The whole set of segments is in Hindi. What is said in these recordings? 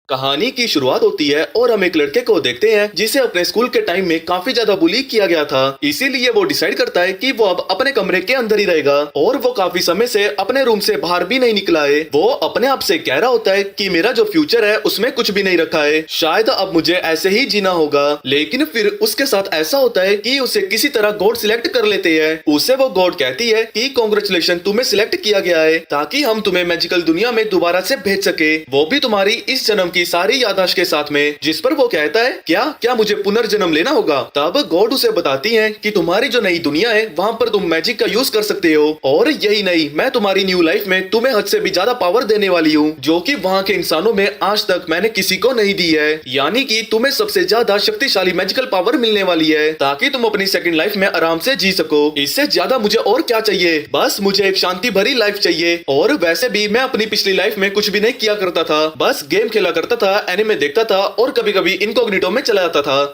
कहानी की शुरुआत होती है और हम एक लड़के को देखते हैं जिसे अपने स्कूल के टाइम में काफी ज्यादा बुली किया गया था। इसीलिए वो डिसाइड करता है कि वो अब अपने कमरे के अंदर ही रहेगा और वो काफी समय से अपने रूम से बाहर भी नहीं निकला है। वो अपने आप से कह रहा होता है कि मेरा जो फ्यूचर है उसमें कुछ भी नहीं रखा है, शायद अब मुझे ऐसे ही जीना होगा। लेकिन फिर उसके साथ ऐसा होता है कि उसे किसी तरह गॉड सिलेक्ट कर लेते हैं। उसे वो गॉड कहती है कि कांग्रेचुलेशन, तुम्हें सिलेक्ट किया गया है ताकि हम तुम्हें मैजिकल दुनिया में दोबारा से भेज सके, वो भी तुम्हारी इस जन्म की सारी याददाश्त के साथ में। जिस पर वो कहता है क्या क्या मुझे पुनर्जन्म लेना होगा। तब गॉड उसे बताती है कि तुम्हारी जो नई दुनिया है वहाँ पर तुम मैजिक का यूज कर सकते हो, और यही नहीं, मैं तुम्हारी न्यू लाइफ में तुम्हें हद से भी ज्यादा पावर देने वाली हूँ जो कि वहाँ के इंसानों में आज तक मैंने किसी को नहीं दी है। यानी कि तुम्हें सबसे ज्यादा शक्तिशाली मैजिकल पावर मिलने वाली है ताकि तुम अपनी सेकंड लाइफ में आराम से जी सको। इससे ज्यादा मुझे और क्या चाहिए, बस मुझे एक शांति भरी लाइफ चाहिए। और वैसे भी मैं अपनी पिछली लाइफ में कुछ भी नहीं किया करता था, बस गेम खेला करता था, एनिमे देखता था और कभी कभी इनकॉग्निटो में चला जाता था।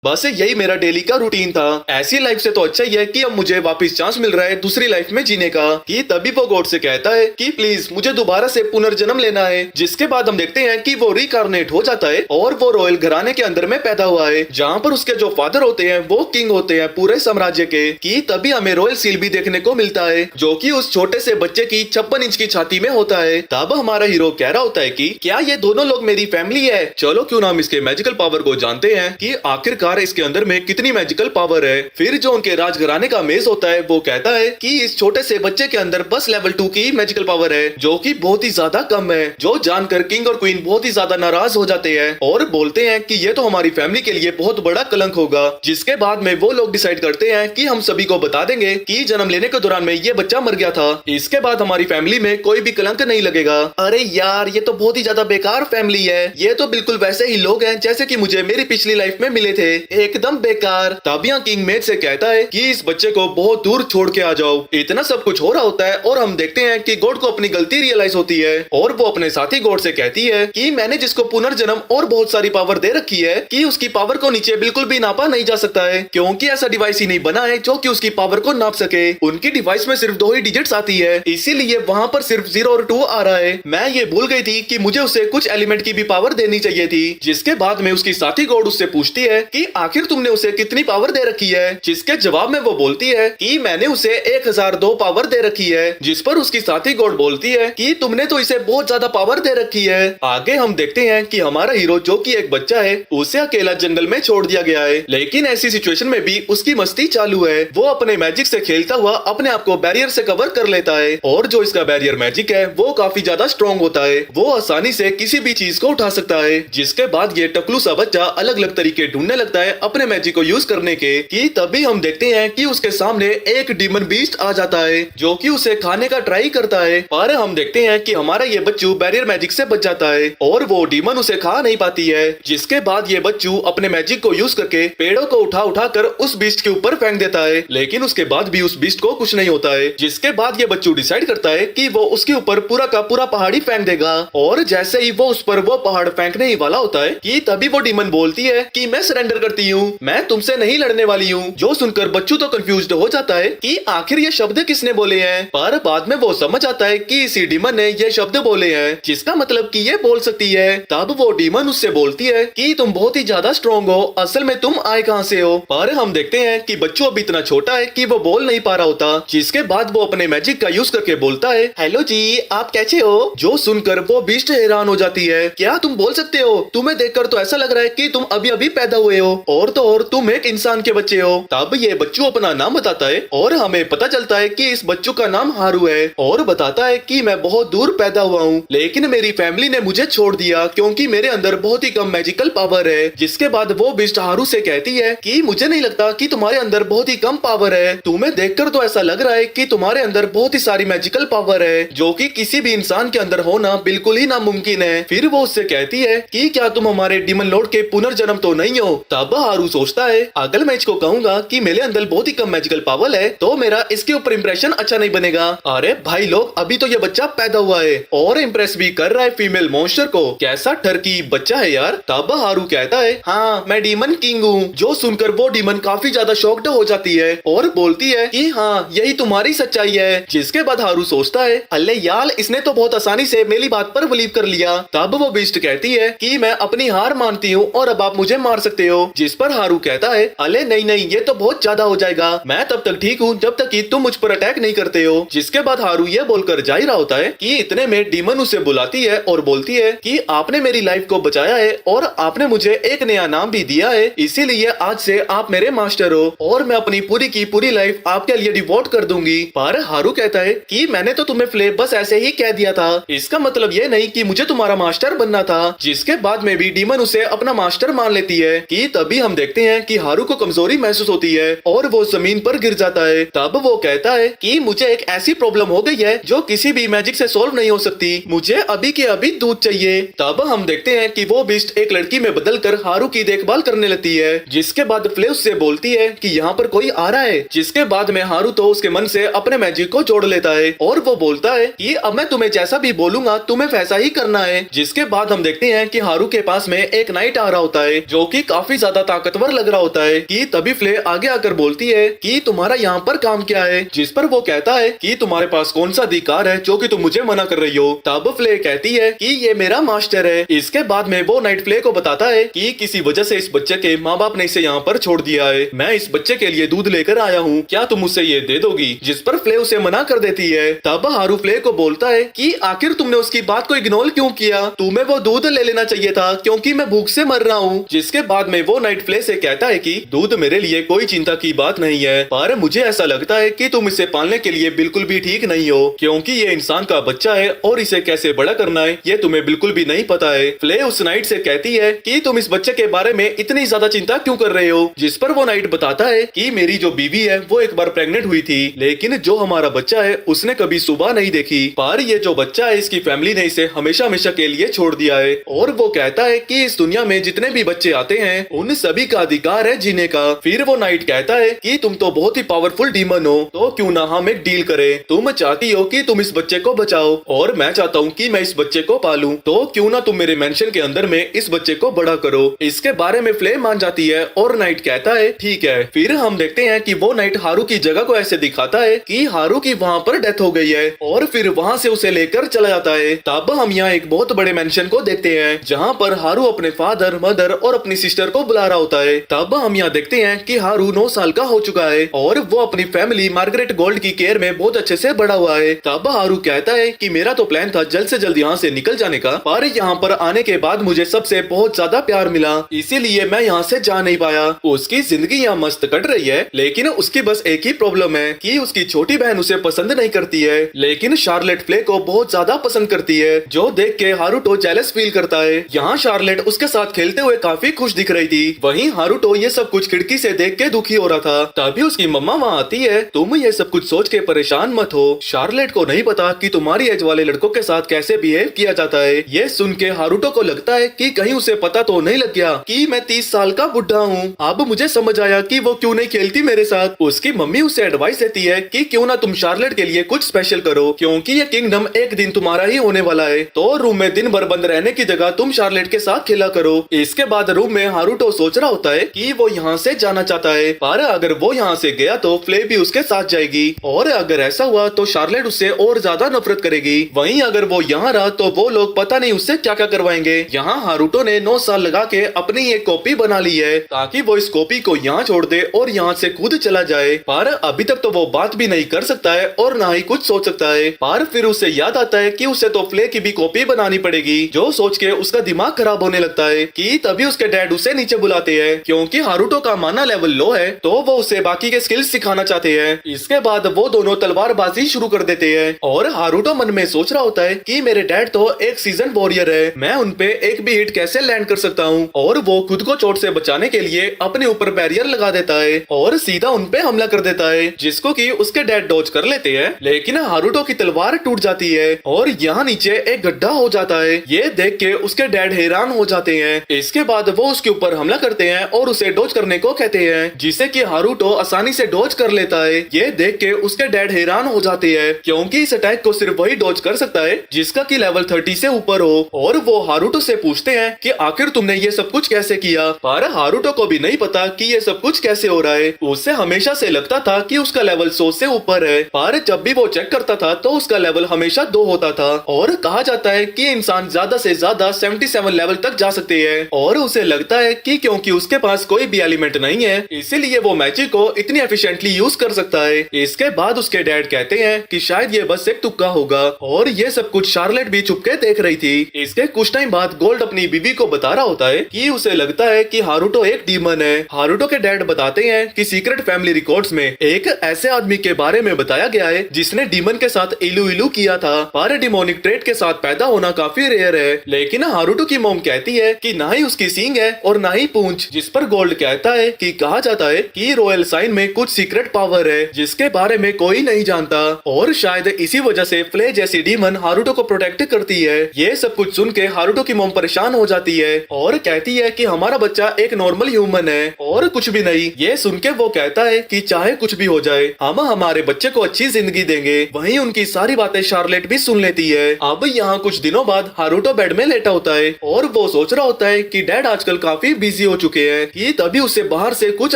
बस यही मेरा डेली का रूटीन था। ऐसी लाइफ से तो अच्छा ही है कि अब मुझे वापस चांस मिल रहा है दूसरी लाइफ में जीने का। कि तभी वो गॉड से कहता है कि प्लीज मुझे दोबारा से पुनर्जन्म लेना है। जिसके बाद हम देखते हैं कि वो रिकार्नेट हो जाता है और वो रॉयल घराने के अंदर में पैदा हुआ है जहाँ पर उसके जो फादर होते हैं वो किंग होते हैं पूरे साम्राज्य के। कि तभी हमें रॉयल सील भी देखने को मिलता है जो कि उस छोटे से बच्चे की 56 इंच की छाती में होता है। तब हमारा हीरो कह रहा होता है कि क्या ये दोनों लोग मेरी फैमिली है। चलो क्यों ना हम इसके मैजिकल पावर को जानते हैं कि आखिरकार इसके अंदर में कितनी मैजिकल पावर है। फिर जो उनके राजघराने का मेज होता है वो कहता है कि इस छोटे से बच्चे के अंदर बस लेवल 2 की मैजिकल पावर है जो कि बहुत ही ज्यादा कम है। जो जानकर किंग और क्वीन बहुत ही ज्यादा नाराज हो जाते हैं और बोलते हैं कि ये तो हमारी फैमिली के लिए बहुत बड़ा कलंक होगा। जिसके बाद में वो लोग डिसाइड करते हैं कि हम सभी को बता देंगे कि जन्म लेने के दौरान में ये बच्चा मर गया था, इसके बाद हमारी फैमिली में कोई भी कलंक नहीं लगेगा। अरे यार, ये तो बहुत ही ज्यादा बेकार फैमिली है। ये तो बिल्कुल वैसे ही लोग हैं जैसे कि मुझे मेरी पिछली लाइफ में मिले थे, एकदम बेकार। तबिया किंग मेट से कहता है कि इस बच्चे को बहुत दूर छोड़ के आ जाओ। इतना सब कुछ हो रहा होता है और हम देखते हैं कि गॉड को अपनी गलती रियलाइज होती है और वो अपने साथी गॉड से कहती है कि मैंने जिसको पुनर्जन्म और बहुत सारी पावर दे रखी है कि उसकी पावर को नीचे बिल्कुल भी नापा नहीं जा सकता है, क्योंकि ऐसा डिवाइस ही नहीं बना है जो कि उसकी पावर को नाप सके। उनकी डिवाइस में सिर्फ 2 ही डिजिट्स आती है, इसीलिए वहाँ पर सिर्फ 0 और 2 आ रहा है। मैं ये भूल गई थी कि मुझे उसे कुछ एलिमेंट की भी पावर देनी चाहिए थी। जिसके बाद में उसकी साथी गॉड उससे पूछती है कि आखिर तुमने उसे कितनी पावर दे रखी है। जिसके जवाब में वो बोलती है कि मैंने उसे 1002 पावर दे रखी है। जिस पर उसकी साथी गॉड बोलती है कि तुमने तो इसे बहुत ज्यादा पावर दे रखी है। आगे हम देखते हैं कि हमारा हीरो जो कि एक बच्चा है उसे अकेला जंगल में छोड़ दिया गया है, लेकिन ऐसी सिचुएशन में भी उसकी मस्ती चालू है। वो अपने मैजिक से खेलता हुआ अपने आप को बैरियर से कवर कर लेता है और जो इसका बैरियर मैजिक है वो काफी ज्यादा स्ट्रॉन्ग होता है। वो आसानी से किसी भी चीज को उठा सकता है। जिसके बाद ये टकलू सा बच्चा अलग अलग तरीके ढूंढने लगता है अपने मैजिक को यूज करने के। कि तभी हम देखते हैं कि उसके सामने एक डीमन बीस्ट आ जाता है जो कि उसे खाने का ट्राई करता है, पर हम देखते हैं कि हमारा ये बच्चू बैरियर मैजिक से बच जाता है और वो डीमन उसे खा नहीं पाती है। जिसके बाद ये बच्चू अपने मैजिक को यूज करके पेड़ों को उठा उठा कर उस बीस्ट के ऊपर फेंक देता है, लेकिन उसके बाद भी उस बीस्ट को कुछ नहीं होता है। जिसके बाद ये बच्चू डिसाइड करता है कि वो उसके ऊपर पूरा का पूरा पहाड़ी फेंक देगा और जैसे ही वो उस पर वो पहाड़ फेंकने ही वाला होता है कि तभी वो डीमन बोलती है कि मैं सरेंडर करती हूँ, मैं तुमसे नहीं लड़ने वाली हूँ। जो सुनकर बच्चू तो कंफ्यूज्ड हो जाता है कि आखिर ये शब्द किसने बोले हैं, पर बाद में वो समझ आता है कि इसी डीमन ने ये शब्द बोले हैं जिसका मतलब कि ये बोल सकती है। तब वो डीमन उससे बोलती है कि तुम बहुत ही ज्यादा स्ट्रॉन्ग हो, असल में तुम आए कहाँ से हो। पर हम देखते हैं कि बच्चू अभी इतना छोटा है कि वो बोल नहीं पा रहा होता। जिसके बाद वो अपने मैजिक का यूज करके बोलता है, हेलो जी, आप कैसे हो। जो सुनकर वो बीस्ट हैरान हो जाती है, क्या तुम बोल सकते हो, तुम्हें देखकर तो ऐसा लग रहा है कि तुम अभी अभी पैदा हुए हो और तो और तुम एक इंसान के बच्चे हो। तब ये बच्चू अपना नाम बताता है और हमें पता चलता है कि इस बच्चू का नाम हारू है और बताता है कि मैं बहुत दूर पैदा हुआ हूँ लेकिन मेरी फैमिली ने मुझे छोड़ दिया क्योंकि मेरे अंदर बहुत ही कम मैजिकल पावर है। जिसके बाद वो बिस्ट हारू से कहती है कि मुझे नहीं लगता कि तुम्हारे अंदर बहुत ही कम पावर है, तुम्हें देखकर तो ऐसा लग रहा है कि तुम्हारे अंदर बहुत ही सारी मैजिकल पावर है जो कि किसी भी इंसान के अंदर होना बिल्कुल ही नामुमकिन है। फिर वो उससे कहती है कि क्या तुम हमारे डीमन लॉर्ड के पुनर्जन्म तो नहीं हो। तब तब हारू सोचता है अगर मैं इसको कहूंगा कि मेरे अंदर बहुत ही कम मैजिकल पावर है तो मेरा इसके ऊपर इंप्रेशन अच्छा नहीं बनेगा। अरे भाई लोग, अभी तो ये बच्चा पैदा हुआ है और इम्प्रेस भी कर रहा है फीमेल मॉन्स्टर को। कैसा ठरकी बच्चा है यार। तब हारू कहता है हाँ मैं डीमन किंग हूँ। जो सुनकर वो डीमन काफी ज्यादा शॉक्ड हो जाती है और बोलती है कि हाँ यही तुम्हारी सच्चाई है। जिसके बाद हारू सोचता है अल्ले यार, इसने तो बहुत आसानी से मेरी बात पर बिलीव कर लिया। तब वो बीस्ट कहती है कि मैं अपनी हार मानती हूँ और अब आप मुझे मार सकते हो। जिस पर हारू कहता है अले नहीं नहीं, ये तो बहुत ज्यादा हो जाएगा। मैं तब तक ठीक हूँ जब तक कि तुम मुझ पर अटैक नहीं करते हो। जिसके बाद हारू ये बोलकर जा ही रहा होता है कि इतने में डीमन उसे बुलाती है और बोलती है कि आपने मेरी लाइफ को बचाया है और आपने मुझे एक नया नाम भी दिया है, इसीलिए आज से आप मेरे मास्टर हो और मैं अपनी पूरी की पूरी लाइफ आपके लिए डिवोट कर दूंगी। पर हारू कहता है कि मैंने तो तुम्हें फ्ले बस ऐसे ही कह दिया था, इसका मतलब ये नहीं कि मुझे तुम्हारा मास्टर बनना था। जिसके बाद में भी डीमन उसे अपना मास्टर मान लेती है कि तभी हम देखते हैं कि हारू को कमजोरी महसूस होती है और वो जमीन पर गिर जाता है। तब वो कहता है कि मुझे एक ऐसी प्रॉब्लम हो गई है जो किसी भी मैजिक से सॉल्व नहीं हो सकती, मुझे अभी के अभी दूध चाहिए। तब हम देखते हैं कि वो बिस्ट एक लड़की में बदलकर हारू की देखभाल करने लगती है। जिसके बाद फ्ले उससे बोलती है कि यहाँ पर कोई आ रहा है। जिसके बाद में हारू तो उसके मन से अपने मैजिक को जोड़ लेता है और वो बोलता है कि अब मैं तुम्हें जैसा भी बोलूंगा तुम्हें वैसा ही करना है। जिसके बाद हम देखते हैं कि हारू के पास में एक नाइट आ रहा होता है जो कि काफी ज्यादा ताकतवर लग रहा होता है। कि तभी फ्ले आगे आकर बोलती है कि तुम्हारा यहाँ पर काम क्या है। जिस पर वो कहता है कि तुम्हारे पास कौन सा अधिकार है जो कि तुम मुझे मना कर रही हो। तब फ्ले कहती है कि ये मेरा मास्टर है। इसके बाद में वो नाइट फ्ले को बताता है कि किसी वजह से इस बच्चे के माँ बाप ने इसे यहाँ पर छोड़ दिया है, मैं इस बच्चे के लिए दूध लेकर आया हूँ, क्या तुम मुझसे ये दे दोगी। जिस पर फ्ले उसे मना कर देती है। तब हारू फ्ले को बोलता है कि आखिर तुमने उसकी बात को इग्नोर क्यों किया, तुम्हें वो दूध ले लेना चाहिए था क्योंकि मैं भूख से मर रहा हूँ। जिसके बाद में वो नाइट फ्ले से कहता है कि दूध मेरे लिए कोई चिंता की बात नहीं है, पर मुझे ऐसा लगता है कि तुम इसे पालने के लिए बिल्कुल भी ठीक नहीं हो क्योंकि ये इंसान का बच्चा है और इसे कैसे बड़ा करना है ये तुम्हें बिल्कुल भी नहीं पता है। फ्ले उस नाइट से कहती है कि तुम इस बच्चे के बारे में इतनी ज्यादा चिंता क्यों कर रहे हो। जिस पर वो नाइट बताता है कि मेरी जो बीवी है वो एक बार प्रेग्नेंट हुई थी, लेकिन जो हमारा बच्चा है उसने कभी सुबह नहीं देखी, पर ये जो बच्चा है इसकी फैमिली ने इसे हमेशा हमेशा के लिए छोड़ दिया है। और वो कहता है कि इस दुनिया में जितने भी बच्चे आते हैं उन सभी का अधिकार है जीने का। फिर वो नाइट कहता है कि तुम तो बहुत ही पावरफुल डीमन हो, तो क्यों ना हम एक डील करें। तुम चाहती हो कि तुम इस बच्चे को बचाओ और मैं चाहता हूँ कि मैं इस बच्चे को पालूं, तो क्यों ना तुम मेरे मेंशन के अंदर में इस बच्चे को बड़ा करो। इसके बारे में फ्ले मान जाती है और नाइट कहता है ठीक है। फिर हम देखते हैं कि वो नाइट हारू की जगह को ऐसे दिखाता है कि हारू की वहाँ पर डेथ हो गई है और फिर वहाँ से उसे लेकर चला जाता है। तब हम यहाँ एक बहुत बड़े मेंशन को देखते हैं जहाँ पर हारू अपने फादर, मदर और अपनी सिस्टर को बुला रहा होता है। तब हम यहाँ देखते हैं कि हारू 9 साल का हो चुका है और वो अपनी फैमिली मार्गरेट गोल्ड की केयर में बहुत अच्छे से बड़ा हुआ है। तब हारू कहता है कि मेरा तो प्लान था जल्द से जल्द यहाँ से निकल जाने का, पर यहाँ पर आने के बाद मुझे सबसे बहुत ज्यादा प्यार मिला, इसीलिए मैं यहाँ से जा नहीं पाया। उसकी जिंदगी यहाँ मस्त कट रही है, लेकिन उसकी बस एक ही प्रॉब्लम है कि उसकी छोटी बहन उसे पसंद नहीं करती है, लेकिन शार्लेट फ्ले को बहुत ज्यादा पसंद करती है, जो देख के हारूटो जेलस फील करता है। यहाँ शार्लेट उसके साथ खेलते हुए काफी खुश दिख रही थी, वहीं हारूटो ये सब कुछ खिड़की से देख के दुखी हो रहा था। तभी उसकी मम्मा वहाँ आती है। तुम ये सब कुछ सोच के परेशान मत हो, शार्लेट को नहीं पता कि तुम्हारी एज वाले लड़कों के साथ कैसे बिहेव किया जाता है। ये सुन के हारूटो को लगता है कि कहीं उसे पता तो नहीं लग गया कि मैं 30 साल का बुढ़ा हूँ। अब मुझे समझ आया कि वो क्यों नहीं खेलती मेरे साथ। उसकी मम्मी उसे एडवाइस देती है कि क्यों ना तुम शार्लेट के लिए कुछ स्पेशल करो, क्योंकि ये किंगडम एक दिन तुम्हारा ही होने वाला है, तो रूम में दिन भर बंद रहने की जगह तुम शार्लेट के साथ खेला करो। इसके बाद रूम में हारूटो सोच रहा होता है कि वो यहाँ से जाना चाहता है, पर अगर वो यहाँ से गया तो फ्ले भी उसके साथ जाएगी और अगर ऐसा हुआ तो शार्लेट उससे और ज्यादा नफरत करेगी। वहीं अगर वो यहाँ रहा तो वो लोग पता नहीं उससे क्या क्या करवाएंगे। यहाँ हारूटो ने 9 साल लगा के अपनी एक कॉपी बना ली है ताकि वो इस कॉपी को यहाँ छोड़ दे और यहाँ से खुद चला जाए, पर अभी तक तो वो बात भी नहीं कर सकता है और ना ही कुछ सोच सकता है। पर फिर उसे याद आता है कि उसे तो फ्ले की भी कॉपी बनानी पड़ेगी, जो सोच के उसका दिमाग खराब होने लगता है। कि तभी उसके डैड उसे नीचे बुलाते हैं क्योंकि हारूटो का माना लेवल लो है, तो वो उसे बाकी के स्किल्स सिखाना चाहते हैं। इसके बाद वो दोनों तलवारबाजी शुरू कर देते हैं और हारूटो मन में सोच रहा होता है कि मेरे डैड तो एक सीजन वॉरियर है, मैं उनपे एक भी हिट कैसे लैंड कर सकता हूँ। और वो खुद को चोट से बचाने के लिए अपने ऊपर बैरियर लगा देता है और सीधा उनपे हमला कर देता है, जिसको कि उसके डैड डॉज कर लेते हैं, लेकिन हारूटो की तलवार टूट जाती है और यहाँ नीचे एक गड्ढा हो जाता है। ये देख के उसके डैड हैरान हो जाते हैं। इसके बाद वो उसके ऊपर हमला हमला करते हैं और उसे डॉज करने को कहते हैं, जिसे कि हारुतो आसानी से डॉज कर लेता है। ये देख के उसके डैड हैरान हो जाते हैं, क्योंकि इस अटैक को सिर्फ वही डॉज कर सकता है जिसका कि लेवल 30 से ऊपर हो। और वो हारुतो से पूछते हैं कि आखिर तुमने ये सब कुछ कैसे किया। पर हारुतो को भी नहीं पता कि ये सब कुछ कैसे हो रहा है। उसे हमेशा से लगता था कि उसका लेवल 100 से ऊपर है, पर जब भी वो चेक करता था तो उसका लेवल हमेशा 2 होता था। और कहा जाता है कि इंसान ज्यादा से ज्यादा 77 लेवल तक जा सकते हैं। और उसे लगता है कि क्योंकि उसके पास कोई भी एलिमेंट नहीं है, इसीलिए वो मैजिक को इतनी एफिशिएंटली यूज कर सकता है। इसके बाद उसके डैड कहते हैं कि शायद ये बस एक तुक्का होगा। और ये सब कुछ शार्लेट भी छुपके देख रही थी। इसके कुछ टाइम बाद गोल्ड अपनी बीवी को बता रहा होता है कि उसे लगता है कि हारुतो एक डीमन है। हारुतो के डैड बताते हैं कि सीक्रेट फैमिली रिकॉर्ड्स में एक ऐसे आदमी के बारे में बताया गया है जिसने डीमन के साथ इलू इलू किया था। पर डिमोनिक ट्रेट के साथ पैदा होना काफी रेयर है। लेकिन हारुतो की मॉम कहती है कि ना ही उसकी सींग है और ना ही पूंछ, जिस पर गोल्ड कहता है कि कहा जाता है कि रॉयल साइन में कुछ सीक्रेट पावर है जिसके बारे में कोई नहीं जानता। और शायद इसी वजह से फ्ले जैसी डीमन हारुतो को प्रोटेक्ट करती है। ये सब कुछ सुन के हारुतो की मॉम परेशान हो जाती है और कहती है कि हमारा बच्चा एक नॉर्मल ह्यूमन है और कुछ भी नहीं। ये सुन के वो कहता है कि चाहे कुछ भी हो जाए, हम हमारे बच्चे को अच्छी जिंदगी देंगे। वहीं उनकी सारी बातें शार्लेट भी सुन लेती है। अब यहाँ कुछ दिनों बाद हारुतो बेड में लेटा होता है और वो सोच रहा होता है कि डैड आजकल काफी बिजी हो चुके हैं कि तभी उससे बाहर से कुछ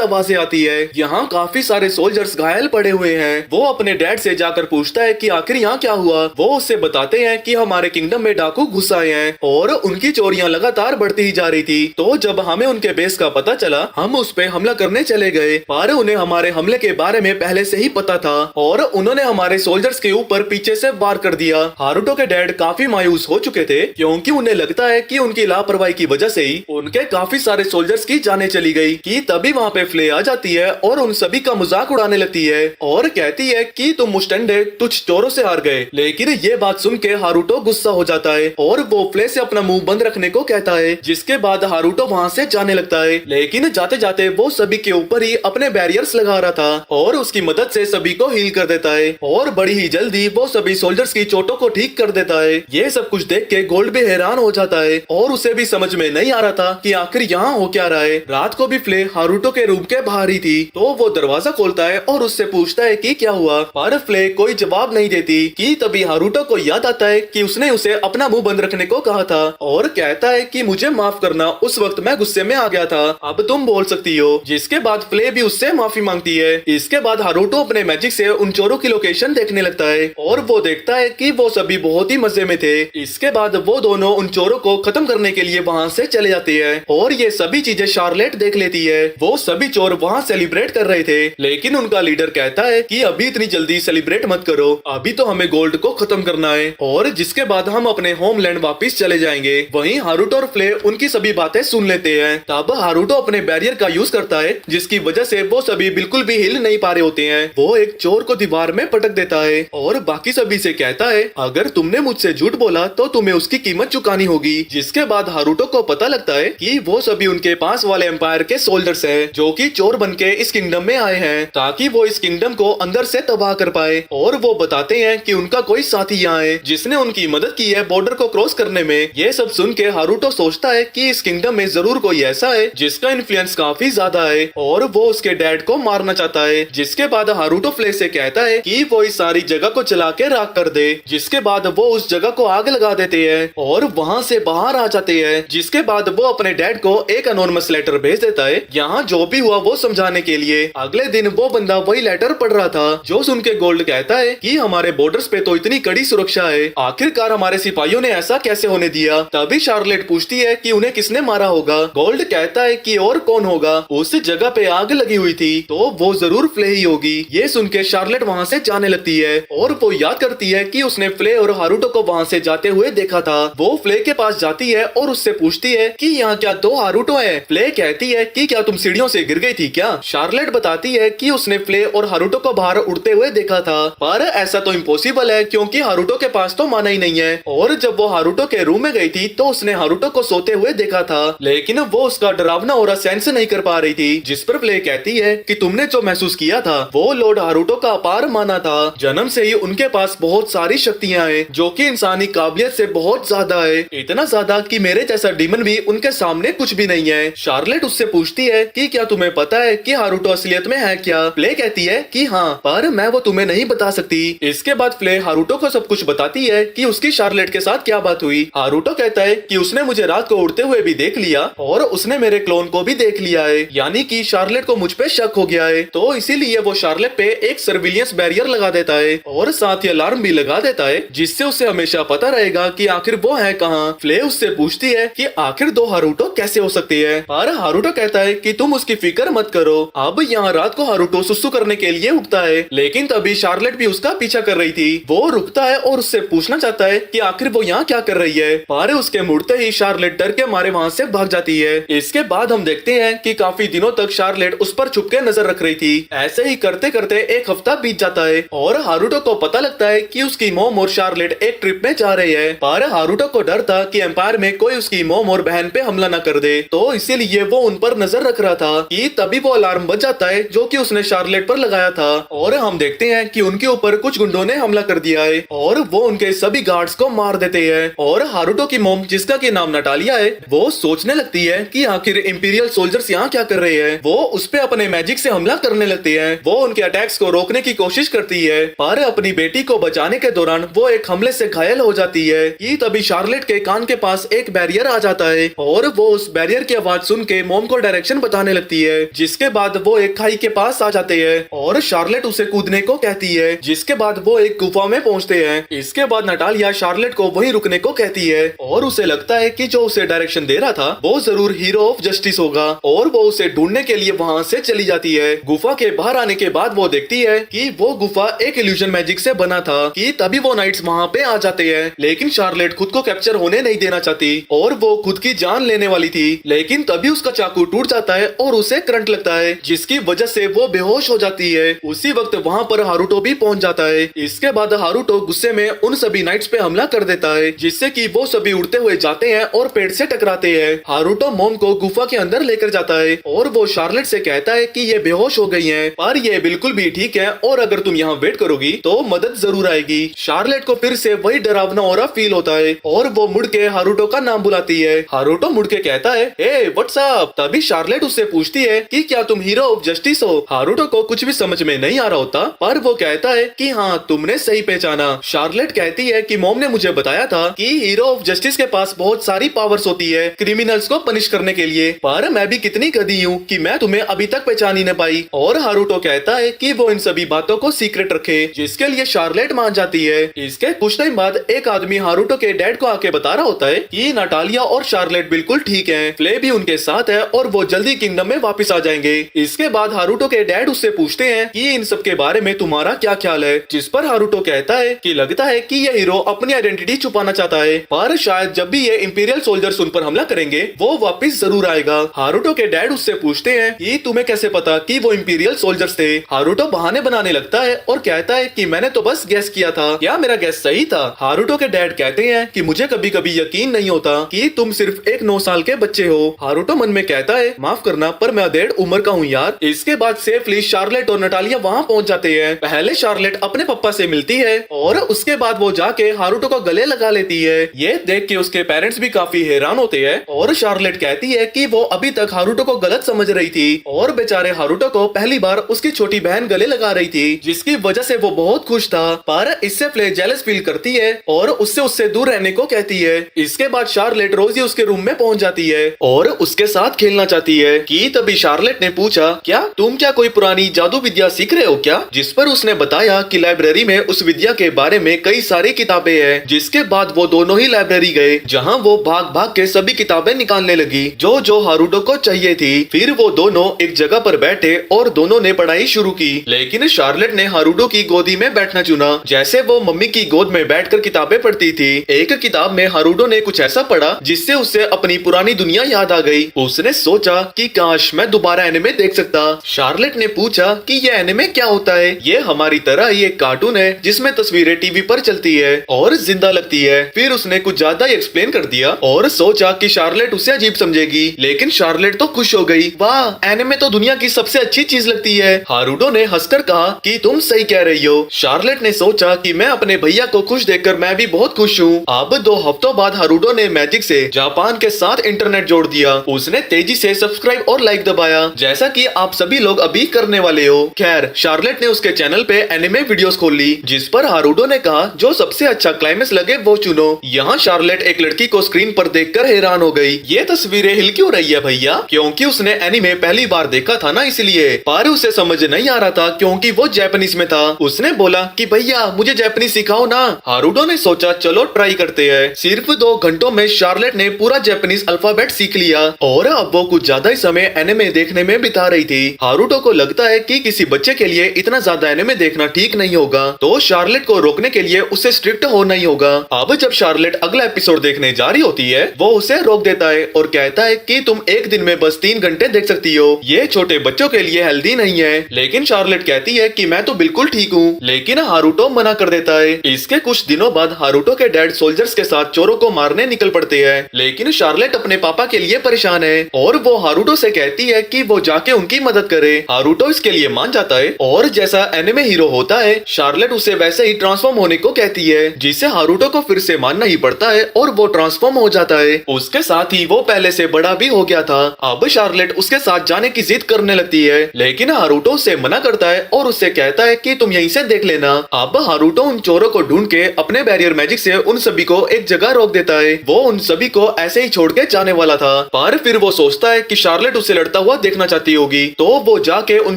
आवाजें आती है। यहाँ काफी सारे सोल्जर्स घायल पड़े हुए हैं। वो अपने डैड से जाकर पूछता है कि आखिर यहाँ क्या हुआ। वो उससे बताते हैं कि हमारे किंगडम में डाकू घुस आए हैं और उनकी चोरियां लगातार बढ़ती ही जा रही थी। तो जब हमें उनके बेस का पता चला, हम उस पे हमला करने चले गए। पर उन्हें हमारे हमले के बारे में पहले से ही पता था और उन्होंने हमारे सोल्जर्स के ऊपर पीछे से वार कर दिया। हारुतो के डैड काफी मायूस हो चुके थे, क्योंकि उन्हें लगता है कि उनकी लापरवाही की वजह से ही उनके काफी सारे सोल्जर्स की जाने चली गई। कि तभी वहाँ पे फ्ले आ जाती है और उन सभी का मजाक उड़ाने लगती है और कहती है कि तुम मुस्टंडे तुझ चोरों से हार गए। लेकिन ये बात सुन के हारुतो गुस्सा हो जाता है और वो फ्ले से अपना मुंह बंद रखने को कहता है, जिसके बाद हारुतो वहाँ से जाने लगता है। लेकिन जाते जाते वो सभी के ऊपर ही अपने बैरियर्स लगा रहा था और उसकी मदद से सभी को हील कर देता है और बड़ी ही जल्दी वो सभी सोल्जर्स की चोटों को ठीक कर देता है। ये सब कुछ देख के गोल्ड भी हैरान हो जाता है और उसे भी समझ में नहीं आ रहा था कि आखिर यहाँ हो क्या रहा है। रात को भी फ्ले हारुतो के रूम के बाहर ही थी, तो वो दरवाजा खोलता है और उससे पूछता है कि क्या हुआ। पर फ्ले कोई जवाब नहीं देती। कि तभी हारुतो को याद आता है कि उसने उसे अपना मुंह बंद रखने को कहा था और कहता है कि मुझे माफ करना, उस वक्त मैं गुस्से में आ गया था, अब तुम बोल सकती हो। जिसके बाद फ्ले भी उससे माफी मांगती है। इसके बाद हारुतो अपने मैजिक से उन चोरों की लोकेशन देखने लगता है और वो देखता है कि वो सभी बहुत ही मजे में थे। इसके बाद वो दोनों उन चोरों को खत्म करने के लिए वहाँ से चले जाते हैं और ये सभी चीजें शार्लेट देख लेती है। वो सभी चोर वहाँ सेलिब्रेट कर रहे थे, लेकिन उनका लीडर कहता है कि अभी इतनी जल्दी सेलिब्रेट मत करो, अभी तो हमें गोल्ड को खत्म करना है और जिसके बाद हम अपने होमलैंड वापस चले जाएंगे। वहीं हारुतो और फ्ले उनकी सभी बातें सुन लेते हैं। तब हारुतो अपने बैरियर का यूज करता है, जिसकी वजह से वो सभी बिल्कुल भी हिल नहीं पा रहे होते हैं। वो एक चोर को दीवार में पटक देता है और बाकी सभी से कहता है, अगर तुमने मुझसे झूठ बोला तो तुम्हें उसकी कीमत चुकानी होगी। जिसके बाद हारुतो को पता लगता है कि वो सभी उनके पास वाले एम्पायर के सोल्जर्स हैं, जो कि चोर बनके इस किंगडम में आए हैं ताकि वो इस किंगडम को अंदर से तबाह कर पाए। और वो बताते हैं कि उनका कोई साथी यहाँ है जिसने उनकी मदद की है बॉर्डर को क्रॉस करने में। ये सब सुन के हारुतो सोचता है कि इस किंगडम में जरूर कोई ऐसा है जिसका इन्फ्लुएंस काफी ज्यादा है और वो उसके डैड को मारना चाहता है। जिसके बाद हारुतो फ्ले से कहता है कि वो इस सारी जगह को चला के राख कर दे। जिसके बाद वो उस जगह को आग लगा देते हैं और वहाँ से बाहर आ जाते हैं। जिसके बाद वो अपने डैड को एक अनोनिमस लेटर भेज देता है, यहाँ जो भी हुआ वो समझाने के लिए। अगले दिन वो बंदा वही लेटर पढ़ रहा था, जो सुन के गोल्ड कहता है कि हमारे बॉर्डर्स पे तो इतनी कड़ी सुरक्षा है, आखिरकार हमारे सिपाहियों ने ऐसा कैसे होने दिया। तभी शार्लेट पूछती है कि उन्हें किसने मारा होगा। गोल्ड कहता है कि और कौन होगा, उस जगह पे आग लगी हुई थी तो वो जरूर फ्ले ही होगी। ये सुन के शार्लेट वहाँ से जाने लगती है और वो याद करती है कि उसने फ्ले और हारुतो को वहाँ से जाते हुए देखा था। वो फ्ले के पास जाती है और उससे पूछती है कि यहाँ क्या दो हारुतो है। फ्ले कहती है कि क्या तुम सीढ़ियों से गिर गई थी क्या। शार्लेट बताती है कि उसने फ्ले और हारुतो को बाहर उड़ते हुए देखा था, पर ऐसा तो इम्पॉसिबल है क्योंकि हारुतो के पास तो माना ही नहीं है। और जब वो हारुतो के रूम में गई थी तो उसने हारुतो को सोते हुए देखा था, लेकिन वो उसका डरावना ऑरा सेंस नहीं कर पा रही थी। जिस पर फ्ले कहती है कि तुमने जो महसूस किया था वो लॉर्ड हारुतो का अपार माना था। जन्म से ही उनके पास बहुत सारी शक्तियाँ हैं जो कि इंसानी काबिलियत से बहुत ज्यादा है, इतना ज्यादा कि मेरे जैसा डीमन भी उनके सामने कुछ भी नहीं नहीं है। शार्लेट उससे पूछती है कि क्या तुम्हें पता है कि हारूटो असलियत में है क्या? फ्ले कहती है कि हाँ, पर मैं वो तुम्हें नहीं बता सकती। इसके बाद फ्ले हारूटो को सब कुछ बताती है कि उसकी शार्लेट के साथ क्या बात हुई। हारूटो कहता है कि उसने मुझे रात को उड़ते हुए भी देख लिया और उसने मेरे क्लोन को भी देख लिया है, यानी कि शार्लेट को मुझ पे शक हो गया है। तो इसीलिए वो शार्लेट पे एक सर्विलियंस बैरियर लगा देता है और साथ ही अलार्म भी लगा देता है, जिससे उसे हमेशा पता रहेगा कि आखिर वो है कहाँ। फ्ले उससे पूछती है कि आखिर दो हारूटो कैसे हो सकती है, पर हारूटो कहता है कि तुम उसकी फिक्र मत करो। अब यहाँ रात को हारूटो सुसु करने के लिए उठता है, लेकिन तभी शार्लेट भी उसका पीछा कर रही थी। वो रुकता है और उससे पूछना चाहता है कि आखिर वो यहाँ क्या कर रही है, पर उसके मुड़ते ही शार्लेट डर के मारे वहाँ से भाग जाती है। इसके बाद हम देखते हैं कि काफी दिनों तक शार्लेट उस पर छुप के नजर रख रही थी। ऐसे ही करते करते एक हफ्ता बीत जाता है और हारूटो को पता लगता है कि उसकी मोम और शार्लेट एक ट्रिप में जा रहे हैं, पर हारूटो को डर था कि एम्पायर में कोई उसकी मोम और बहन पे हमला न कर दे, तो इसीलिए वो उन पर नजर रख रहा था कि तभी वो अलार्म बज जाता है जो कि उसने शार्लेट पर लगाया था और हम देखते हैं कि उनके ऊपर कुछ गुंडों ने हमला कर दिया है और वो उनके सभी गार्ड्स को मार देते हैं। और हारूटो की मोम, जिसका की नाम नटालिया है, वो सोचने लगती है कि आखिर इंपीरियल सोल्जर्स यहाँ क्या कर रहे हैं। वो उस पे अपने मैजिक से हमला करने लगती है। वो उनके अटैक्स को रोकने की कोशिश करती है, पर अपनी बेटी को बचाने के दौरान वो एक हमले से घायल हो जाती है कि तभी शार्लेट के कान के पास एक बैरियर आ जाता है और वो उस बैरियर की आवाज सुन के मोम को डायरेक्शन बताने लगती है। जिसके बाद वो एक खाई के पास आ जाते हैं और शार्लेट उसे कूदने को कहती है, जिसके बाद वो एक गुफा में पहुंचते हैं। इसके बाद नटालिया शार्लेट को वहीं रुकने को कहती है और उसे लगता है कि जो उसे डायरेक्शन दे रहा था वो जरूर हीरो ऑफ जस्टिस होगा और वो उसे ढूंढने के लिए वहाँ से चली जाती है। गुफा के बाहर आने के बाद वो देखती है कि वो गुफा एक इल्यूजन मैजिक से बना था कि तभी वो नाइट्स वहाँ पे आ जाते हैं, लेकिन शार्लेट खुद को कैप्चर होने नहीं देना चाहती और वो खुद की जान लेने वाली थी, लेकिन तभी उसका चाकू टूट जाता है और उसे करंट लगता है, जिसकी वजह से वो बेहोश हो जाती है। उसी वक्त वहाँ पर हारूटो भी पहुँच जाता है। इसके बाद हारूटो गुस्से में उन सभी नाइट्स पे हमला कर देता है, जिससे कि वो सभी उड़ते हुए जाते हैं और पेड़ से टकराते हैं। हारूटो मोम को गुफा के अंदर लेकर जाता है और वो शार्लेट से कहता है कि ये बेहोश हो गई हैं, पर ये बिल्कुल भी ठीक है और अगर तुम यहाँ वेट करोगी तो मदद जरूर आएगी। शार्लेट को फिर से वही डरावना ऑरा फील होता है और वो मुड़ के हारूटो का नाम बुलाती है। हारूटो मुड़ के कहता है, हे व्हाट्स अप। तभी शार्लेट उससे पूछती है कि क्या तुम हीरो ऑफ जस्टिस हो। हारूटो को कुछ भी समझ में नहीं आ रहा होता, पर वो कहता है कि हाँ, तुमने सही पहचाना। शार्लेट कहती है कि मॉम ने मुझे बताया था कि हीरो ऑफ जस्टिस के पास बहुत सारी पावर्स होती है क्रिमिनल्स को पनिश करने के लिए, पर मैं भी कितनी गधी हूँ कि मैं तुम्हें अभी तक पहचान ही न पाई। और हारूटो कहता है कि वो इन सभी बातों को सीक्रेट रखे, जिसके लिए शार्लेट मान जाती है। इसके कुछ टाइम बाद एक आदमी हारूटो के डैड को आके बता रहा होता है कि नटालिया और शार्लेट बिल्कुल ठीक हैं, फ्ले भी उनके साथ है और वो जल्दी किंगडम में वापस आ जाएंगे। इसके बाद हारूटो के डैड उससे पूछते हैं कि इन सब के बारे में तुम्हारा क्या ख्याल है, जिस पर हारूटो कहता है कि लगता है कि ये हीरो अपनी आइडेंटिटी छुपाना चाहता है, पर शायद जब भी ये इंपीरियल सोल्जर्स उन पर हमला करेंगे वो वापस जरूर आएगा। हारूटो के डैड उससे पूछते हैं कि तुम्हें कैसे पता कि वो इंपीरियल सोल्जर्स थे। हारूटो बहाने बनाने लगता है और कहता है कि मैंने तो बस गैस किया था, क्या मेरा गैस सही था। हारूटो के डैड कहते हैं कि मुझे कभी कभी यकीन नहीं होता कि तुम सिर्फ एक 9 साल के बच्चे हो। हारूटो मन में कहता है, माफ करना पर मैं 1.5 उम्र का हूँ यार। इसके बाद सेफली शार्लेट और नटालिया वहाँ पहुँच जाते हैं। पहले शार्लेट अपने पापा से मिलती है और उसके बाद वो जाके हारूटो को गले लगा लेती है। ये देख के उसके पेरेंट्स भी काफी हैरान होते हैं और शार्लेट कहती है कि वो अभी तक हारूटो को गलत समझ रही थी और बेचारे हारूटो को पहली बार उसकी छोटी बहन गले लगा रही थी, जिसकी वजह से वो बहुत खुश था। पर इससे फ्ले जेलस फील करती है और उससे दूर रहने को कहती है। इसके बाद शार्लेट रोज ही उसके रूम में पहुंच जाती है और उसके साथ खेलना चाहती है कि तभी शार्लेट ने पूछा, क्या तुम क्या कोई पुरानी जादू विद्या सीख रहे हो क्या? जिस पर उसने बताया कि लाइब्रेरी में उस विद्या के बारे में कई सारी किताबें हैं। जिसके बाद वो दोनों ही लाइब्रेरी गए, जहाँ वो भाग भाग के सभी किताबें निकालने लगी जो जो हारूटो को चाहिए थी। फिर वो दोनों एक जगह पर बैठे और दोनों ने पढ़ाई शुरू की, लेकिन शार्लेट ने हारूटो की गोदी में बैठना चुना, जैसे वो मम्मी की गोद में बैठकर किताबें पढ़ती थी। एक किताब में हारूटो ने कुछ ऐसा पढ़ा जिससे उसे अपनी पुरानी दुनिया याद आ गई। उसने सोचा कि काश मैं दोबारा एनिमे देख सकता। शार्लेट ने पूछा कि ये एनिमे क्या होता है? ये हमारी तरह ही एक कार्टून है जिसमें तस्वीरें टीवी पर चलती है और जिंदा लगती है। फिर उसने कुछ ज्यादा ही एक्सप्लेन कर दिया और सोचा कि शार्लेट उसे अजीब समझेगी, लेकिन शार्लेट तो खुश हो गई। वाह, एनिमे तो दुनिया की सबसे अच्छी चीज लगती है। हारूटो ने हंसकर कहा कि तुम सही कह रही हो। शार्लेट ने सोचा कि मैं अपने भैया को खुश देखकर मैं भी बहुत खुश हूँ। अब 2 हफ्तों बाद हारूटो ने मैजिक से जापान के साथ इंटरनेट जोड़ दिया। उसने तेजी से सब्सक्राइब और लाइक दबाया, जैसा कि आप सभी लोग अभी करने वाले हो। खैर, शार्लेट ने उसके चैनल पे एनिमे वीडियोस खोल ली, जिस पर हारुटो ने कहा जो सबसे अच्छा क्लाइमेक्स लगे वो चुनो। यहाँ शार्लेट एक लड़की को स्क्रीन पर देखकर हैरान हो गई। ये तस्वीरें हिल क्यों रही है भैया? क्योंकि उसने एनिमे पहली बार देखा था ना, इसलिए। पर उसे समझ नहीं आ रहा था क्योंकि वो जापानीज में था। उसने बोला कि भैया मुझे जापानीज सिखाओ ना। हारुटो ने सोचा चलो ट्राई करते हैं। सिर्फ 2 घंटों में शार्लेट ने पूरा जापानीज अल्फाबेट सीख लिया और अब वो कुछ ज्यादा ही समय एनिमे देखने में बिता रही थी। हारुटो को लगता है कि किसी बच्चे के लिए इतना ज्यादा एनिमे देखना ठीक नहीं होगा, तो शार्लेट को रोकने के लिए उसे स्ट्रिक्ट होना ही होगा। अब जब शार्लेट अगला एपिसोड देखने जा रही होती है, वो उसे रोक देता है और कहता है कि तुम एक दिन में बस 3 घंटे देख सकती हो, ये छोटे बच्चों के लिए हेल्दी नहीं है। लेकिन शार्लेट कहती है कि मैं तो बिल्कुल ठीक हूँ, लेकिन हारुटो मना कर देता है। इसके कुछ दिनों बाद हारुटो के डैड सोल्जर्स के साथ चोरों को मारने निकल पड़ते हैं, लेकिन शार्लेट अपने पापा के लिए परेशान है और वो हारुटो से कहती है कि वो जाके उनकी मदद करे। हारुटो इसके लिए मान जाता है और जैसा एनिमे हीरो होता है, शार्लेट उसे वैसे ही ट्रांसफॉर्म होने को कहती है, जिससे हारुटो को फिर से मानना ही पड़ता है और वो ट्रांसफॉर्म हो जाता है। उसके साथ ही वो पहले से बड़ा भी हो गया था। अब शार्लेट उसके साथ जाने की जिद करने लगती है, लेकिन हारुटो उसे मना करता है और उससे कहता है कि तुम यहीं से देख लेना। अब हारुटो उन चोरों को ढूंढ के अपने बैरियर मैजिक से उन सभी को एक जगह रोक देता है। वो उन सभी को ऐसे ही छोड़ के जाने वाला था, पर फिर वो सोचता है कि शार्लेट उसे लड़ता हुआ देखना चाहती होगी, तो वो जाके उन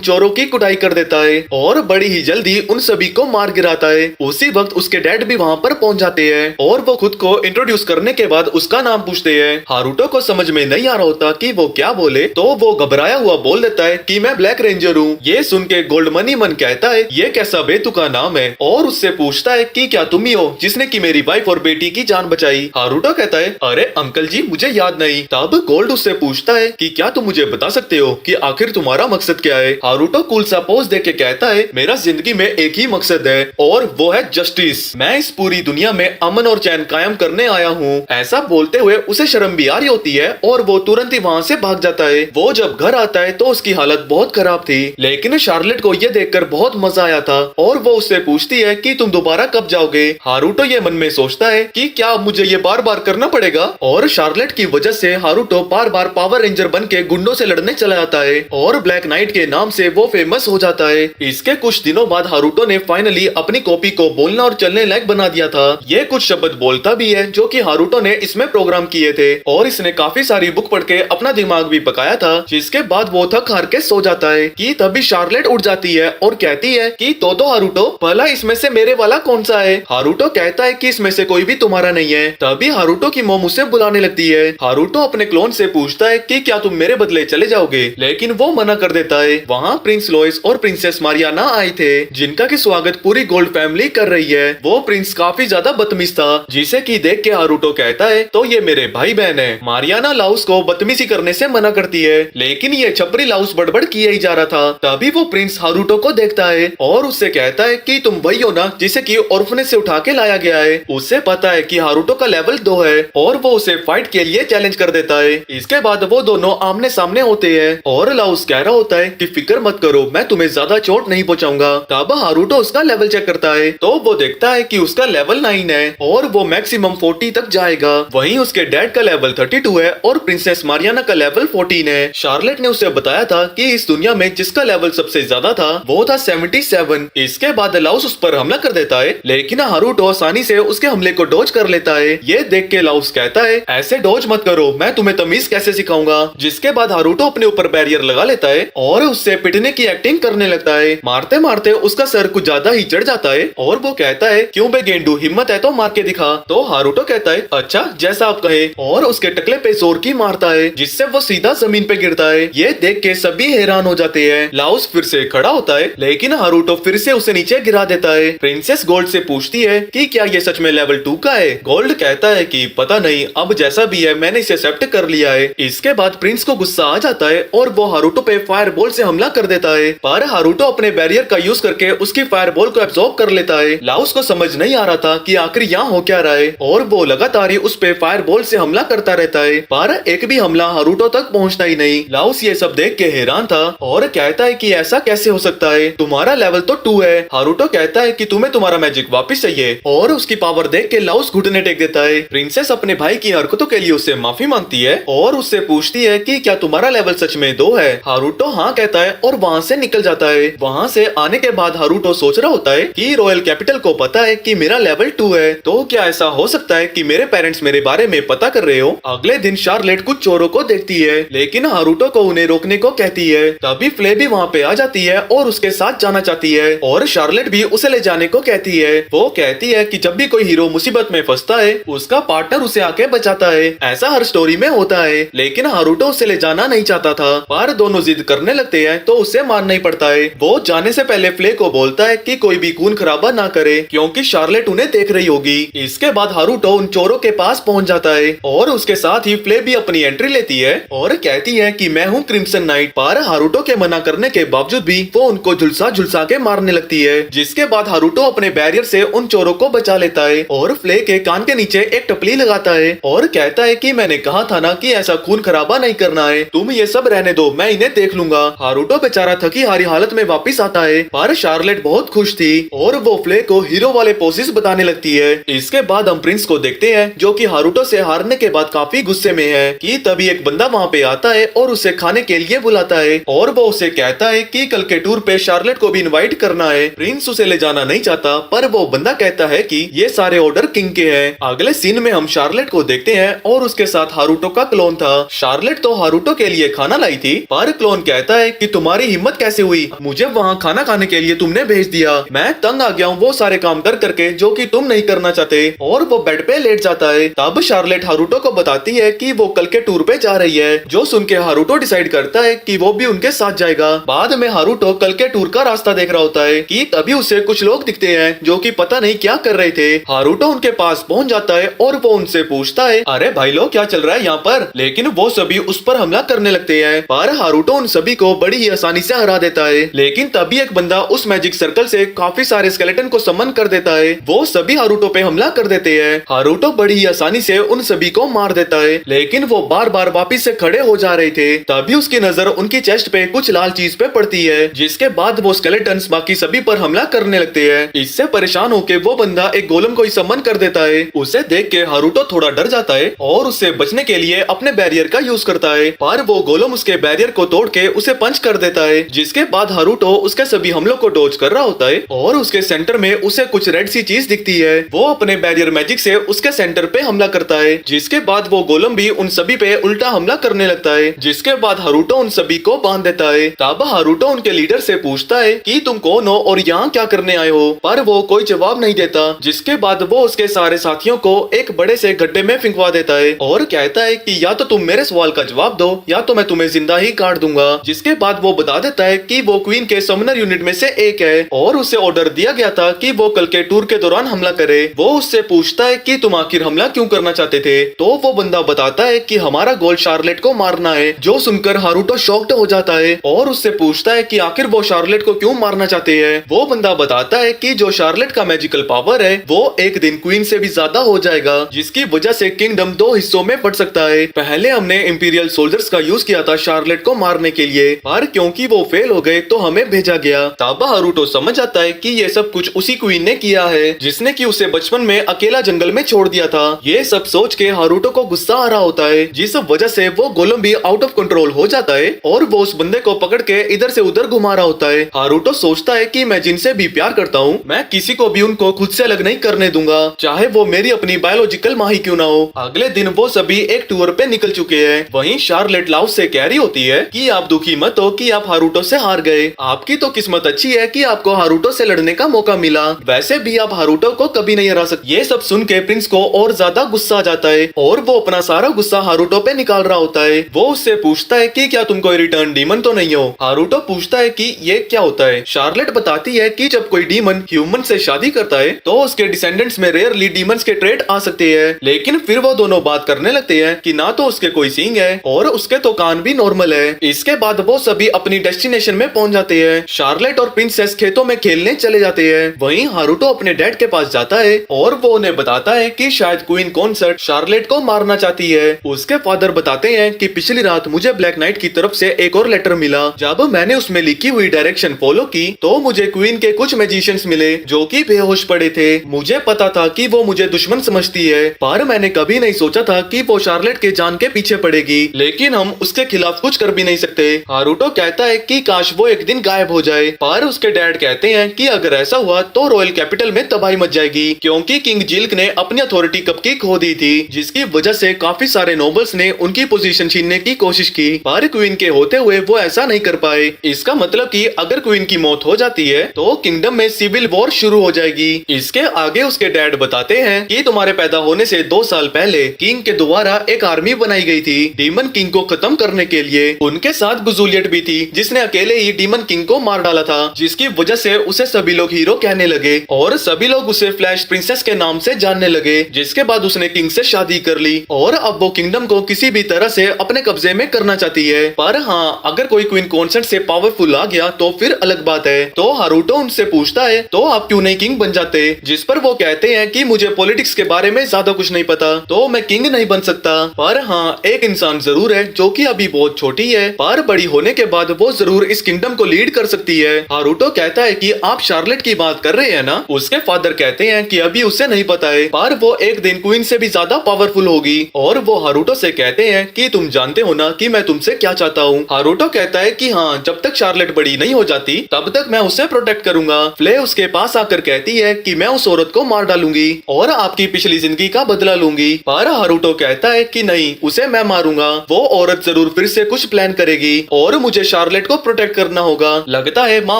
चोरों की कुटाई कर देता है और बड़ी ही जल्दी उन सभी को मार गिराता है। उसी वक्त उसके डैड भी वहाँ पर पहुँच जाते हैं और वो खुद को इंट्रोड्यूस करने के बाद उसका नाम पूछते हैं। हारुटो को समझ में नहीं आ रहा होता कि वो क्या बोले, तो वो घबराया हुआ बोल देता है कि मैं ब्लैक रेंजर हूँ। ये सुन के गोल्ड मनी मन कहता है ये कैसा बेतुका नाम है, और उससे पूछता है कि क्या तुम ही हो जिसने की मेरी वाइफ और बेटी की जान बचाई। हारुटो कहता है अरे अंकल जी मुझे याद नहीं। तब गोल्ड उससे पूछता है कि क्या तुम मुझे बता सकते हो कि आखिर तुम्हारा मकसद क्या है। हारुटो कूल सा पोज दे के कहता है मेरा जिंदगी में एक ही मकसद है और वो है जस्टिस। मैं इस पूरी दुनिया में अमन और चैन कायम करने आया हूँ। ऐसा बोलते हुए उसे शर्म भी आ रही होती है और वो तुरंत ही वहाँ से भाग जाता है। वो जब घर आता है तो उसकी हालत बहुत खराब थी, लेकिन शार्लेट को ये देखकर बहुत मजा आया था और वो उससे पूछती है कि तुम दोबारा कब जाओगे। हारुटो ये मन में सोचता है कि क्या मुझे ये बार बार करना पड़ेगा, और शार्लेट की वजह से हारुटो बार बार पावर रेंजर बन के गुंडों से लड़ने चला जाता है और ब्लैक नाइट के नाम से वो फेमस हो जाता है। इसके कुछ दिनों बाद हारुटो ने फाइनली अपनी कॉपी को बोलना और चलने लायक बना दिया था। ये कुछ शब्द बोलता भी है जो कि हारुटो ने इसमें प्रोग्राम किए थे, और इसने काफी सारी बुक पढ़ के अपना दिमाग भी पकाया था। जिसके बाद वो थक हार के सो जाता है कि तभी शार्लेट उठ जाती है और कहती है कि तो हारुटो भला इसमें से मेरे वाला कौन सा है। हारुटो कहता है कि इसमें से कोई भी तुम्हारा नहीं है। तभी हारुटो की मॉम उसे बुलाने लगती है। हारुटो अपने क्लोन से पूछता है कि क्या तुम मेरे बदले चले जाओगे, लेकिन वो मना कर देता है। वहाँ प्रिंस लोइस और प्रिंसेस मारियाना आए थे, जिनका की स्वागत पूरी गोल्ड फैमिली कर रही है। वो प्रिंस काफी ज्यादा बदतमीज था, जिसे की देख के हारुटो कहता है तो ये मेरे भाई बहन है। मारियाना लाउस को बदतमीजी करने से मना करती है, लेकिन ये छपरी लाउस बड़बड़ किए ही जा रहा था। तभी वो प्रिंस हारुटो को देखता है और उससे कहता है कि तुम वही हो ना जिसे की ऑर्फनेज से उठा के लाया गया है। उसे पता है कि हारुटो का लेवल 2 है और वो उसे फाइट के लिए चैलेंज कर देता है। इसके बाद वो दोनों आमने सामने होते हैं और लाउस कह रहा होता है कि फिक्र मत करो, मैं तुम्हें ज्यादा चोट नहीं पहुंचाऊंगा। तब हारुटो उसका लेवल चेक करता है तो वो देखता है कि उसका लेवल 9 है और वो मैक्सिमम 40 तक जाएगा। वहीं उसके डैड का लेवल 32 है और प्रिंसेस मारियाना का लेवल 14 है। शार्लेट ने उसे बताया था कि इस दुनिया में जिसका लेवल सबसे ज्यादा था वो था 77। इसके बाद लाउस उस पर हमला कर देता है, लेकिन हारुटो आसानी से उसके हमले को डॉज कर लेता है। ये देख के लाउस कहता है ऐसे डॉज मत करो, मैं तुम्हें तमीज कैसे सिखाऊंगा। जिसके बाद हारुटो अपने ऊपर बैरियर लगा लेता है और उससे पिटने की एक्टिंग करने लगता है। मारते मारते उसका सर कुछ ज्यादा ही चढ़ जाता है और वो कहता है क्यों बे गेंडू, हिम्मत है तो मार के दिखा। तो हारुटो कहता है अच्छा जैसा आप कहे, और उसके टकले पे जोर की मारता है जिससे वो सीधा जमीन पे गिरता है। ये देख के सभी हैरान हो जाते हैं। लाउस फिर से खड़ा होता है, लेकिन हारुटो फिर से उसे नीचे गिरा देता है। प्रिंसेस गोल्ड से पूछती है कि क्या ये सच में लेवल 2 का है। गोल्ड कहता है कि पता नहीं, अब जैसा भी है मैंने इसे एक्सेप्ट कर लिया है। इसके बाद प्रिंस को गुस्सा आ जाता है और वो हारुटो पे फायर बॉल से हमला कर देता है, पर हारुटो अपने बैरियर का यूज करके उसकी फायर बॉल को एब्जॉर्ब कर लेता है। लाउस को समझ नहीं आ रहा था कि आखिर यहाँ हो क्या रहा है और वो लगातार ही उस पे फायर बॉल से हमला करता रहता है, पर एक भी हमला हारुटो तक पहुँचता ही नहीं। लाउस ये सब देख के हैरान था और कहता है कि ऐसा कैसे हो सकता है, तुम्हारा लेवल तो 2 है। हारुटो कहता है कि तुम्हें तुम्हारा मैजिक वापस चाहिए और उसकी पावर देख के लाउस घुटने टेक देता है। प्रिंसेस अपने भाई की हरकतों के लिए उससे माफी मांगती आती है और उससे पूछती है कि क्या तुम्हारा लेवल सच में 2 है। हारुतो हाँ कहता है और वहाँ से निकल जाता है। वहाँ से आने के बाद हारुतो सोच रहा होता है कि रॉयल कैपिटल को पता है कि मेरा लेवल 2 है, तो क्या ऐसा हो सकता है कि मेरे पेरेंट्स मेरे बारे में पता कर रहे हो। अगले दिन शार्लेट कुछ चोरों को देखती है, लेकिन हारुतो को उन्हें रोकने को कहती है। तभी फ्ले भी वहाँ पे आ जाती है और उसके साथ जाना चाहती है और शार्लेट भी उसे ले जाने को कहती है। वो कहती है कि जब भी कोई हीरो मुसीबत में फंसता है उसका पार्टनर उसे आके बचाता है। ऐसा हर स्टोरी में होता है, लेकिन हारुतो उसे ले जाना नहीं चाहता था, पर दोनों जिद करने लगते हैं तो उसे मानना ही पड़ता है। वो जाने से पहले फ्ले को बोलता है कि कोई भी खून खराबा ना करे क्योंकि शार्लेट उन्हें देख रही होगी। इसके बाद हारुतो उन चोरों के पास पहुंच जाता है और उसके साथ ही फ्ले भी अपनी एंट्री लेती है और कहती है कि मैं हूँ क्रिम्सन नाइट। पर हारुतो के मना करने के बावजूद भी वो उनको झुलसा झुलसा के मारने लगती है। जिसके बाद हारुतो अपने बैरियर से उन चोरों को बचा लेता है और फ्ले के कान के नीचे एक टपली लगाता है और कहता है कि मैंने कहा था ना कि ऐसा खून खराबा नहीं करना है, तुम ये सब रहने दो, मैं इन्हें देख लूंगा। हारुतो बेचारा थकी हारी हालत में वापस आता है, पर शार्लेट बहुत खुश थी और वो फ्ले को हीरो वाले पोसेस बताने लगती है। इसके बाद हम प्रिंस को देखते हैं जो कि हारुतो से हारने के बाद काफी गुस्से में है कि तभी एक बंदा वहाँ पे आता है और उसे खाने के लिए बुलाता है और वो उसे कहता है कि कल के टूर पे शार्लेट को भी इनवाइट करना है। प्रिंस उसे ले जाना नहीं चाहता, पर वो बंदा कहता है कि ये सारे ऑर्डर किंग के हैं। अगले सीन में हम शार्लेट को देखते हैं और उसके साथ हारुतो का क्लोन था। शार्लेट तो हारुतो के लिए खाना लाई थी, पर क्लोन कहता है कि तुम्हारी हिम्मत कैसे हुई, मुझे वहाँ खाना खाने के लिए तुमने भेज दिया, मैं तंग आ गया हूँ वो सारे काम कर करके जो कि तुम नहीं करना चाहते। और वो बेड पे लेट जाता है। तब शार्लेट हारुतो को बताती है कि वो कल के टूर पे जा रही है, जो सुन के हारुतो डिसाइड करता है कि वो भी उनके साथ जाएगा। बाद में हारुतो कल के टूर का रास्ता देख रहा होता है कि तभी उसे कुछ लोग दिखते हैं जो कि पता नहीं क्या कर रहे थे। हारुतो उनके पास पहुंच जाता है और वो उनसे पूछता है, अरे भाई लोग क्या चल रहा है यहाँ पर। लेकिन वो सभी उस पर हमला करने लगते हैं, पर हारुतो उन सभी को बड़ी ही आसानी से हरा देता है। लेकिन तभी एक बंदा उस मैजिक सर्कल से काफी सारे स्केलेटन को समन कर देता है। वो सभी हारुतो पे हमला कर देते हैं। हारुतो बड़ी ही आसानी से उन सभी को मार देता है, लेकिन वो बार बार वापिस से खड़े हो जा रहे थे। तभी उसकी नजर उनकी चेस्ट पे कुछ लाल चीज पे पड़ती है, जिसके बाद वो स्केलेटन्स बाकी सभी पर हमला करने लगते हैं। इससे परेशान होकर वो बंदा एक गोलम को ही समन कर देता है। उसे देख के हारुतो थोड़ा डर जाता है और उससे बचने के लिए अपने बैरियर का यूज करता है, पर वो गोलम उसके बैरियर को तोड़ के उसे पंच कर देता है। जिसके बाद हारुतो उसके सभी हमलों को डॉज कर रहा होता है और उसके सेंटर में उसे कुछ रेड सी चीज दिखती है। वो अपने बैरियर मैजिक से उसके सेंटर पे हमला करता है, जिसके बाद वो गोलम भी उन सभी पे उल्टा हमला करने लगता है। जिसके बाद हारुतो उन सभी को बांध देता है। तब हारुतो उनके लीडर से पूछता है कि तुम कौन हो और यहाँ क्या करने आए हो, पर वो कोई जवाब नहीं देता। जिसके बाद वो उसके सारे साथियों को एक बड़े से गड्ढे में फिंकवा देता है और कहता है कि या तो तुम मेरे सवाल का जवाब दो या तो मैं तुम्हें जिंदा ही काट दूंगा। जिसके बाद वो बता देता है कि वो क्वीन के समनर यूनिट में से एक है और उसे ऑर्डर दिया गया था कि वो कल के टूर के दौरान हमला करे। वो उससे पूछता है कि तुम आखिर हमला क्यों करना चाहते थे, तो वो बंदा बताता है कि हमारा गोल शार्लेट को मारना है। जो सुनकर हारुतो शॉक्ड हो जाता है और उससे पूछता है कि आखिर वो शार्लेट को क्यों मारना चाहते हैं। वो बंदा बताता है कि जो शार्लेट का मैजिकल पावर है वो एक दिन क्वीन से भी ज्यादा हो जाएगा, जिसकी वजह से किंगडम 2 हिस्सों में बढ़ सकता है। पहले हमने इंपीरियल सोल्जर्स का यूज किया था शार्लेट को मारने के लिए, पर क्योंकि वो फेल हो गए तो हमें भेजा गया। तब हारुतो समझ आता है कि ये सब कुछ उसी क्वीन ने किया है जिसने कि उसे बचपन में अकेला जंगल में छोड़ दिया था। ये सब सोच के हारुतो को गुस्सा आ रहा होता है, जिस वजह से वो गोलम भी आउट ऑफ कंट्रोल हो जाता है और वो उस बंदे को पकड़ के इधर से उधर घुमा रहा होता है। हारुतो सोचता है कि मैं जिनसे भी प्यार करता हूँ मैं किसी को भी उनको खुद से अलग नहीं करने दूंगा, चाहे वो मेरी अपनी बायोलॉजिकल माँ ही क्यों ना हो। अगले दिन वो सभी एक टूर पे निकल चुके हैं। वहीं शार्लेट लाउस से कह रही होती है कि आप दुखी मत हो कि आप हारुतो से हार गए, आपकी तो किस्मत अच्छी है कि आपको हारुतो से लड़ने का मौका मिला, वैसे भी आप हारुतो को कभी नहीं हरा सकते। ये सब सुन के प्रिंस को और ज्यादा गुस्सा आ जाता है और वो अपना सारा गुस्सा हारुतो पे निकाल रहा होता है। वो उससे पूछता है कि क्या तुम कोई रिटर्न डीमन तो नहीं हो। हारुतो पूछता है कि ये क्या होता है। शार्लेट बताती है कि जब कोई डीमन ह्यूमन से शादी करता है तो उसके डिसेंडेंट्स में रेयरली डीमंस के ट्रेट आ सकते हैं, लेकिन फिर वो दोनों बात करने लगते हैं कि ना तो उसके कोई सींग है और उसके तो कान भी नॉर्मल है। इसके बाद वो सभी अपनी डेस्टिनेशन में पहुंच जाते हैं। शार्लेट और प्रिंसेस खेतों में खेलने चले जाते हैं। वहीं हारुतो अपने डैड के पास जाता है और वो उन्हें बताता है कि शायद क्वीन कॉन्सर्ट शार्लेट को मारना चाहती है। उसके फादर बताते हैं कि पिछली रात मुझे ब्लैक नाइट की तरफ से एक और लेटर मिला। जब मैंने उसमें लिखी हुई डायरेक्शन फॉलो की तो मुझे क्वीन के कुछ मैजिशियंस मिले जो कि बेहोश पड़े थे। मुझे पता था कि वो मुझे दुश्मन समझती है, पर मैंने कभी नहीं सोचा था कि वो शार्लेट शार्लेट के जान के पीछे पड़ेगी, लेकिन हम उसके खिलाफ कुछ कर भी नहीं सकते। हारुतो कहता है कि काश वो एक दिन गायब हो जाए, पर उसके डैड कहते हैं कि अगर ऐसा हुआ तो रॉयल कैपिटल में तबाही मच जाएगी, क्योंकि किंग जिल्क ने अपनी अथॉरिटी कब की खो दी थी, जिसकी वजह से काफी सारे नोबल्स ने उनकी पोजीशन छीनने की कोशिश की, पर क्वीन के होते हुए वो ऐसा नहीं कर पाए। इसका मतलब कि अगर क्वीन की मौत हो जाती है तो किंगडम में सिविल वॉर शुरू हो जाएगी। इसके आगे उसके डैड बताते हैं कि तुम्हारे पैदा होने से 2 साल पहले किंग के द्वारा एक आर्मी बनाई गई थी डीमन किंग को खत्म करने के लिए। उनके साथ गुजूलियट भी थी जिसने अकेले ही डीमन किंग को मार डाला था, जिसकी वजह से उसे सभी लोग हीरो कहने लगे और सभी लोग उसे फ्लैश प्रिंसेस के नाम से जानने लगे। जिसके बाद उसने किंग से शादी कर ली और अब वो किंगडम को किसी भी तरह से अपने कब्जे में करना चाहती है। पर हाँ, अगर कोई क्वीन कॉन्सेंट से पावरफुल आ गया तो फिर अलग बात है। तो हारुतो उनसे पूछता है तो आप क्यों नहीं किंग बन जाते, जिस पर वो कहते हैं कि मुझे पॉलिटिक्स के बारे में ज्यादा कुछ नहीं पता, तो मैं किंग नहीं बन सकता। पर हाँ, एक इंसान जरूर है जो कि अभी बहुत छोटी है, पर बड़ी होने के बाद वो जरूर इस किंगडम को लीड कर सकती है। हारुतो कहता है कि आप शार्लेट की बात कर रहे हैं ना। उसके फादर कहते हैं कि अभी उसे नहीं पता है, पर वो एक दिन क्वीन से भी ज्यादा पावरफुल होगी। और वो हारुतो से कहते हैं कि तुम जानते हो ना कि मैं तुमसे क्या चाहता हूँ। हारुतो कहता है कि हाँ, जब तक शार्लेट बड़ी नहीं हो जाती तब तक मैं उसे प्रोटेक्ट करूंगा। फ्ले उसके पास आकर कहती है कि मैं उस औरत को मार डालूंगी और आपकी पिछली जिंदगी का बदला लूंगी। पर हारुतो कहता है कि नहीं, उसे मैं मारूंगा। वो औरत जरूर फिर से कुछ प्लान करेगी और मुझे शार्लेट को प्रोटेक्ट करना होगा। लगता है माँ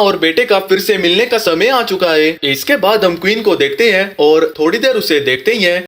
और बेटे का फिर से मिलने का समय आ चुका है। इसके बाद हम क्वीन को देखते हैं और थोड़ी देर उसे देखते ही हैं,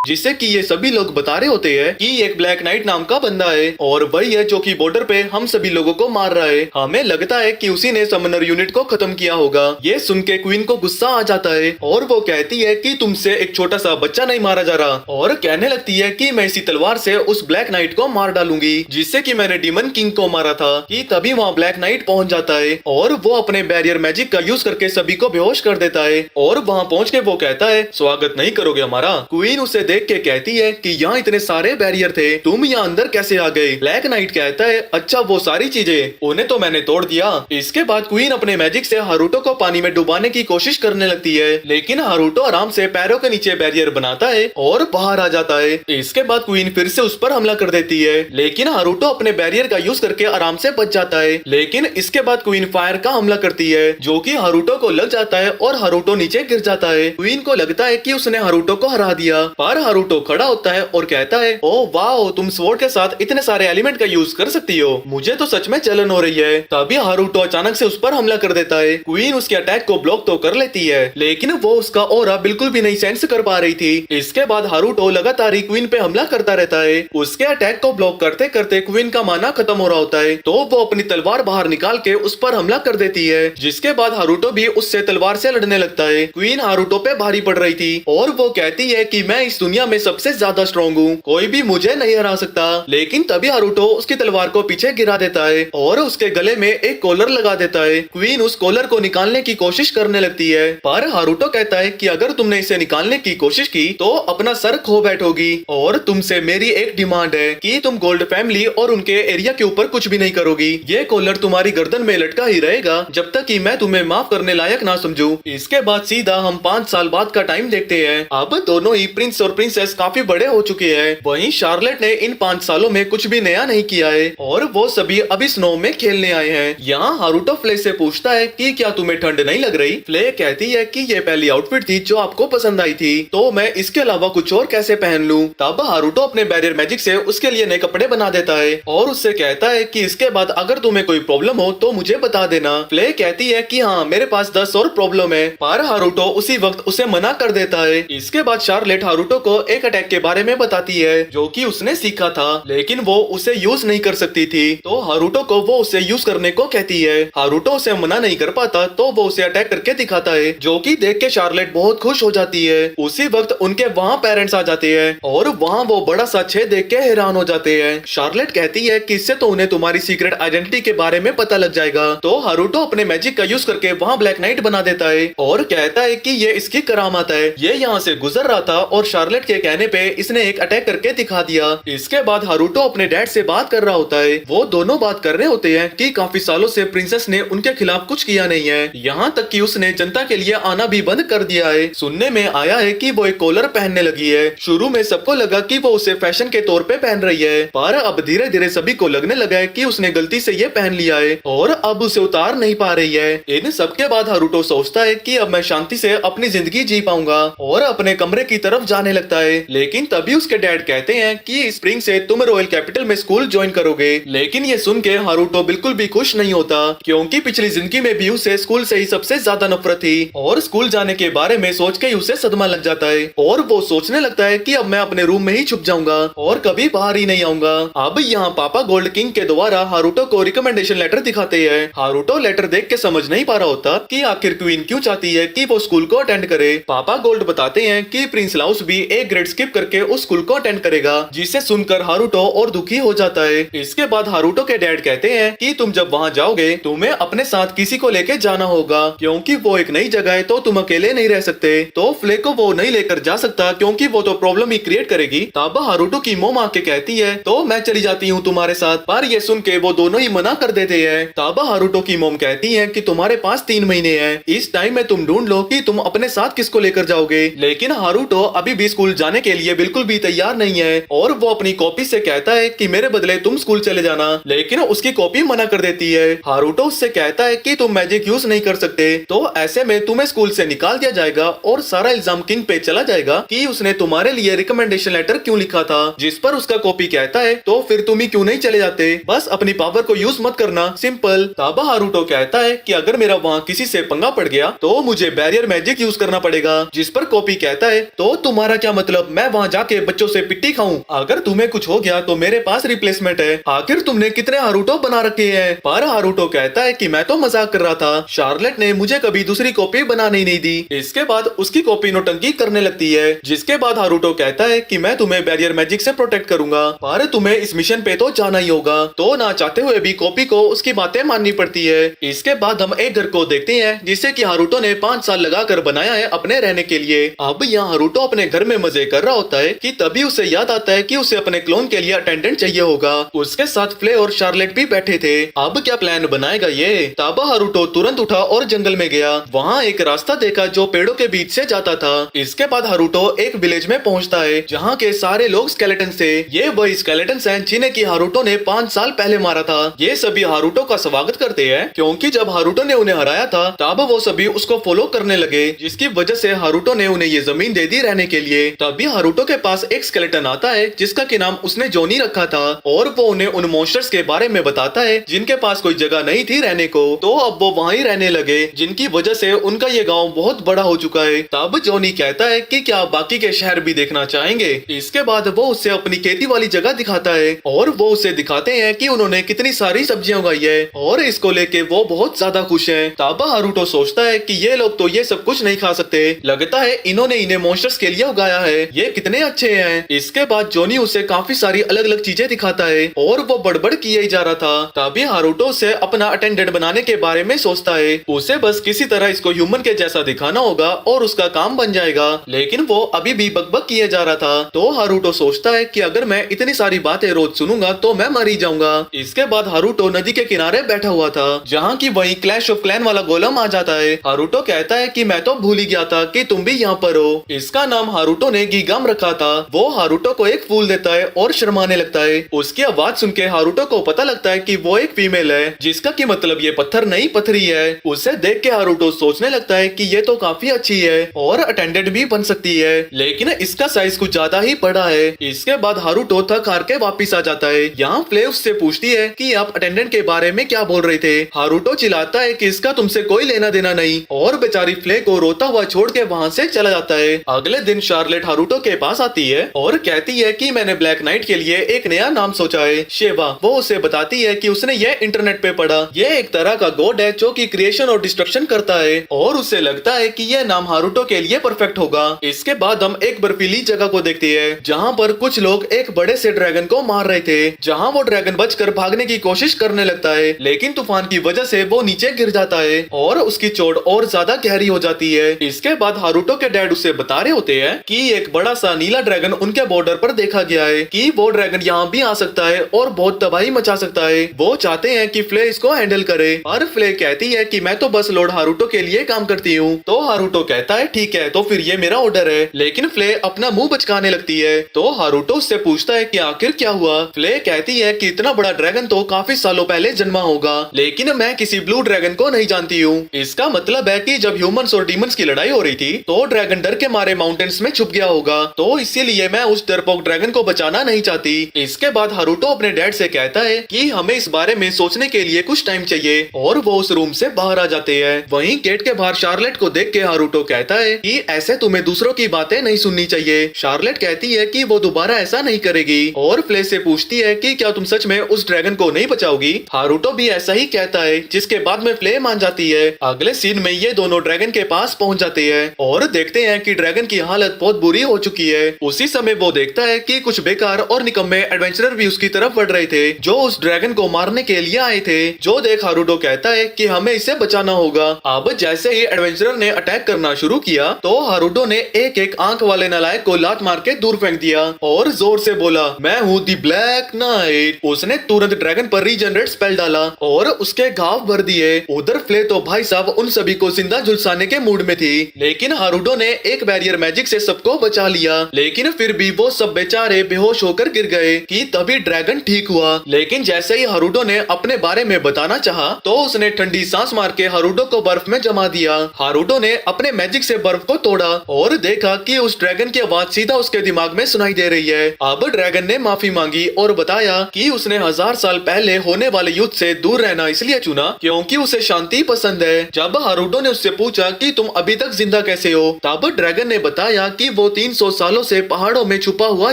जिससे कि ये सभी लोग बता रहे होते हैं कि एक ब्लैक नाइट नाम का बंदा है और वही है जो कि बॉर्डर पे हम सभी लोगों को मार रहा है। हमें लगता है कि उसी ने समनर यूनिट को खत्म किया होगा। ये सुन के क्वीन को गुस्सा आ जाता है और वो कहती है कि तुमसे एक छोटा सा बच्चा नहीं मारा जा रहा, और कहने लगती है कि मैं इसी तलवार से उस ब्लैक नाइट को मार डालूंगी जिससे कि मैंने डीमन किंग को मारा था। कि तभी वहाँ ब्लैक नाइट पहुंच जाता है और वो अपने बैरियर मैजिक का यूज करके सभी को बेहोश कर देता है। और वहाँ पहुँच के वो कहता है स्वागत नहीं करोगे हमारा। क्वीन उसे देख के कहती है कि यहाँ इतने सारे बैरियर थे, तुम यहाँ अंदर कैसे आ गए। ब्लैक नाइट कहता है अच्छा वो सारी चीजें उन्हें तो मैंने तोड़ दिया। इसके बाद क्वीन अपने मैजिक से हारुतो को पानी में डुबाने की कोशिश करने लगती है, लेकिन हारुतो आराम से पैरों के नीचे बैरियर बनाता है और बाहर आ जाता है। इसके बाद क्वीन फिर से उस पर हमला कर देती है, लेकिन हारुतो अपने बैरियर का यूज करके आराम से बच जाता है। लेकिन इसके बाद क्वीन फायर का हमला करती है जो कि हारुतो को लग जाता है और हारुतो नीचे गिर जाता है। क्वीन को लगता है कि उसने हारुतो को हरा दिया, पर हारुतो खड़ा होता है और कहता है ओह वाओ, तुम स्वॉर्ड के साथ इतने सारे एलिमेंट का यूज कर सकती हो, मुझे तो सच में जलन हो रही है। तभी हारुतो अचानक से उस पर हमला कर देता है। क्वीन उसके अटैक को ब्लॉक तो कर लेती है, लेकिन वो उसका ऑरा बिल्कुल भी नहीं सेंस कर पा रही थी। इसके बाद हारुतो लगातार ही क्वीन पे हमला करता रहता है। उसके अटैक को ब्लॉक करते करते क्वीन का माना खत्म हो रहा होता है, तो वो अपनी तलवार बाहर निकाल के उस पर हमला कर देती है, जिसके बाद हारुतो भी उससे तलवार से लड़ने लगता है। क्वीन हारुतो पे भारी पड़ रही थी और वो कहती है कि मैं इस दुनिया में सबसे ज्यादा स्ट्रॉन्ग हूँ, कोई भी मुझे नहीं हरा सकता। लेकिन तभी हारुतो उसकी तलवार को पीछे गिरा देता है और उसके गले में एक कॉलर लगा देता है। क्वीन उस कॉलर को निकालने की कोशिश करने लगती है, पर हारुतो कहता है कि अगर तुमने इसे निकालने की कोशिश की तो अपना सर खो बैठोगी और तुमसे मेरी एक डिमांड है कि तुम गोल्ड फैमिली और उनके एरिया के ऊपर कुछ भी नहीं करोगी। ये कॉलर तुम्हारी गर्दन में लटका ही रहेगा जब तक कि मैं तुम्हें माफ करने लायक ना समझूं। इसके बाद सीधा हम 5 साल बाद का टाइम देखते हैं। अब दोनों ही प्रिंस और प्रिंसेस काफी बड़े हो चुके हैं। वहीं शार्लेट ने इन 5 सालों में कुछ भी नया नहीं किया है और वो सभी अभी स्नो में खेलने आए हैं। यहाँ हारुतो फ्ले से पूछता है कि क्या तुम्हें ठंड नहीं लग रही। फ्ले कहती है कि ये पहली आउटफिट थी जो आपको पसंद आई थी, तो मैं इसके अलावा कुछ और कैसे पहन लूं। तब हारुतो अपने बैरियर मैजिक से उसके लिए नए कपड़े बना देता है और उससे कहता है कि इसके बाद अगर तुम्हें कोई प्रॉब्लम हो तो मुझे बता देना। फ्ले कहती है कि हाँ, मेरे पास 10 और प्रॉब्लम है, पर हारुतो उसी वक्त उसे मना कर देता है। इसके बाद शार्लेट हारुतो को एक अटैक के बारे में बताती है जो कि उसने सीखा था, लेकिन वो उसे यूज नहीं कर सकती थी, तो हारुतो को वो उसे यूज करने को कहती है। हारुतो उसे मना नहीं कर पाता, तो वो उसे अटैक करके दिखाता है, जो कि देख के शार्लेट बहुत खुश हो जाती है। उसी वक्त उनके वहाँ पेरेंट्स आ जाते हैं और वहाँ वो बड़ा सा छेद देख के हैरान हो जाते हैं। शार्लेट कहती है कि इससे तो उन्हें तुम्हारी सीक्रेट आइडेंटिटी के बारे में पता लग जाएगा। तो हारुतो अपने मैजिक का यूज करके वहाँ ब्लैक नाइट बना देता है और कहता है कि ये इसकी करामात है। ये यहाँ से गुजर रहा था और शार्लेट शार्लेट के कहने पे इसने एक अटैक करके दिखा दिया। इसके बाद हारूटो अपने डैड से बात कर रहा होता है। वो दोनों बात कर रहे होते हैं कि काफी सालों से प्रिंसेस ने उनके खिलाफ कुछ किया नहीं है, यहाँ तक कि उसने जनता के लिए आना भी बंद कर दिया है। सुनने में आया है कि वो एक कॉलर पहनने लगी है। शुरू में सबको लगा कि वो उसे फैशन के तौर पे पहन रही है, पर अब धीरे धीरे सभी को लगने लगा है कि उसने गलती से ये पहन लिया है और अब उसे उतार नहीं पा रही है। इन सबके बाद हारूटो सोचता है कि अब मैं शांति से अपनी जिंदगी जी पाऊंगा और अपने कमरे की तरफ जाने लगता है। लेकिन तभी उसके डैड कहते हैं कि स्प्रिंग से तुम रॉयल कैपिटल में स्कूल ज्वाइन करोगे। लेकिन ये सुन के हारूटो बिल्कुल भी खुश नहीं होता, क्योंकि पिछली जिंदगी में भी उसे स्कूल से ही सबसे ज्यादा नफरत थी और स्कूल जाने के बारे में सोच के ही उसे सदमा लग जाता है और वो सोचने लगता है कि अब मैं अपने रूम में ही छुप जाऊंगा और कभी बाहर ही नहीं आऊंगा। अब यहाँ पापा गोल्ड किंग के द्वारा हारूटो को रिकमेंडेशन लेटर दिखाते हैं। हारूटो लेटर देख के समझ नहीं पा रहा होता कि आखिर क्वीन क्यों चाहती है कि वो स्कूल को अटेंड करे। पापा गोल्ड बताते हैं कि प्रिंस लाउस भी एक ग्रेड स्किप करके उस स्कूल को अटेंड करेगा, जिसे सुनकर हारूटो और दुखी हो जाता है। इसके बाद हारूटो के डैड कहते हैं कि तुम जब वहाँ जाओगे तुम्हें अपने साथ किसी को लेके जाना होगा, क्योंकि वो एक नई जगह है तो तुम अकेले नहीं रह सकते। तो फ्ले को वो नहीं लेकर जा सकता क्योंकि वो तो प्रॉब्लम ही क्रिएट करेगी। तब हारूटो की मोम आके कहती है तो मैं चली जाती हूँ तुम्हारे साथ, पर ये सुन के वो दोनों ही मना कर देते हैं। तब हारूटो की मोम कहती है कि तुम्हारे पास 3 महीने हैं, इस टाइम में तुम ढूंढ लो कि तुम अपने साथ किसको लेकर जाओगे। लेकिन हारूटो अभी भी स्कूल जाने के लिए बिल्कुल भी तैयार नहीं है और वो अपनी कॉपी से कहता है कि मेरे बदले तुम स्कूल चले जाना, लेकिन उसकी कॉपी मना कर देती है। हारूटो उससे कहता है कि तुम मैजिक यूज नहीं कर सकते, तो ऐसे में तुम्हें स्कूल से निकाल दिया जाएगा और सारा इल्जाम किंग पे चला जाएगा कि उसने तुम्हारे लिए रिकमेंडेशन लेटर क्यों लिखा था। जिस पर उसका कॉपी कहता है तो फिर तुम ही क्यों नहीं चले जाते, बस अपनी पावर को यूज मत करना, सिंपल। ताबा हारूटो कहता है कि अगर मेरा वहाँ किसी से पंगा पड़ गया तो मुझे बैरियर मैजिक यूज करना पड़ेगा। जिस पर कॉपी कहता है तो तुम्हारा क्या मतलब, मैं वहाँ जाके बच्चों से पिट्टी खाऊं? अगर तुम्हें कुछ हो गया तो मेरे पास रिप्लेसमेंट है, आखिर तुमने कितने हारूटो बना रखे हैं। पर हारूटो कहता है कि मैं तो मजाक कर रहा था, शार्लेट ने मुझे कभी दूसरी कॉपी बनाने ही नहीं दी। इसके बाद उसकी कॉपी नौटंकी करने लगती है, जिसके बाद हारूटो कहता है कि मैं तुम्हें बैरियर मैजिक से प्रोटेक्ट करूंगा, पर तुम्हें इस मिशन पे तो जाना ही होगा। तो ना चाहते हुए भी कॉपी को उसकी बातें माननी पड़ती है। इसके बाद हम एक घर को देखते हैं जिसे कि हारूटो ने 5 साल लगाकर बनाया है अपने रहने के लिए। अब यहाँ हारूटो अपने घर में मजे कर रहा होता है कि तभी उसे याद आता है कि उसे अपने क्लोन के लिए अटेंडेंट चाहिए होगा। उसके साथ फ्ले और शार्लेट भी बैठे थे। अब क्या प्लान बनाएगा ये? ताबा हारूटो तुरंत उठा और जंगल में गया। वहाँ एक रास्ता देखा जो पेड़ों के बीच से जाता था। इसके बाद हारूटो एक विलेज में पहुँचता है जहाँ के सारे लोग स्केलेटन थे। ये वही स्केलेटन हैं जिन्हें की हारूटो ने 5 साल पहले मारा था। ये सभी हारूटो का स्वागत करते हैं, क्योंकि जब हारूटो ने उन्हें हराया था तब वो सभी उसको फॉलो करने लगे, जिसकी वजह से हारूटो ने उन्हें ये जमीन दे दी रहने के लिए। तभी हारूटो के पास एक स्केलेटन आता है जिसका की नाम उसने जॉनी रखा था और वो उन्हें उन मॉन्स्टर्स के बारे में बताता है जिनके पास कोई जगह नहीं थी रहने को। तो अब वो वहाँ ही रहने लगे, जिनकी वजह से उनका ये गांव बहुत बड़ा हो चुका है। तब जॉनी कहता है कि क्या बाकी के शहर भी देखना चाहेंगे। इसके बाद वो उससे अपनी खेती वाली जगह दिखाता है और वो उसे दिखाते हैं कि उन्होंने कितनी सारी सब्जियां उगाई है और इसको लेके वो बहुत ज्यादा खुश हैं। ताबा हारूटो सोचता है कि ये लोग तो ये सब कुछ नहीं खा सकते, लगता है इन्होंने इन्हें मॉन्स्टर्स के लिए उगाया है, ये कितने अच्छे हैं। इसके बाद जॉनी उसे काफी सारी अलग अलग चीजें दिखाता है और वो बड़बड़ किए ही जा रहा था। तभी हारूटो उसे अपना अटेंडेंट बनाने के बारे में सोचता है। उसे बस किसी तरह इसको ह्यूमन के जैसा दिखाना होगा और उसका काम बन जाएगा, लेकिन वो अभी भी बकबक किए जा रहा था। तो हारूटो सोचता है कि अगर मैं इतनी सारी बातें रोज सुनूंगा तो मैं मर ही जाऊंगा। इसके बाद हारूटो नदी के किनारे बैठा हुआ था जहाँ की वही क्लैश ऑफ क्लैन वाला गोलम आ जाता है। हारूटो कहता है कि मैं तो भूल ही गया था कि तुम भी यहाँ पर हो। इसका नाम हारूटो ने गीगाम रखा था। वो हारूटो को एक फूल देता है और शर्माने लगता है। उसकी आवाज सुन के हारूटो को पता लगता है कि वो एक फीमेल है, जिसका की मतलब ये पत्थर नहीं पथरी है। उसे देख के हारूटो सोचने लगता है कि ये तो काफी अच्छी है और अटेंडेंट भी बन सकती है, लेकिन इसका साइज कुछ ज्यादा ही बड़ा है। इसके बाद हारूटो थक हार के वापिस आ जाता है। यहाँ फ्ले उससे पूछती है कि आप अटेंडेंट के बारे में क्या बोल रहे थे। हारूटो चिल्लाता है कि इसका तुमसे कोई लेना देना नहीं और बेचारी फ्ले को रोता हुआ छोड़ के वहाँ से चला जाता है। अगले दिन शार्लेट हारूटो के पास आती है और कहती है कि मैंने ब्लैक नाइट के लिए एक नया नाम सोचा है, शेवा। वो उसे बताती है कि उसने ये इंटरनेट पे पढ़ा, ये एक तरह का गॉड है जो कि क्रिएशन और डिस्ट्रक्शन करता है और उसे लगता है कि यह नाम हारूटो के लिए परफेक्ट होगा। इसके बाद हम एक बर्फीली जगह को देखते हैं जहाँ पर कुछ लोग एक बड़े से ड्रैगन को मार रहे थे। जहाँ वो ड्रैगन बचकर भागने की कोशिश करने लगता है, लेकिन तूफान की वजह से वो नीचे गिर जाता है और उसकी चोट और ज्यादा गहरी हो जाती है। इसके बाद हारूटो के डैड उसे बता रहे होते हैं कि कि एक बड़ा सा नीला ड्रैगन उनके बॉर्डर पर देखा गया है कि वो ड्रैगन यहाँ भी आ सकता है और बहुत तबाही मचा सकता है। वो चाहते हैं कि फ्ले इसको हैंडल करे, और फ्ले कहती है कि मैं तो बस लॉर्ड हारुतो के लिए काम करती हूँ। तो हारुतो कहता है ठीक है, तो फिर ये मेरा ऑर्डर है। लेकिन फ्ले अपना मुंह बचकाने लगती है। तो हारुतो उससे पूछता है कि आखिर क्या हुआ। फ्ले कहती है कि इतना बड़ा ड्रैगन तो काफी सालों पहले जन्मा होगा, लेकिन मैं किसी ब्लू ड्रैगन को नहीं जानती हूँ। इसका मतलब है कि जब ह्यूमंस और डीमंस की लड़ाई हो रही थी तो ड्रैगन डर के मारे माउंटेन्स में छुप गया होगा, तो इसीलिए मैं उस डरपोक ड्रैगन को बचाना नहीं चाहती। इसके बाद हारुतो अपने डैड से कहता है कि हमें इस बारे में सोचने के लिए कुछ टाइम चाहिए, और वो उस रूम से बाहर आ जाते हैं। वहीं गेट के बाहर शार्लेट को देख के हारुतो कहता है कि ऐसे तुम्हें दूसरों की बातें नहीं सुननी चाहिए। शार्लेट कहती है कि वो दोबारा ऐसा नहीं करेगी, और फ्ले से पूछती है कि क्या तुम सच में उस ड्रैगन को नहीं बचाओगी। हारुतो भी ऐसा ही कहता है, जिसके बाद में फ्ले मान जाती है। अगले सीन में ये दोनों ड्रैगन के पास पहुंच जाते हैं और देखते हैं कि ड्रैगन की हालत बहुत बुरी हो चुकी है। उसी समय वो देखता है कि कुछ बेकार और निकम्मे एडवेंचरर भी उसकी तरफ बढ़ रहे थे, जो उस ड्रैगन को मारने के लिए आए थे। जो देख हारुतो कहता है कि हमें इसे बचाना होगा। अब जैसे ही एडवेंचरर ने अटैक करना शुरू किया तो हारुतो ने एक एक आंख वाले नालायक को लात मार के दूर फेंक दिया और जोर से बोला, मैं हूँ दी ब्लैक नाइट। उसने तुरंत ड्रैगन पर रीजनरेट स्पेल डाला और उसके घाव भर दिए। उधर फ्ले तो भाई साहब उन सभी को जिंदा झुलसाने के मूड में थी, लेकिन हारुतो ने एक बैरियर मैजिक से सबको बचा लिया। लेकिन फिर भी वो सब बेचारे बेहोश होकर गिर गए कि तभी ड्रैगन ठीक हुआ। लेकिन जैसे ही हारुतो ने अपने बारे में बताना चाहा तो उसने ठंडी सांस मार के हारुतो को बर्फ में जमा दिया। हारुतो ने अपने मैजिक से बर्फ को तोड़ा और देखा कि उस ड्रैगन की आवाज सीधा उसके दिमाग में सुनाई दे रही है। अब ड्रैगन ने माफी मांगी और बताया कि उसने 1000 साल पहले होने वाले युद्ध से दूर रहना इसलिए चुना क्योंकि उसे शांति पसंद है। जब हारुतो ने उससे पूछा कि तुम अभी तक जिंदा कैसे हो, तब ड्रैगन ने बताया कि वो 300 सालों से पहाड़ों में छुपा हुआ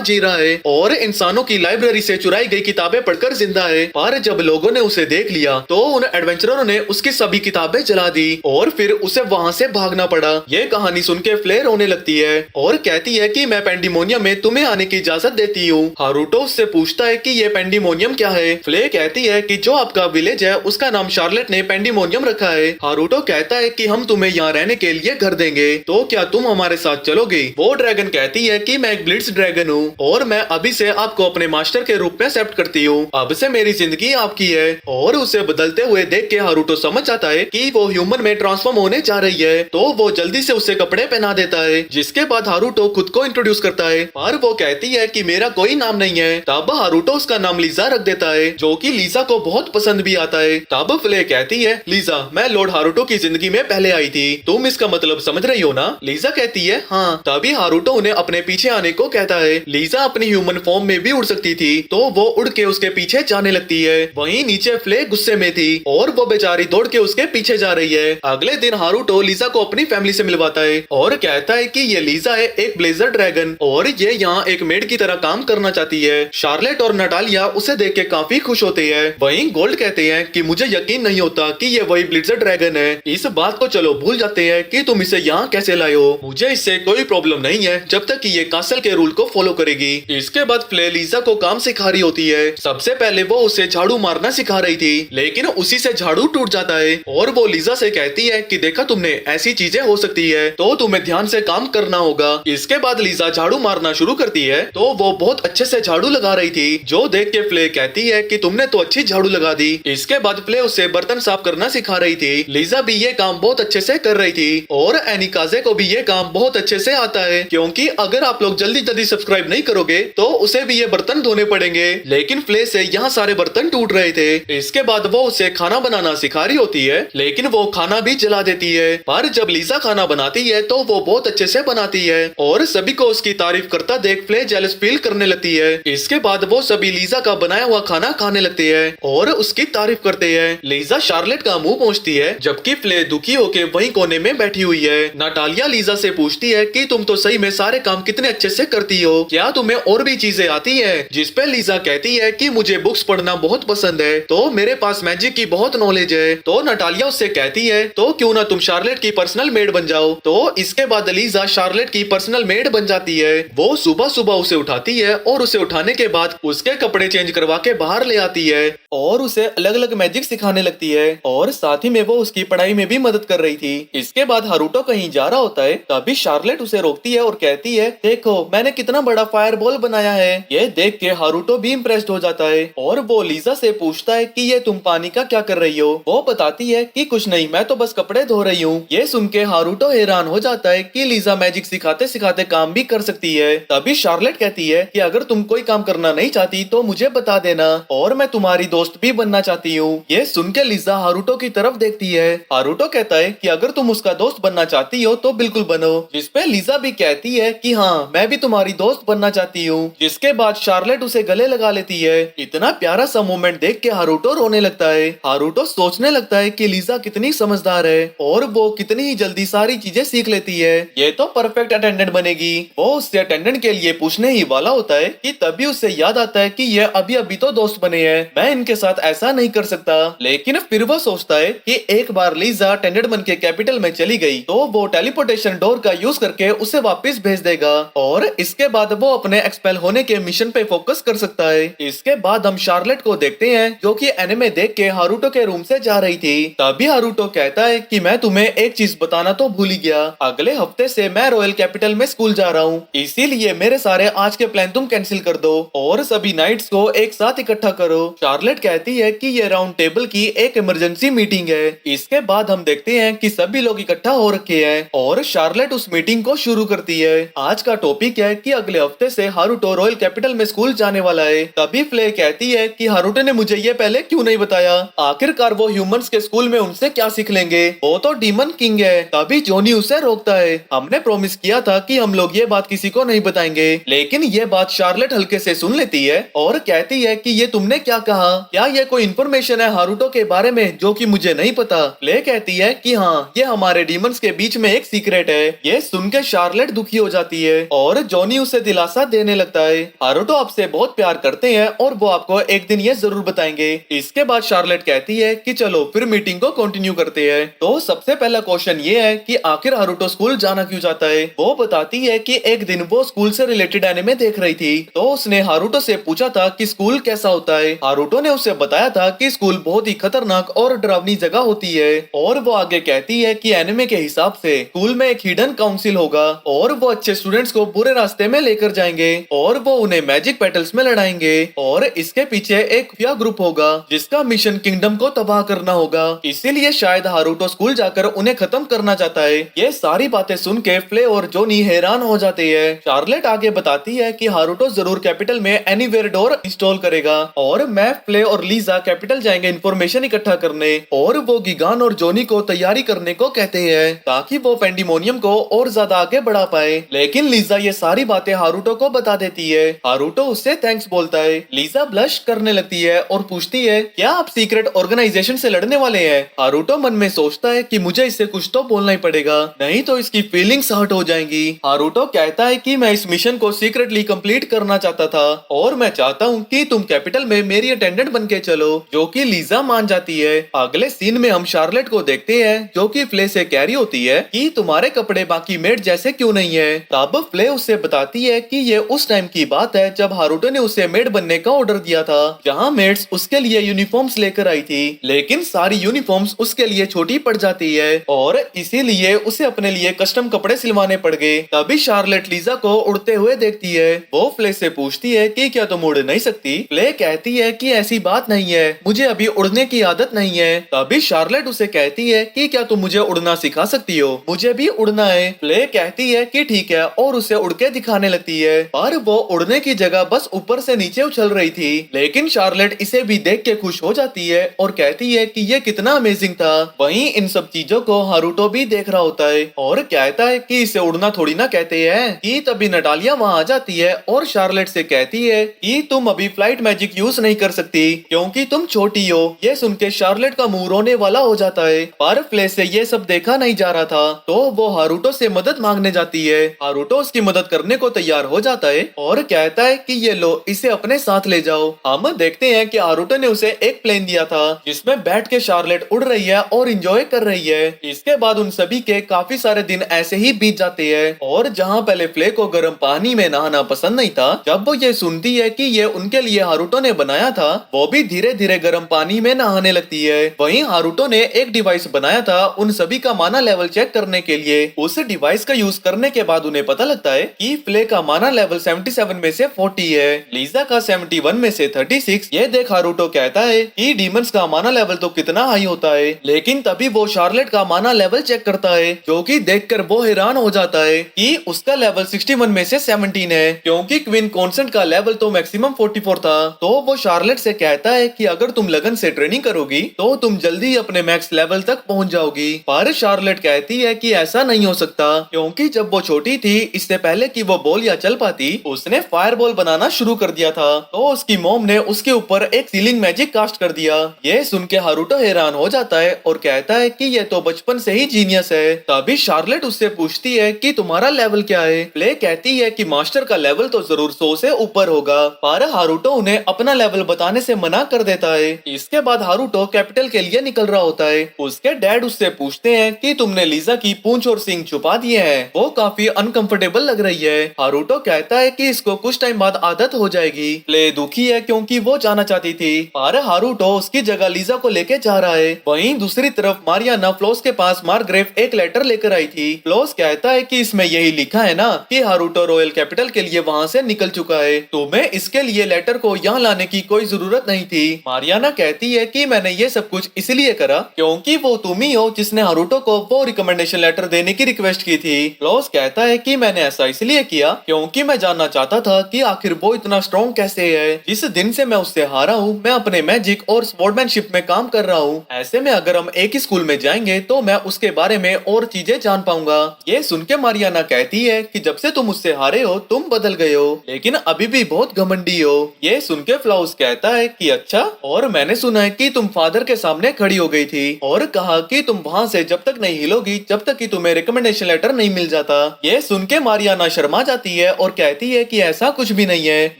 जी रहा है और इंसानों की लाइब्रेरी से चुराई गई किताबें पढ़कर जिंदा है। पर जब लोगों ने उसे देख लिया तो उन एडवेंचररों ने उसकी सभी किताबें जला दी और फिर उसे वहाँ से भागना पड़ा। ये कहानी सुन के फ्ले रोने लगती है और कहती है कि मैं पेंडिमोनियम में तुम्हें आने की इजाजत देती हूँ। हारुतो उससे पूछता है कि ये पेंडिमोनियम क्या है। फ्ले कहती है कि जो आपका विलेज है उसका नाम शार्लेट ने पेंडिमोनियम रखा है। हारुतो कहता है कि हम तुम्हें यहाँ रहने के लिए घर देंगे, तो क्या तुम हमारे साथ चलोगे। वो ड्रैगन कहती है कि मैं एक ब्लिट्ज ड्रैगन हूँ और मैं अभी से आपको अपने मास्टर के रूप में एक्सेप्ट करती हूँ। अब से मेरी जिंदगी आपकी है। और उसे बदलते हुए देख के हारुतो समझ जाता है कि वो ह्यूमन में ट्रांसफॉर्म होने जा रही है, तो वो जल्दी से उसे कपड़े पहना देता है। जिसके बाद हारुतो खुद को इंट्रोड्यूस करता है, पर वो कहती है कि मेरा कोई नाम नहीं है। तब हारुतो उसका नाम लीजा रख देता है, जो कि लीजा को बहुत पसंद भी आता है। तब फ्ले कहती है, लीजा मैं लॉर्ड हारुतो की जिंदगी में पहले आई थी, तुम इसका मतलब समझ रही हो ना। लीजा कहती है हाँ। तभी हारुतो उन्हें अपने पीछे आने को कहता है। लीजा अपनी ह्यूमन फॉर्म में भी उड़ सकती थी, तो वो उड़ के उसके पीछे जाने लगती है। वहीं नीचे फ्ले गुस्से में थी और वो बेचारी दौड़ के उसके पीछे जा रही है। अगले दिन हारुतो लीजा को अपनी फैमिली से मिलवाता है और कहता है कि ये लीजा है एक ब्लेजर ड्रैगन और ये यहाँ एक मेड की तरह काम करना चाहती है। शार्लेट और नटालिया उसे देख के काफी खुश होते हैं। वहीं गोल्ड कहते हैं कि मुझे यकीन नहीं होता कि ये वही ब्लेजर ड्रैगन है। इस बात को चलो भूल जाते हैं कि तुम इसे यहाँ कैसे लाए हो। मुझे इससे कोई प्रॉब्लम नहीं है जब तक कि ये कासल के रूल को फॉलो करेगी। इसके बाद फ्ले लीजा को काम सिखा रही होती है। सबसे पहले वो उसे झाड़ू मारना सिखा रही थी, लेकिन उसी से झाड़ू टूट जाता है और वो लीजा से कहती है कि देखा तुमने ऐसी चीजें हो सकती है, तो तुम्हें ध्यान से काम करना होगा। इसके बाद लीजा झाड़ू मारना शुरू करती है, तो वो बहुत अच्छे से झाड़ू लगा रही थी, जो देख के फ्ले कहती है कि तुमने तो अच्छी झाड़ू लगा दी। इसके बाद फ्ले उसे बर्तन साफ करना सिखा रही थी। लीजा भी ये काम बहुत अच्छे से कर रही थी और एनिकाजे को भी ये काम बहुत अच्छे से आता है, क्योंकि अगर आप लोग जल्दी जल्दी सब्सक्राइब नहीं करोगे तो उसे भी ये बर्तन धोने पड़ेंगे। लेकिन फ्ले से यहाँ सारे बर्तन टूट रहे थे। इसके बाद वो उसे खाना बनाना सिखा रही होती है, लेकिन वो खाना भी जला देती है। पर जब लीजा खाना बनाती है तो वो बहुत अच्छे से बनाती है और सभी को उसकी तारीफ करता देख फ्ले जेलस फील करने लगती है। इसके बाद वो सभी लीजा का बनाया हुआ खाना खाने लगते हैं और उसकी तारीफ करते हैं। लीजा शार्लेट का मुंह पहुँचती है, जबकि फ्ले दुखी होकर वहीं कोने में बैठी हुई है। नटालिया लीजा से पूछती है कि तुम तो सही में सारे काम कितने अच्छे से करती हो, क्या तुम्हें और भी चीजें आती है। जिस पे लीजा कहती है कि मुझे बुक्स पढ़ना बहुत पसंद है, तो मेरे पास मैजिक की बहुत नॉलेज है। तो नटालिया उससे कहती है तो क्यों ना तुम शार्लेट की पर्सनल मेड बन जाओ। तो इसके बाद लीजा शार्लेट की पर्सनल मेड बन जाती है। वो सुबह सुबह उसे उठाती है और उसे उठाने के बाद उसके कपड़े चेंज करवा के बाहर ले आती है और उसे अलग अलग मैजिक सिखाने लगती है और साथ ही में वो उसकी पढ़ाई में भी मदद कर रही थी। इसके बाद हारुतो कहीं जा रहा होता है, तभी शार्लेट उसे रोकती है और कहती है, देखो मैंने कितना बड़ा फायर बॉल बनाया है। ये देख के हारुतो भी इम्प्रेस्ड हो जाता है और वो लीजा से पूछता है कि ये तुम पानी का क्या कर रही हो। वो बताती है कि कुछ नहीं, मैं तो बस कपड़े धो रही हूँ। ये सुन के हारुतो हैरान हो जाता है कि लीजा मैजिक सिखाते सिखाते काम भी कर सकती है। तभी शार्लेट कहती है कि अगर तुम कोई काम करना नहीं चाहती तो मुझे बता देना और मैं तुम्हारी दोस्त भी बनना चाहती हूँ। ये सुन के लीजा हारुतो की तरफ देखती है। हारुतो कहता है कि अगर तुम उसका दोस्त बनना चाहती हो तो बिल्कुल बनो, जिसपे लीजा भी कहती है कि हाँ मैं भी तुम्हारी दोस्त बनना चाहती हूँ। जिसके बाद शार्लेट उसे गले लगा लेती है। इतना प्यारा सा मोमेंट देख के हारुतो रोने लगता है। हारुतो सोचने लगता है कि लीजा कितनी समझदार है और वो कितनी ही जल्दी सारी चीजें सीख लेती है। ये तो परफेक्ट अटेंडेंट बनेगी। वो उससे अटेंडेंट के लिए पूछने ही वाला होता है कि तभी उससे याद आता है कि ये अभी अभी तो दोस्त बने हैं, मैं इनके साथ ऐसा नहीं कर सकता। लेकिन फिर वो सोचता है कि एक बार लीजा अटेंडेंट बन के कैपिटल में चली गई तो वो टेलीपोर्टेशन डोर का यूज करके उसे वापस भेज देगा और इसके बाद वो अपने एक्सपेल होने के मिशन पे फोकस कर सकता है। इसके बाद हम शार्लेट को देखते हैं जो कि एनिमे देख के हारुतो के रूम से जा रही थी। तभी हारुतो कहता है कि मैं तुम्हें एक चीज बताना तो भूल ही गया, अगले हफ्ते से मैं रॉयल कैपिटल में स्कूल जा रहा हूँ, इसीलिए मेरे सारे आज के प्लान तुम कैंसिल कर दो और सभी नाइट्स को एक साथ इकट्ठा करो। शार्लेट कहती है कि ये राउंड टेबल की एक इमरजेंसी मीटिंग है। इसके बाद हम देखते हैं कि सभी लोग इकट्ठा हो रखे हैं और शार्लेट उस मीटिंग को शुरू करती है। आज का टॉपिक है कि अगले हफ्ते से हारुतो रॉयल कैपिटल में स्कूल जाने वाला है। तभी फ्ले कहती है कि हारुतो ने मुझे ये पहले क्यों नहीं बताया, आखिरकार वो ह्यूमंस के स्कूल में उनसे क्या सीख लेंगे, वो तो डीमन किंग है। तभी जोनी उसे रोकता है, हमने प्रॉमिस किया था कि हम लोग ये बात किसी को नहीं बताएंगे। लेकिन ये बात शार्लेट हल्के से सुन लेती है और कहती है कि ये तुमने क्या कहा, क्या ये कोई इन्फॉर्मेशन है हारुतो के बारे में जो कि मुझे नहीं पता। फ्ले कहती है कि हाँ ये हमारे डीमंस के बीच में एक सीक्रेट है। ये सुन के शार्लेट दुखी हो जाती है और जॉनी उसे दिलासा देने लगता है। हारुतो आपसे बहुत प्यार करते हैं और वो आपको एक दिन ये जरूर बताएंगे। इसके बाद शार्लेट कहती है कि चलो फिर मीटिंग को कंटिन्यू करते हैं। तो सबसे पहला क्वेश्चन ये है कि आखिर हारुतो स्कूल जाना क्यों चाहता है। वो बताती है कि एक दिन वो स्कूल से रिलेटेड एनिमे देख रही थी तो उसने हारुतो से पूछा था कि स्कूल कैसा होता है। हारुतो ने उसे बताया था कि स्कूल बहुत ही खतरनाक और डरावनी जगह होती है और वो आगे कहती है कि एनिमे के हिसाब से स्कूल में एक हिडन काउंसिल होगा और वो अच्छे स्टूडेंट्स को बुरे रास्ते में लेकर जाएंगे और वो उन्हें मैजिक बैटल्स में लड़ाएंगे और इसके पीछे एक खुफिया ग्रुप होगा जिसका मिशन किंगडम को तबाह करना होगा। इसीलिए शायद हारुतो स्कूल जाकर उन्हें खत्म करना चाहता है। ये सारी बातें सुन के फ्ले और जोनी हैरान हो जाते हैं। शार्लेट आगे बताती है कि हारुतो जरूर कैपिटल में एनीवेयर डोर इंस्टॉल करेगा और मैं, फ्ले और लीजा कैपिटल जाएंगे इन्फॉर्मेशन इकट्ठा करने और वो गिगान और जोनी को तैयारी करने को कहते हैं ताकि वो पेंडिमोनियम को और ज्यादा आगे बढ़ा पाए। लेकिन लीजा ये सारी बातें हारुतो को बता देती है। हारुतो उससे थैंक्स बोलता है। लीजा ब्लश करने लगती है और पूछती है क्या आप सीक्रेट ऑर्गेनाइजेशन से लड़ने वाले हैं। हारुतो मन में सोचता है कि मुझे इससे कुछ तो बोलना ही पड़ेगा, नहीं तो इसकी फीलिंग्स हर्ट हो जाएंगी। हारुतो कहता है कि मैं इस मिशन को सीक्रेटली कंप्लीट करना चाहता था और मैं चाहता हूँ कि तुम कैपिटल में मेरी अटेंडेंट बन के चलो, जो कि लीजा मान जाती है। अगले सीन में हम शार्लेट को देखते हैं जो कि फ्ले से कह रही होती है कि तुम्हारे कपड़े बाकी मेड जैसे क्यों नहीं है। तब फ्ले उससे बताती है कि ये उस टाइम की बात है जब हारुतो ने उसे मेड बनने का ऑर्डर दिया था, जहाँ मेड्स उसके लिए यूनिफॉर्म्स लेकर आई थी, लेकिन सारी यूनिफॉर्म्स उसके लिए छोटी पड़ जाती है और इसीलिए उसे अपने लिए कस्टम कपड़े सिलवाने पड़ गए। तभी शार्लेट लीजा को उड़ते हुए देखती है। वो फ्ले से पूछती है कि क्या तुम उड़ नहीं सकती। फ्ले कहती है कि ऐसी बात नहीं है, मुझे अभी उड़ने की आदत नहीं है। तभी शार्लेट उसे कहती है कि क्या तुम मुझे उड़ना सिखा सकती हो, मुझे भी उड़ना है। फ्ले कहती है कि ठीक है और उसे उड़ के दिखाने लगती है, पर वो उड़ने की जगह बस ऊपर से नीचे उछल रही थी। लेकिन शार्लेट इसे भी देख के खुश हो जाती है और कहती है कि ये कितना अमेजिंग था। वहीं इन सब चीजों को हारुतो भी देख रहा होता है और कहता है कि इसे उड़ना थोड़ी ना कहते हैं। कि तभी नटालिया वहाँ आ जाती है और शार्लेट से कहती है कि तुम अभी फ्लाइट मैजिक यूज नहीं कर सकती क्योंकि तुम छोटी हो। ये सुन के शार्लेट का मुंह रोने वाला हो जाता है, पर फ्ले से ये सब देखा नहीं जा रहा था तो वो हारुतो से मदद मांगने जाती है। हारुतो उसकी मदद करने को तैयार हो जाता है और कहता है कि ये लो इसे अपने साथ ले जाओ। हम देखते हैं कि हारुतो ने उसे एक प्लेन दिया था जिसमें बैठ के शार्लेट उड़ रही है और एंजॉय कर रही है। इसके बाद उन सभी के काफी सारे दिन ऐसे ही बीत जाते हैं और जहाँ पहले फ्ले को गर्म पानी में नहाना पसंद नहीं था, जब वो ये सुनती है कि ये उनके लिए हारुतो ने बनाया था, वो भी धीरे धीरे गर्म पानी में नहाने लगती है। वहीं हारुतो ने एक डिवाइस बनाया था उन सभी का माना लेवल चेक करने के लिए। उस डिवाइस का यूज करने पढ़ने के बाद उन्हें पता लगता है कि प्ले का माना लेवल 77 में से 40 है, लीजा का 71 में से 36। ये देख हारूटो कहता है कि डीमंस का माना लेवल तो कितना हाई होता है, लेकिन तभी वो शार्लेट का माना लेवल चेक करता है, जो कि देखकर वो हैरान हो जाता है कि उसका लेवल 61 में से 17 है, क्योंकि क्वीन कॉन्सेंट का लेवल तो मैक्सिमम 44 था। तो वो शार्लेट से कहता है कि अगर तुम लगन से ट्रेनिंग करोगी तो तुम जल्दी अपने मैक्स लेवल तक पहुंच जाओगी। पर शार्लेट कहती है कि ऐसा नहीं हो सकता, क्योंकि जब वो छोटी थी, इससे पहले कि वो बॉल या चल पाती, उसने फायर बॉल बनाना शुरू कर दिया था। तो उसकी मॉम ने उसके ऊपर एक सीलिंग मैजिक कास्ट कर दिया। ये सुन के हारूटो हैरान हो जाता है और कहता है कि ये तो बचपन से ही जीनियस है। तभी शार्लेट उससे पूछती है कि तुम्हारा लेवल क्या है। प्ले कहती है कि मास्टर का लेवल तो जरूर 100 से ऊपर होगा, पर हारूटो उन्हें अपना लेवल बताने से मना कर देता है। इसके बाद हारूटो कैपिटल के लिए निकल रहा होता है। उसके डैड उससे पूछते हैं कि तुमने लीजा की पूंछ और सींग छुपा दिए हैं, वो काफी अनकंफर्टेबल लग रही है। हारूटो कहता है कि इसको कुछ टाइम बाद आदत हो जाएगी। प्ले दुखी है क्योंकि वो जाना चाहती थी, पर हारूटो उसकी जगह लीजा को लेके जा रहा है। वहीं दूसरी तरफ मारियाना फ्लोस के पास मार्ग्रेव एक लेटर लेकर आई थी। फ्लोस कहता है कि इसमें यही लिखा है ना कि हारूटो रॉयल कैपिटल के लिए वहाँ से निकल चुका है, तुम्हें इसके लिए लेटर को यहाँ लाने की कोई जरूरत नहीं थी। मारियाना कहती है कि मैंने ये सब कुछ इसलिए करा क्योंकि वो तुम ही हो जिसने हारूटो को वो रिकमेंडेशन लेटर देने की रिक्वेस्ट की थी। फ्लोस कहता है कि मैंने ऐसा इसलिए किया क्योंकि मैं जानना चाहता था कि आखिर वो इतना स्ट्रॉन्ग कैसे है। जिस दिन से मैं उससे हारा हूँ, मैं अपने मैजिक और स्पोर्ट्समैनशिप में काम कर रहा हूँ। ऐसे में अगर हम एक ही स्कूल में जाएंगे तो मैं उसके बारे में और चीजें जान पाऊंगा। ये सुन के मारियाना कहती है कि जब से तुम उससे हारे हो तुम बदल गए हो, लेकिन अभी भी बहुत घमंडी हो। ये सुन के फ्लाउस कहता है कि अच्छा, और मैंने सुना है कि तुम फादर के सामने खड़ी हो गई थी और कहा कि तुम वहाँ से जब तक नहीं हिलोगी जब तक कि तुम्हें रिकमेंडेशन लेटर नहीं मिल जाता। ये सुन के मारियाना शर्मा जाती है और कहती है कि ऐसा कुछ भी नहीं है,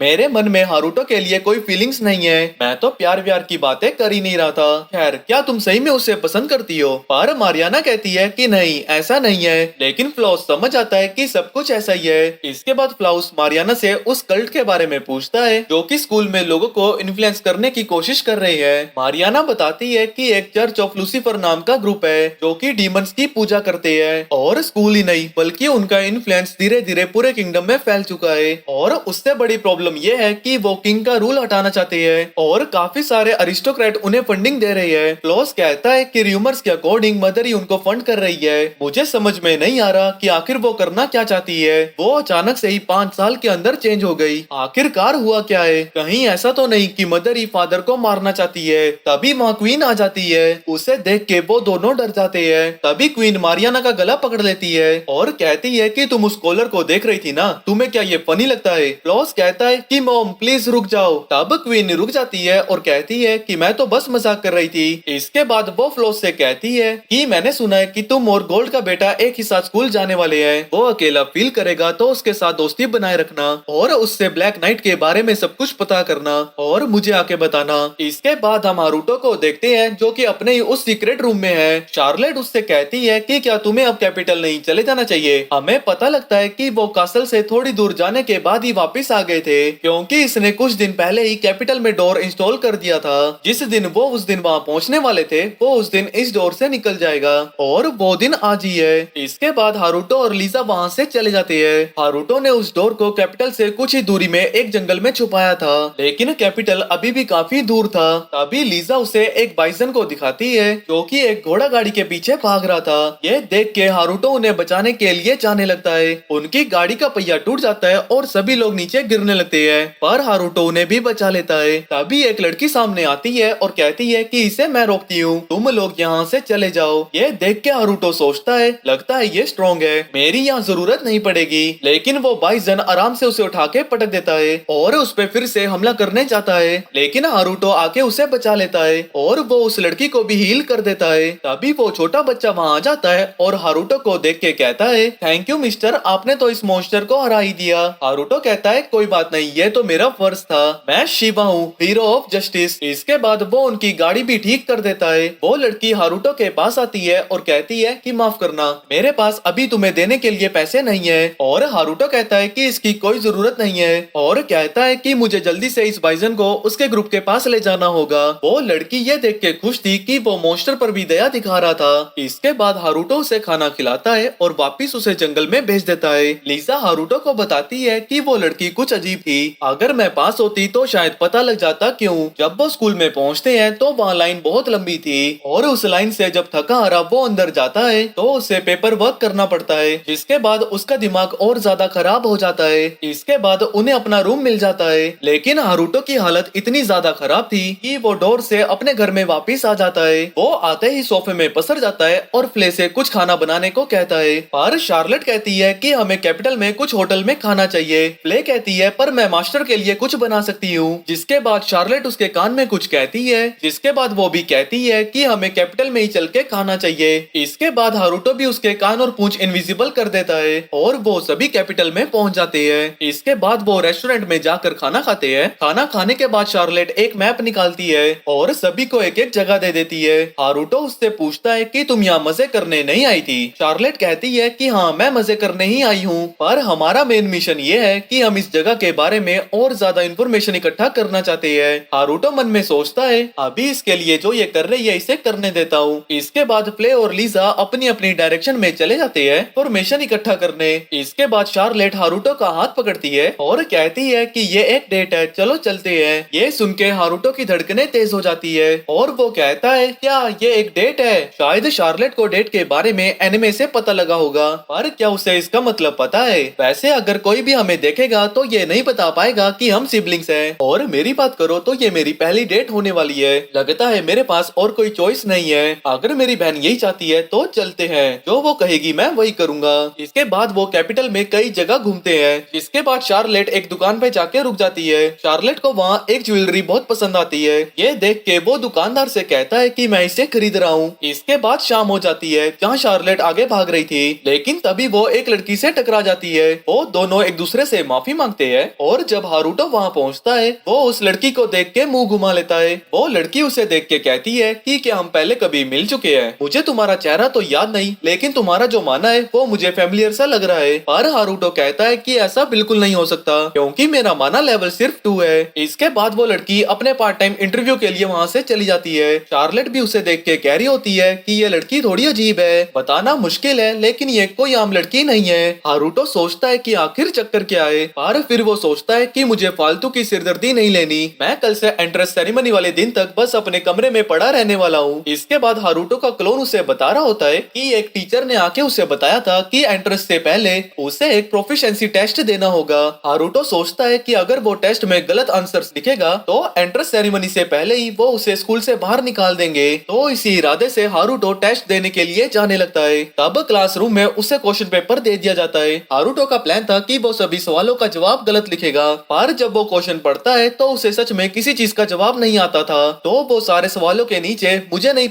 मेरे मन में हारूटो के लिए कोई फीलिंग्स नहीं है, मैं तो प्यार व्यार की बातें कर ही नहीं रहा था। खैर, क्या तुम सही में उसे पसंद करती हो? पर मारियाना कहती है कि नहीं, ऐसा नहीं है, लेकिन फ्लाउस समझ आता है कि सब कुछ ऐसा ही है। इसके बाद फ्लाउस मारियाना से उस कल्ट के बारे में पूछता है जो कि स्कूल में लोगों को इन्फ्लुएंस करने की कोशिश कर रही है। मारियाना बताती है कि एक चर्च ऑफ लूसीफर नाम का ग्रुप है जो कि डीमंस की पूजा करते हैं, और स्कूल ही नहीं बल्कि उनका इन्फ्लुएंस धीरे धीरे पूरे किंगडम में फैल चुका है। और उससे बड़ी प्रॉब्लम ये है कि वो किंग का रूल हटाना चाहते हैं और काफी सारे अरिस्टोक्रेट उन्हें फंडिंग दे रही है। फ्लॉस कहता है कि रूमर्स के अकॉर्डिंग मदर ही उनको फंड कर रही है। मुझे समझ में नहीं आ रहा कि आखिर वो करना क्या चाहती है। वो अचानक से ही 5 साल के अंदर चेंज हो गई, आखिरकार हुआ क्या है? कहीं ऐसा तो नहीं कि मदर ही फादर को मारना चाहती है? तभी माँ क्वीन आ जाती है। उसे देख के वो दोनों डर जाते हैं। तभी क्वीन मारियाना का गला पकड़ लेती है और कहती है कि तुम उस कॉलर को देख रही थी ना, तुम्हें क्या ये फनी लगता है? फ्लॉस कहता है कि मॉम प्लीज रुक जाओ। तब क्वीन रुक जाती है और कहती है कि मैं तो बस मजाक कर रही थी। इसके बाद वो फ्लॉस से कहती है कि मैंने सुना है कि तुम और गोल्ड का बेटा एक ही साथ स्कूल जाने वाले हैं। वो अकेला फील करेगा तो उसके साथ दोस्ती बनाए रखना और उससे ब्लैक नाइट के बारे में सब कुछ पता करना और मुझे आके बताना। इसके बाद हम हारूटो को देखते हैं जो कि अपने ही उस सीक्रेट रूम में है। शार्लेट उससे कहती है कि क्या तुम्हें अब कैपिटल नहीं चले जाना चाहिए? हमें पता लगता है कि वो कासल से थोड़ी दूर जाने के बाद ही वापस आ गए थे, क्योंकि इसने कुछ दिन पहले ही कैपिटल में डोर इंस्टॉल कर दिया था। जिस दिन वो उस दिन वहाँ पहुँचने वाले थे वो उस दिन इस डोर से निकल जाएगा और वो दिन आज ही है। इसके बाद हारूटो और लीजा वहाँ से चले जाते हैं। हारूटो ने उस डोर को कैपिटल से कुछ ही दूरी में एक जंगल में छुपाया था, लेकिन कैपिटल अभी भी काफी दूर था। तभी लीजा उसे एक बाइसन को दिखाती है जो कि एक घोड़ा गाड़ी के पीछे भाग रहा था। ये देख के हारूटो उन्हें बचाने के लिए जाने लगता है। उनकी गाड़ी का पहिया टूट जाता है और सभी लोग नीचे गिरने लगते हैं, पर हारूटो उन्हें भी बचा लेता है। तभी एक लड़की सामने आती है और कहती है कि इसे मैं रोकती हूँ, तुम लोग यहाँ से चले जाओ। ये देख के हारूटो सोचता है लगता है ये स्ट्रॉन्ग है, मेरी यहाँ जरूरत नहीं पड़ेगी, लेकिन वो बाइसन आराम से उसे उठा के पटक देता है और उस पे फिर से हमला करने जाता है, लेकिन हारूटो आके उसे बचा लेता है और वो उस लड़की को भी हील कर देता है। तभी वो छोटा बच्चा वहाँ आ जाता है और हारूटो को देख के कहता है थैंक यू मिस्टर, आपने तो इस मॉन्स्टर को हरा ही दिया। हारूटो कहता है कोई बात नहीं, ये तो मेरा फर्ज था, मैं शिवा हूँ, हीरो ऑफ जस्टिस। इसके बाद वो उनकी गाड़ी भी ठीक कर देता है। वो लड़की हारूटो के पास आती है और कहती है कि माफ करना, मेरे पास अभी तुम्हें देने के लिए पैसे नहीं है। और हारूटो कहता है कि इसकी कोई जरूरत नहीं है और कहता है कि मुझे जल्दी से इस बाइसन को उसके ग्रुप के पास ले जाना होगा। वो लड़की ये देख के खुश थी कि वो मॉन्स्टर पर भी दया दिखा रहा था। इसके बाद हारूटो उसे खाना खिलाता है और वापिस उसे जंगल में भेज देता है। लीजा हारूटो को बताती है कि वो लड़की कुछ अजीब थी, अगर मैं पास होती तो शायद पता लग जाता क्यों। जब वो स्कूल में पहुंचते हैं तो वहाँ लाइन बहुत लंबी थी और उस लाइन से जब थका हारा वो अंदर जाता है तो उसे पेपर वर्क करना पड़ता है, जिसके बाद उसका दिमाग और ज्यादा खराब हो जाता है। इसके बाद उन्हें अपना रूम मिल जाता है, लेकिन हारूटो की हालत इतनी ज्यादा खराब थी कि वो डोर से अपने घर में वापस आ जाता है। वो आते ही सोफे में पसर जाता है और फ्ले से कुछ खाना बनाने को कहता है, पर शार्लेट कहती है कि हमें कैपिटल में कुछ होटल में खाना चाहिए। फ्ले कहती है पर मैं मास्टर के लिए कुछ बना सकती हूँ। जिसके बाद शार्लेट उसके कान में कुछ कहती है, जिसके बाद वो भी कहती है कि हमें कैपिटल में ही चल के खाना चाहिए। इसके बाद हारूटो भी उसके कान और पूंछ इनविजिबल कर देता है और वो सभी कैपिटल में पहुंच जाते हैं। इसके बाद वो रेस्टोरेंट में जाकर खाना खाते हैं। खाना खाने के बाद शार्लेट एक मैप निकालती है और सभी को एक एक जगह दे देती है। हारूटो उससे पूछता है कि तुम यहाँ मजे करने नहीं आई थी। शार्लेट कहती है कि हाँ मैं मजे करने ही आई हूँ, पर हमारा मेन मिशन ये है कि हम इस जगह के बारे में और ज्यादा इंफॉर्मेशन इकट्ठा करना चाहते हैं। हारूटो मन में सोचता है अभी इसके लिए जो ये कर रही है इसे करने देता हूँ। इसके बाद फ्ले और लीजा अपनी अपनी डायरेक्शन में चले जाते हैं इंफॉर्मेशन इकट्ठा करने। इसके बाद शार्लेट हारूटो का हाथ पकड़ती है और कहती है कि ये एक डेट है, चलो चलते हैं। ये सुन के हारूटो की धड़कनें तेज हो जाती है और वो कहता है क्या ये एक डेट है। शायद शार्लेट को डेट के बारे में एनिमे से पता लगा होगा, पर क्या उसे इसका मतलब पता है। वैसे अगर कोई भी हमें देखेगा तो ये नहीं बता पाएगा कि हम सिबलिंग्स हैं। और मेरी बात करो तो ये मेरी पहली डेट होने वाली है, लगता है मेरे पास और कोई चॉइस नहीं है। अगर मेरी बहन यही चाहती है तो चलते हैं, जो वो कहेगी मैं वही करूंगा। इसके बाद वो कैपिटल में कई जगह घूमते हैं। इसके बाद शार्लेट एक दुकान पे जाके रुक जाती है। शार्लेट को वहाँ एक ज्वेलरी बहुत पसंद आती है। ये देख के वो दुकानदार से कहता है कि मैं इसे खरीद रहा हूँ। इसके बाद शाम हो जाती है जहाँ शार्लेट आगे भाग रही थी, लेकिन तभी वो एक लड़की से टकरा जाती है। वो दोनों एक दूसरे से माफी मांगते हैं और जब हारूटो वहाँ पहुँचता है वो उस लड़की को देख के मुंह घुमा लेता है। वो लड़की उसे देख के कहती है कि क्या हम पहले कभी मिल चुके हैं, मुझे तुम्हारा चेहरा तो याद नहीं, लेकिन तुम्हारा जो माना है वो मुझे फेमिलियर सा लग रहा है। पर हारूटो कहता है कि ऐसा बिल्कुल नहीं हो सकता क्योंकि मेरा माना लेवल सिर्फ 2 है। इसके बाद वो लड़की अपने पार्ट टाइम इंटरव्यू के लिए वहाँ से चली जाती है। शार्लेट भी उसे देख के कह रही होती है कि ये लड़की थोड़ी अजीब है, बताना मुश्किल है लेकिन ये कोई आम लड़की नहीं है। हारूटो सोचता है कि आखिर चक्कर क्या है, पर फिर वो सोचता है कि मुझे फालतू की सिरदर्दी नहीं लेनी, मैं कल से एंट्रेंस सेरेमनी वाले दिन तक बस अपने कमरे में पड़ा रहने वाला हूँ। इसके बाद हारूटो का क्लोन उसे बता रहा होता है कि एक टीचर ने आके उसे बताया था कि एंट्रेंस से पहले उसे एक प्रोफिशिएंसी टेस्ट देना होगा। हारूटो सोचता है कि अगर वो टेस्ट में गलत आंसर्स लिखेगा तो एंट्रेंस सेरेमनी से पहले ही वो उसे स्कूल से बाहर निकाल देंगे। तो इसी इरादे से हारूटो टेस्ट देने के लिए जाने लगता है। तब क्लासरूम में उसे क्वेश्चन पेपर दे दिया जाता है। हारूटो का प्लान था कि वो सभी सवालों का जवाब गलत लिखेगा, पर जब वो क्वेश्चन पढ़ता है तो उसे सच में किसी चीज का जवाब नहीं आता था। तो वो सारे सवालों के नीचे मुझे नहीं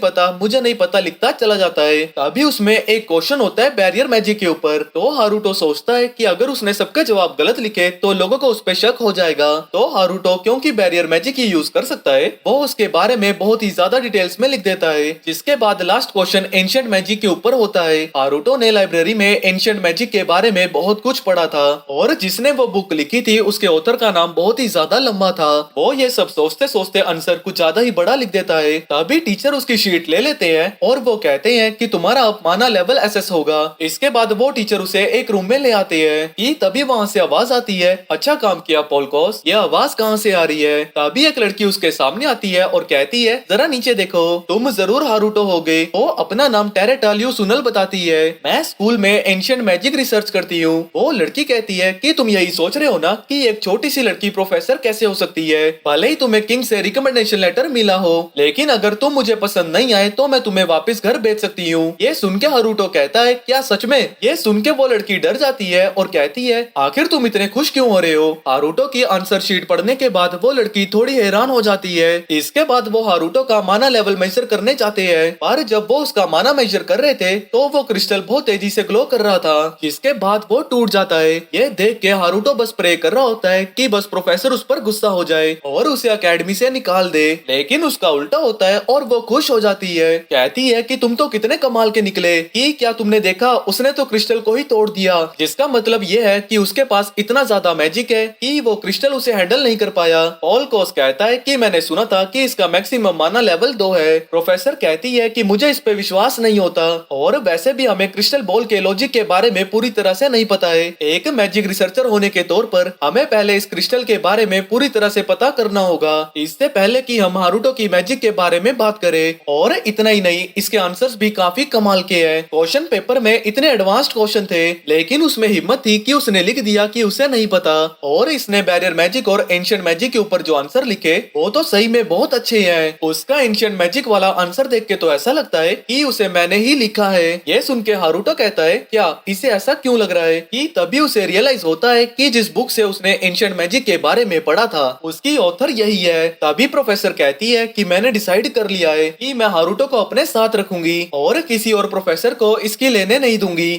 पता लिखता चला जाता है। तभी उसमें एक क्वेश्चन होता है बैरियर मैजिक के ऊपर। तो हारूटो सोचता है कि अगर उसने सबके जवाब गलत लिखे तो लोगों को उस पर शक हो जाएगा। तो हारूटो क्योंकि बैरियर मैजिक ही यूज कर सकता है वो उसके बारे में बहुत ही ज्यादा डिटेल्स में लिख देता है। जिसके बाद लास्ट क्वेश्चन एंशिएंट मैजिक के ऊपर होता है। हारूटो ने लाइब्रेरी में एंशिएंट मैजिक के बारे में बहुत कुछ पढ़ा था और जिसने वो बुक लिखी थी उसके ऑथर का नाम बहुत ही ज्यादा लंबा था। वो ये सब सोचते सोचते आंसर कुछ ज्यादा ही बड़ा लिख देता है। तभी टीचर उसकी शीट ले लेते हैं और वो कहते हैं कि तुम्हारा अब माना लेवल एसएस होगा। इसके बाद वो टीचर उसे एक रूम में ले आते हैं कि तभी वहाँ से आवाज आती है, अच्छा काम किया पोलकोस, ये आवाज कहाँ से आ रही है। तभी एक लड़की उसके सामने आती है और कहती है जरा नीचे देखो, तुम जरूर हारूटो होगे। वो अपना नाम टेरेटाल यूसुनल बताती है, मैं स्कूल में एंशिएंट मैजिक रिसर्च करती हूँ। वो लड़की कहती है कि तुम यही सोच रहे हो ना कि एक छोटी सी लड़की प्रोफेसर कैसे हो सकती है, भले ही तुम्हें किंग से रिकमेंडेशन लेटर मिला हो, लेकिन अगर तुम मुझे पसंद नहीं आए तो मैं तुम्हें वापस घर भेज सकती हूँ। ये सुन के हारूटो कहता है क्या सच में। ये सुन के वो लड़की डर जाती है और कहती है आखिर तुम इतने खुश क्यों हो रहे हो। हारूटो की आंसर शीट पढ़ने के बाद वो लड़की थोड़ी हैरान हो जाती है। इसके बाद वो हारूटो का माना लेवल मेजर करने जाते हैं, पर जब वो उसका माना मेजर कर रहे थे तो वो क्रिस्टल बहुत तेजी से ग्लो कर रहा था, जिसके बाद वो टूट जाता है। ये देख के हारूटो बस प्रे कर रहा होता है कि बस प्रोफेसर उस पर गुस्सा हो जाए और उसे अकेडमी से निकाल दे, लेकिन उसका उल्टा होता है और वो खुश हो जाती है। कहती है कि तुम तो कितने कमाल के निकले, कि क्या तुमने देखा उसने तो क्रिस्टल को ही तोड़ दिया, जिसका मतलब ये है कि उसके पास इतना ज्यादा मैजिक है कि वो क्रिस्टल उसे हैंडल नहीं कर पाया। पोलकोस कहता है कि मैंने सुना था कि इसका मैक्सिमम माना लेवल 2 है। प्रोफेसर कहती है कि मुझे इस पे विश्वास नहीं होता और वैसे भी हमें क्रिस्टल बॉल के लॉजिक लॉजिक के बारे में पूरी तरह से नहीं पता है। एक मैजिक रिसर्चर होने के तौर पर हमें पहले इस क्रिस्टल के बारे में पूरी तरह से पता करना होगा, इससे पहले कि हम हारुतो की मैजिक के बारे में बात करें। और इतना ही नहीं, इसके आंसर्स भी काफी कमाल के हैं। क्वेश्चन पेपर में इतने एडवांस्ड क्वेश्चन थे, लेकिन उसमें हिम्मत थी कि उसने लिख दिया कि उसे नहीं पता। और इसने बैरियर मैजिक और एंशिएंट मैजिक के ऊपर जो आंसर लिखे वो तो सही में बहुत अच्छे हैं। उसका एंशिएंट मैजिक वाला आंसर देख के तो ऐसा लगता है कि उसे मैंने ही लिखा है। ये सुन के हारुतो कहता है क्या इसे ऐसा क्यों लग रहा है, कि तभी उसे रियलाइज होता है कि जिस बुक से उसने एंशिएंट मैजिक के बारे में पढ़ा था उसकी ऑथर यही है। तभी प्रोफेसर कहती है कि मैंने डिसाइड कर लिया है कि मैं हारुतो को अपने साथ रखूंगी और किसी और प्रोफेसर को इसकी लेने नहीं दूंगी।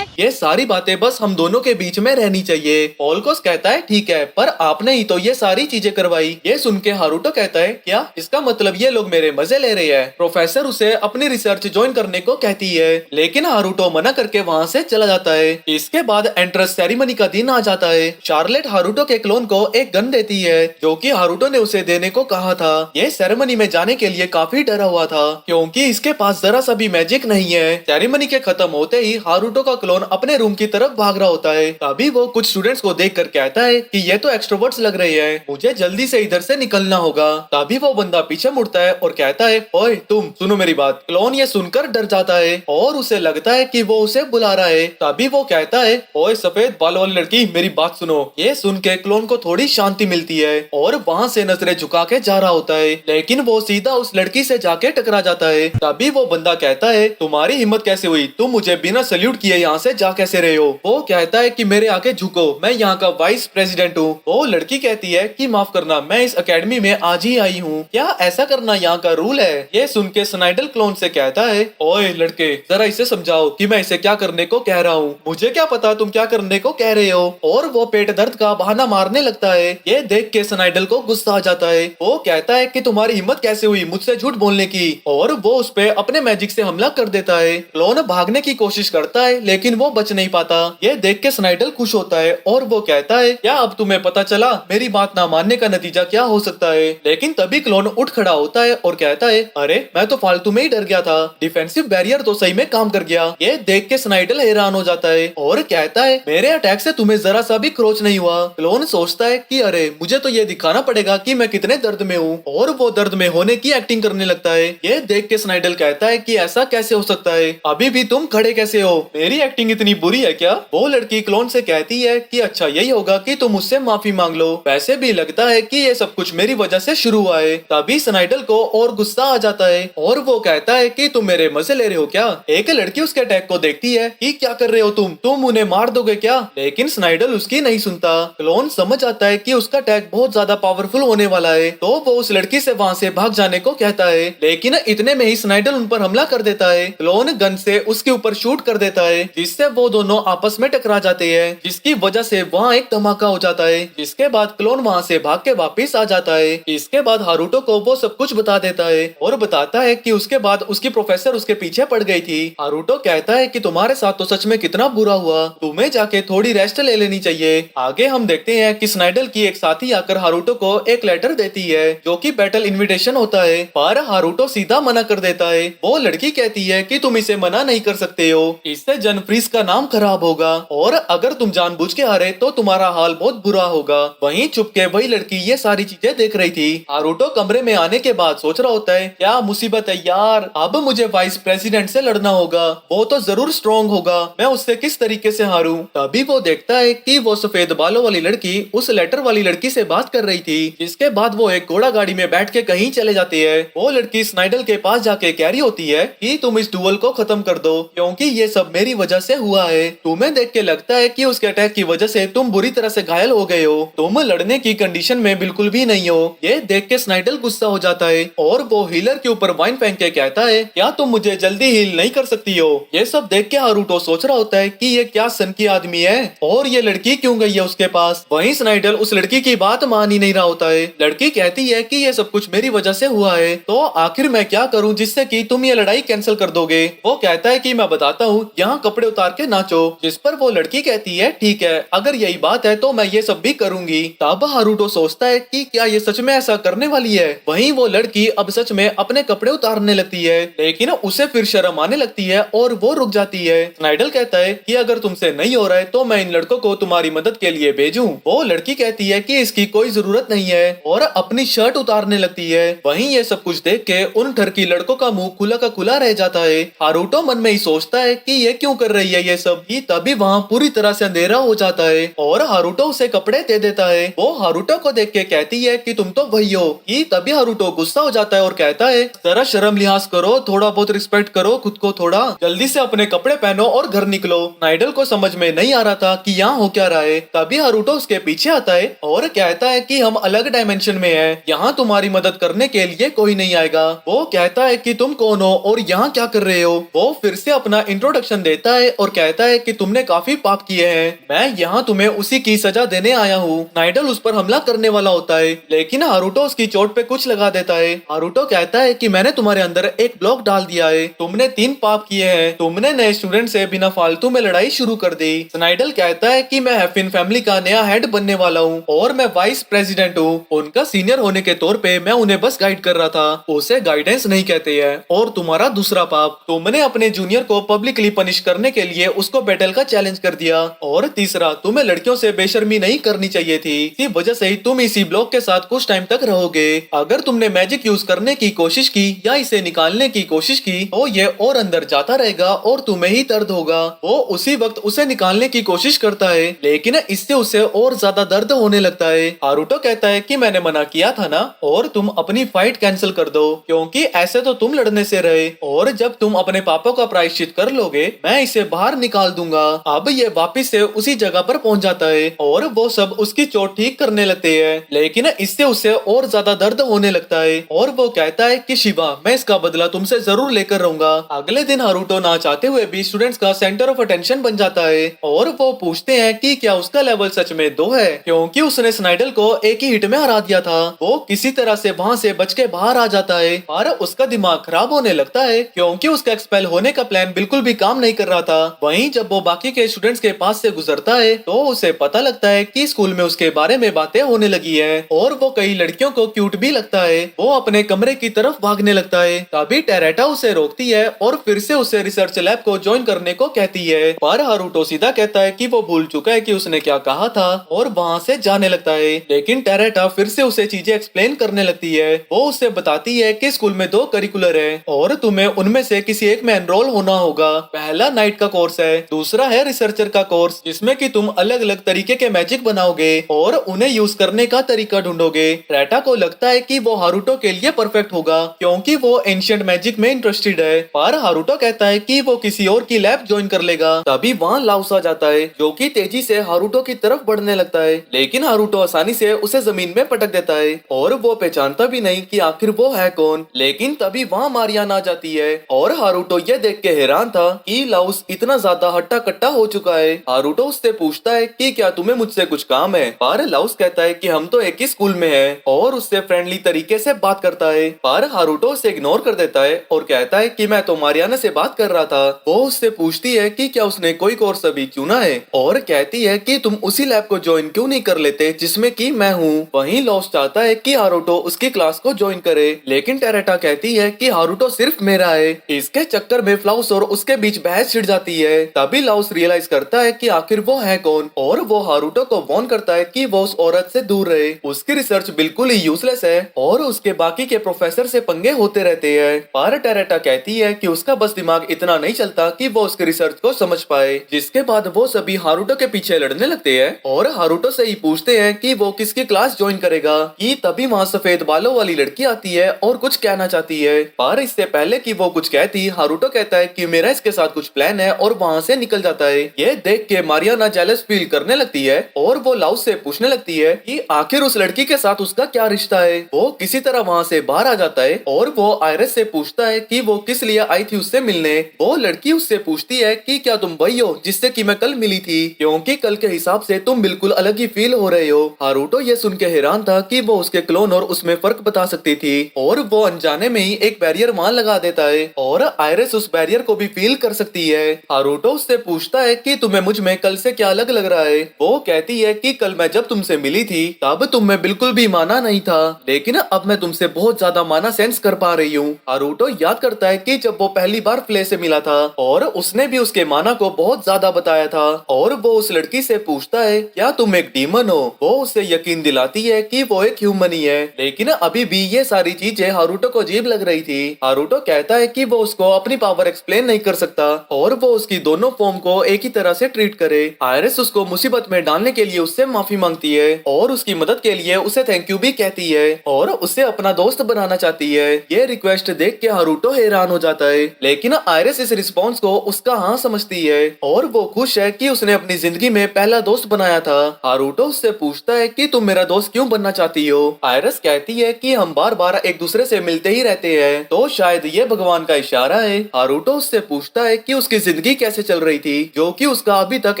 ये सारी बातें बस हम दोनों के बीच में रहनी चाहिए। पोलकोस कहता है ठीक है, पर आपने ही तो ये सारी चीजें करवाई। ये सुन के हारुतो कहता है क्या इसका मतलब ये लोग मेरे मजे ले रहे हैं। प्रोफेसर उसे अपनी रिसर्च ज्वाइन करने को कहती है, लेकिन हारुतो मना करके वहाँ से चला जाता है। इसके बाद एंट्रेंस सेरेमनी का दिन आ जाता है। शार्लेट हारुतो के क्लोन को एक गन देती है जो कि हारुतो ने उसे देने को कहा था। ये सेरेमनी में जाने के लिए काफी डरा हुआ था क्योंकि इसके पास जरा सा भी मैजिक नहीं है। सेरेमनी के खत्म होते ही हारुतो का क्लोन अपने रूम की तरफ भाग रहा होता है। तभी वो कुछ स्टूडेंट्स को देखकर कहता है कि ये तो एक्सट्रोवर्ट्स लग रहे हैं, मुझे जल्दी से इधर से निकलना होगा। तभी वो बंदा पीछे मुड़ता है और कहता है ओए तुम सुनो मेरी बात। क्लोन ये सुनकर डर जाता है और उसे लगता है कि वो उसे बुला रहा है। तभी वो कहता है ओए सफेद बाल वाली लड़की मेरी बात सुनो। ये सुन के क्लोन को थोड़ी शांति मिलती है और वहाँ से नजरें झुका के जा रहा होता है, लेकिन वो सीधा उस लड़की से जाके टकरा जाता है। तभी वो बंदा कहता है तुम्हारी हिम्मत कैसे हुई, तुम मुझे बिना सल्यूट किए यहाँ से जा कैसे रहे हो। वो कहता है कि मेरे आगे झुको, मैं यहाँ का वाइस प्रेसिडेंट हूँ। वो लड़की कहती है कि माफ करना, मैं इस एकेडमी में आज ही आई हूँ, क्या ऐसा करना यहाँ का रूल है। ये सुन के स्नाइडल क्लोन से कहता है ओए लड़के जरा इसे समझाओ कि मैं इसे क्या करने को कह रहा हूँ, मुझे क्या पता तुम क्या करने को कह रहे हो। और वो पेट दर्द का बहाना मारने लगता है। ये देख के स्नाइडल को गुस्सा आ जाता है। वो कहता है कि तुम्हारी हिम्मत कैसे हुई मुझसे झूठ बोलने की, और वो उस पे अपने मैजिक से हमला कर देता है। क्लोन भागने की कोशिश करता है लेकिन वो बच नहीं पाता। ये देख के स्नाइडल खुश होता है और वो कहता है क्या अब तुम्हें पता चला मेरी बात ना मानने का नतीजा क्या हो सकता है। लेकिन तभी क्लोन उठ खड़ा होता है और कहता है अरे मैं तो फालतू में ही डर गया था, डिफेंसिव बैरियर तो सही में काम कर गया। ये देख के स्नाइडल हैरान हो जाता है और कहता है मेरे अटैक से तुम्हें जरा सा भी क्रोच नहीं हुआ। क्लोन सोचता है कि अरे मुझे तो ये दिखाना पड़ेगा कि मैं कितने दर्द में हूँ, और वो दर्द में होने की एक्टिंग करने लगता है। ये देख के स्नाइडल कहता है कि ऐसा कैसे हो सकता है, अभी भी तुम खड़े कैसे हो, मेरी एक्टिंग इतनी बुरी है क्या। वो लड़की क्लोन से कहती है कि अच्छा यही होगा कि तुम मुझसे माफी मांग लो, वैसे भी लगता है कि ये सब कुछ मेरी वजह से शुरू हुआ है। तभी स्नाइडल को और गुस्सा आ जाता है और वो कहता है कि तुम मेरे मजे ले रहे हो क्या। एक लड़की उसके अटैक को देखती है कि क्या कर रहे हो तुम उन्हें मार दोगे क्या, लेकिन स्नाइडल उसकी नहीं सुनता। क्लोन समझ आता है कि उसका अटैक बहुत ज्यादा पावरफुल होने वाला है, तो वो उस लड़की से वहाँ से भाग जाने को कहता है, लेकिन इतने में ही स्नाइडल उन पर हमला कर देता है। क्लोन गन से उसके ऊपर शूट कर देता है जिससे वो दोनों आपस में टकरा जाते हैं, जिसकी वजह से वहाँ एक धमाका हो जाता है। जिसके बाद क्लोन वहाँ से भाग के वापिस आ जाता है। इसके बाद हारुतो को वो सब कुछ बता देता है और बताता है कि उसके बाद उसकी प्रोफेसर उसके पीछे पड़ गई थी। हारुतो कहता है कि तुम्हारे साथ तो सच में कितना बुरा हुआ, तुम्हें जाके थोड़ी रेस्ट ले लेनी चाहिए। आगे हम देखते हैं कि स्नाइडल की एक साथी आकर हारुतो को एक लेटर देती है जो कि बैटल इनविटेशन होता है, पर हारुतो सीधा मना कर देता है। वो लड़की कहती है कि तुम इसे मना नहीं कर सकते हो, इससे जनफ्रीज का नाम खराब होगा, और अगर तुम जानबूझ के हारे तो तुम्हारा हाल बहुत बुरा होगा। वहीं चुपके वही लड़की ये सारी चीजें देख रही थी। हारुतो कमरे में आने के बाद सोच रहा होता है क्या मुसीबत है यार, अब मुझे वाइस प्रेसिडेंट से लड़ना होगा, वो तो जरूर स्ट्रॉन्ग होगा, मैं उससे किस तरीके से हारूं। तभी वो देखता है कि वो सफेद बालों वाली लड़की उस लेटर वाली लड़की से बात कर रही थी। जिसके बाद वो एक घोड़ा गाड़ी में बैठ के कहीं चले जाते हैं। वो लड़की स्नाइडल के पास जाके कह रही होती है कि तुम इस डुअल को खत्म कर दो क्योंकि ये सब मेरी वजह से हुआ है। तुम्हें देख के लगता है कि उसके अटैक की वजह से तुम बुरी तरह से घायल हो गए हो, तुम लड़ने की कंडीशन में बिल्कुल भी नहीं हो। ये देख के स्नाइडल गुस्सा हो जाता है और वो हीलर के ऊपर वाइन फेंक के कहता है क्या तुम मुझे जल्दी हील नहीं कर सकती हो। ये सब देख के हारुतो सोच रहा होता है कि ये क्या सन की आदमी है और ये लड़की क्यों गई है उसके पास। वहीं स्नाइडल उस लड़की की बात मान ही नहीं रहा होता है। लड़की कहती है कि ये सब कुछ मेरी वजह से हुआ है, तो आखिर मैं क्या करूं जिससे कि तुम ये लड़ाई कैंसिल कर दोगे। वो कहता है कि मैं बताता हूँ, यहाँ कपड़े उतार के नाचो। जिस पर वो लड़की कहती है ठीक है, अगर यही बात है तो मैं ये सब भी करूंगी। तब हारुतो सोचता है कि क्या ये सच में ऐसा करने वाली है। वहीं वो लड़की अब सच में अपने कपड़े उतारने लगती है, लेकिन उसे फिर शर्म आने लगती है और वो रुक जाती है। स्नाइडल कहता है कि अगर तुमसे नहीं हो रहा है तो मैं इन लड़कों को तुम्हारी मदद के लिए भेजूं। वो लड़की कहती है कि इसकी कोई जरूरत नहीं है और अपनी शर्ट उतारने लगती है। वहीं ये सब कुछ देख के उन ठरकी लड़कों का मुंह खुला का खुला रह जाता है। हारूटो मन में ही सोचता है कि ये क्यों कर रही है ये सब। ही तभी वहाँ पूरी तरह से अंधेरा हो जाता है और हारूटो उसे कपड़े दे देता है। वो हारूटो को देख के कहती है कि तुम तो वही हो। ही तभी हारूटो गुस्सा हो जाता है और कहता है जरा शर्म लिहाज करो, थोड़ा बहुत रिस्पेक्ट करो खुद को, थोड़ा जल्दी से अपने कपड़े पहनो और घर निकलो। नाइडल को समझ में नहीं आ रहा था कि यहाँ हो क्या रहा है। तभी हारूटो उसके पीछे आता है और कहता है कि हम अलग डायमेंशन में हैं, यहाँ तुम्हारी मदद करने के लिए कोई नहीं आएगा। वो कहता है कि तुम कौन हो और यहाँ क्या कर रहे हो। वो फिर से अपना इंट्रोडक्शन देता है और कहता है कि तुमने काफी पाप किए हैं, मैं यहाँ तुम्हें उसी की सजा देने आया हूँ। नाइडल उस पर हमला करने वाला होता है लेकिन हारूटो उसकी चोट पे कुछ लगा देता है। हारूटो कहता है कि मैंने तुम्हारे अंदर एक ब्लॉक डाल दिया है, तुमने 3 पाप किए हैं, तुमने नए स्टूडेंट से बिना फालतू में लड़ाई शुरू कर दी। स्नाइडल कहता है कि मैं हैफिन फैमिली का नया हेड बनने वाला हूँ और मैं वाइस प्रेसिडेंट हूँ। उनका सीनियर होने के तौर पे मैं उन्हें बस गाइड कर रहा था, उसे गाइडेंस नहीं कहते हैं। और तुम्हारा दूसरा पाप, तुमने अपने जूनियर को पब्लिकली पनिश करने के लिए उसको बैटल का चैलेंज कर दिया। और तीसरा, तुम्हें लड़कियों से बेशर्मी नहीं करनी चाहिए थी, इसी वजह से ही तुम इसी ब्लॉक के साथ कुछ टाइम तक रहोगे। अगर तुमने मैजिक यूज करने की कोशिश की या इसे निकालने की कोशिश की तो ये और अंदर जाता रहेगा और तुम्हें ही दर्द होगा। वो उसी वक्त उसे निकालने की कोशिश करता है लेकिन इससे उसे और ज्यादा दर्द होने लगता है। हारूटो कहता है कि मैंने मना किया था ना, और तुम अपनी फाइट कैंसिल कर दो क्योंकि ऐसे तो तुम लड़ने से रहे, और जब तुम अपने पापों का प्रायश्चित कर लोगे मैं इसे बाहर निकाल दूंगा। अब ये वापिस से उसी जगह पर पहुंच जाता है और वो सब उसकी चोट ठीक करने लगते हैं लेकिन इससे उसे और ज्यादा दर्द होने लगता है। और वो कहता है कि शिवा, मैं इसका बदला तुमसे जरूर लेकर रहूंगा। अगले दिन हारूटो ना चाहते हुए भी स्टूडेंट्स का सेंटर ऑफ अटेंशन बन जाता है और वो पूछते हैं कि क्या उसका लेवल सच में 2 है, क्योंकि उसने स्नाइडल को एक ही हिट में हरा दिया था। वो किसी तरह से वहाँ से बच के बाहर आ जाता है पर उसका दिमाग खराब होने लगता है क्योंकि उसका एक्सपेल होने का प्लान बिल्कुल भी काम नहीं कर रहा था। वहीं जब वो बाकी के स्टूडेंट्स के पास से गुजरता है तो उसे पता लगता है कि स्कूल में उसके बारे में बातें होने लगी है और वो कई लड़कियों को क्यूट भी लगता है। वो अपने कमरे की तरफ भागने लगता है, तभी टेरेटा उसे रोकती है और फिर से उसे रिसर्च लैब को ज्वाइन करने को कहती है। पर हारूटो सीधा कहता है कि वो भूल चुका है कि उसने क्या कहा था और वहाँ से जाने लगता है। लेकिन टेरेटा फिर से उसे चीजें एक्सप्लेन करने लगती है। वो उसे बताती है कि स्कूल में 2 करिकुलर है और तुम्हें उनमें से किसी एक में एनरोल होना होगा। पहला नाइट का कोर्स है, दूसरा है रिसर्चर का कोर्स जिसमें कि तुम अलग अलग तरीके के मैजिक बनाओगे और उन्हें यूज करने का तरीका ढूंढोगे। टेरेटा को लगता है कि वो हारूटो के लिए परफेक्ट होगा क्योंकि वो एंशिएंट मैजिक में इंटरेस्टेड है। पर हारूटो कहता है कि वो किसी और की लैब ज्वाइन कर लेगा। तभी वहाँ लाउस आ जाता है जो कि तेजी से हारूटो की तरफ बढ़ने लगता है लेकिन हारूटो आसानी से उसे जमीन में पटक देता है और वो पहचानता भी नहीं कि आखिर वो है कौन। लेकिन तभी वहाँ मारियाना आ जाती है और हारूटो ये देख के हैरान था कि लाउस इतना ज्यादा हट्टा कट्टा हो चुका है। हारूटो उससे पूछता है कि क्या तुम्हें मुझसे कुछ काम है, पर लाउस कहता है कि हम तो एक ही स्कूल में हैं और उससे फ्रेंडली तरीके से बात करता है। पर हारूटो उसे इग्नोर कर देता है और कहता है कि मैं तो मारियाना से बात कर रहा था। वो उससे पूछती है कि क्या उसने कोई कोर्स अभी चुना है और कहती है कि तुम उसी लैब को ज्वाइन क्यों नहीं कर लेते जिसमें कि मैं हूँ। वहीं लॉस चाहता है कि हारूटो उसकी क्लास को ज्वाइन करे लेकिन टेरेटा कहती है कि हारूटो सिर्फ मेरा है। इसके चक्कर में फ्लाउस और उसके बीच बहस छिड़ जाती है। तभी लाउस रियलाइज करता है कि आखिर वो है कौन और वो हारूटो को वार्न करता है कि वो उस औरत से दूर रहे, उसकी रिसर्च बिल्कुल ही यूजलेस है और उसके बाकी के प्रोफेसर से पंगे होते रहते हैं। पर टेरेटा कहती है कि उसका बस दिमाग इतना नहीं चलता कि वो उसकी रिसर्च को समझ पाए। जिसके बाद वो सभी हारूटो के पीछे लड़ने लगते हैं और हारूटो से ही पूछते हैं कि वो किसकी क्लास ज्वाइन करेगा। कि तभी वहाँ सफेद बालों वाली लड़की आती है और कुछ कहना चाहती है, पर इससे पहले कि वो कुछ कहती हारूटो कहता है कि मेरा इसके साथ कुछ प्लान है और वहाँ से निकल जाता है। ये देख के मारियाना जेलस फील करने लगती है और वो लाउस से पूछने लगती है कि आखिर उस लड़की के साथ उसका क्या रिश्ता है। वो किसी तरह वहाँ से बाहर आ जाता है और वो आयरस से पूछता है कि वो किस लिए आई थी उससे मिलने। वो लड़की उससे पूछती है कि क्या तुम वही हो जिससे कि मैं कल मिली थी, क्योंकि कल के हिसाब से तुम बिल्कुल अलग ही फील हो रहे हो। हारूटो ये सुन के हैरान था कि वो उसके क्लोन और उसमें फर्क बता सकती थी और वो अनजाने में ही एक बैरियर वहाँ लगा देता है और आयरस उस बैरियर को भी फील कर सकती है। हारूटो उससे पूछता है कि तुम्हें मुझ में कल से क्या अलग लग रहा है। वो कहती है कि कल मैं जब तुमसे मिली थी तब तुम में बिल्कुल भी माना नहीं था, लेकिन अब मैं तुमसे बहुत ज्यादा माना सेंस कर पा रही हूँ। हारूटो याद करता है कि जब वो पहली बार फ्ले से मिला था और उसने भी उसके माना को बहुत ज्यादा बताया था। और वो उस लड़की से पूछता है क्या तुम एक डीमन हो। वो उसे यकीन दिलाती है कि वो एक ह्यूमन ही है, लेकिन अभी भी ये सारी चीजें हारुतो को अजीब लग रही थी। हारुतो कहता है कि वो उसको अपनी पावर एक्सप्लेन नहीं कर सकता और वो उसकी दोनों फॉर्म को एक ही तरह से ट्रीट करे। आयरिस उसको मुसीबत में डालने के लिए उससे माफी मांगती है और उसकी मदद के लिए उसे थैंक यू भी कहती है और उसे अपना दोस्त बनाना चाहती है। ये रिक्वेस्ट देख के हारुतो हैरान हो जाता है, लेकिन आयरिस इस रिस्पॉन्स को उसका हाँ समझती है और वो खुश है कि उसने अपनी जिंदगी में पहला दोस्त बनाया था। हारुतो उससे पूछता है कि तुम मेरा दोस्त क्यों बनना चाहती हो। आयरिस कहती है कि हम बार बार एक दूसरे से मिलते ही रहते हैं, तो शायद ये भगवान का इशारा है। हारुतो उससे पूछता है कि उसकी जिंदगी कैसे चल रही थी, जो कि उसका अभी तक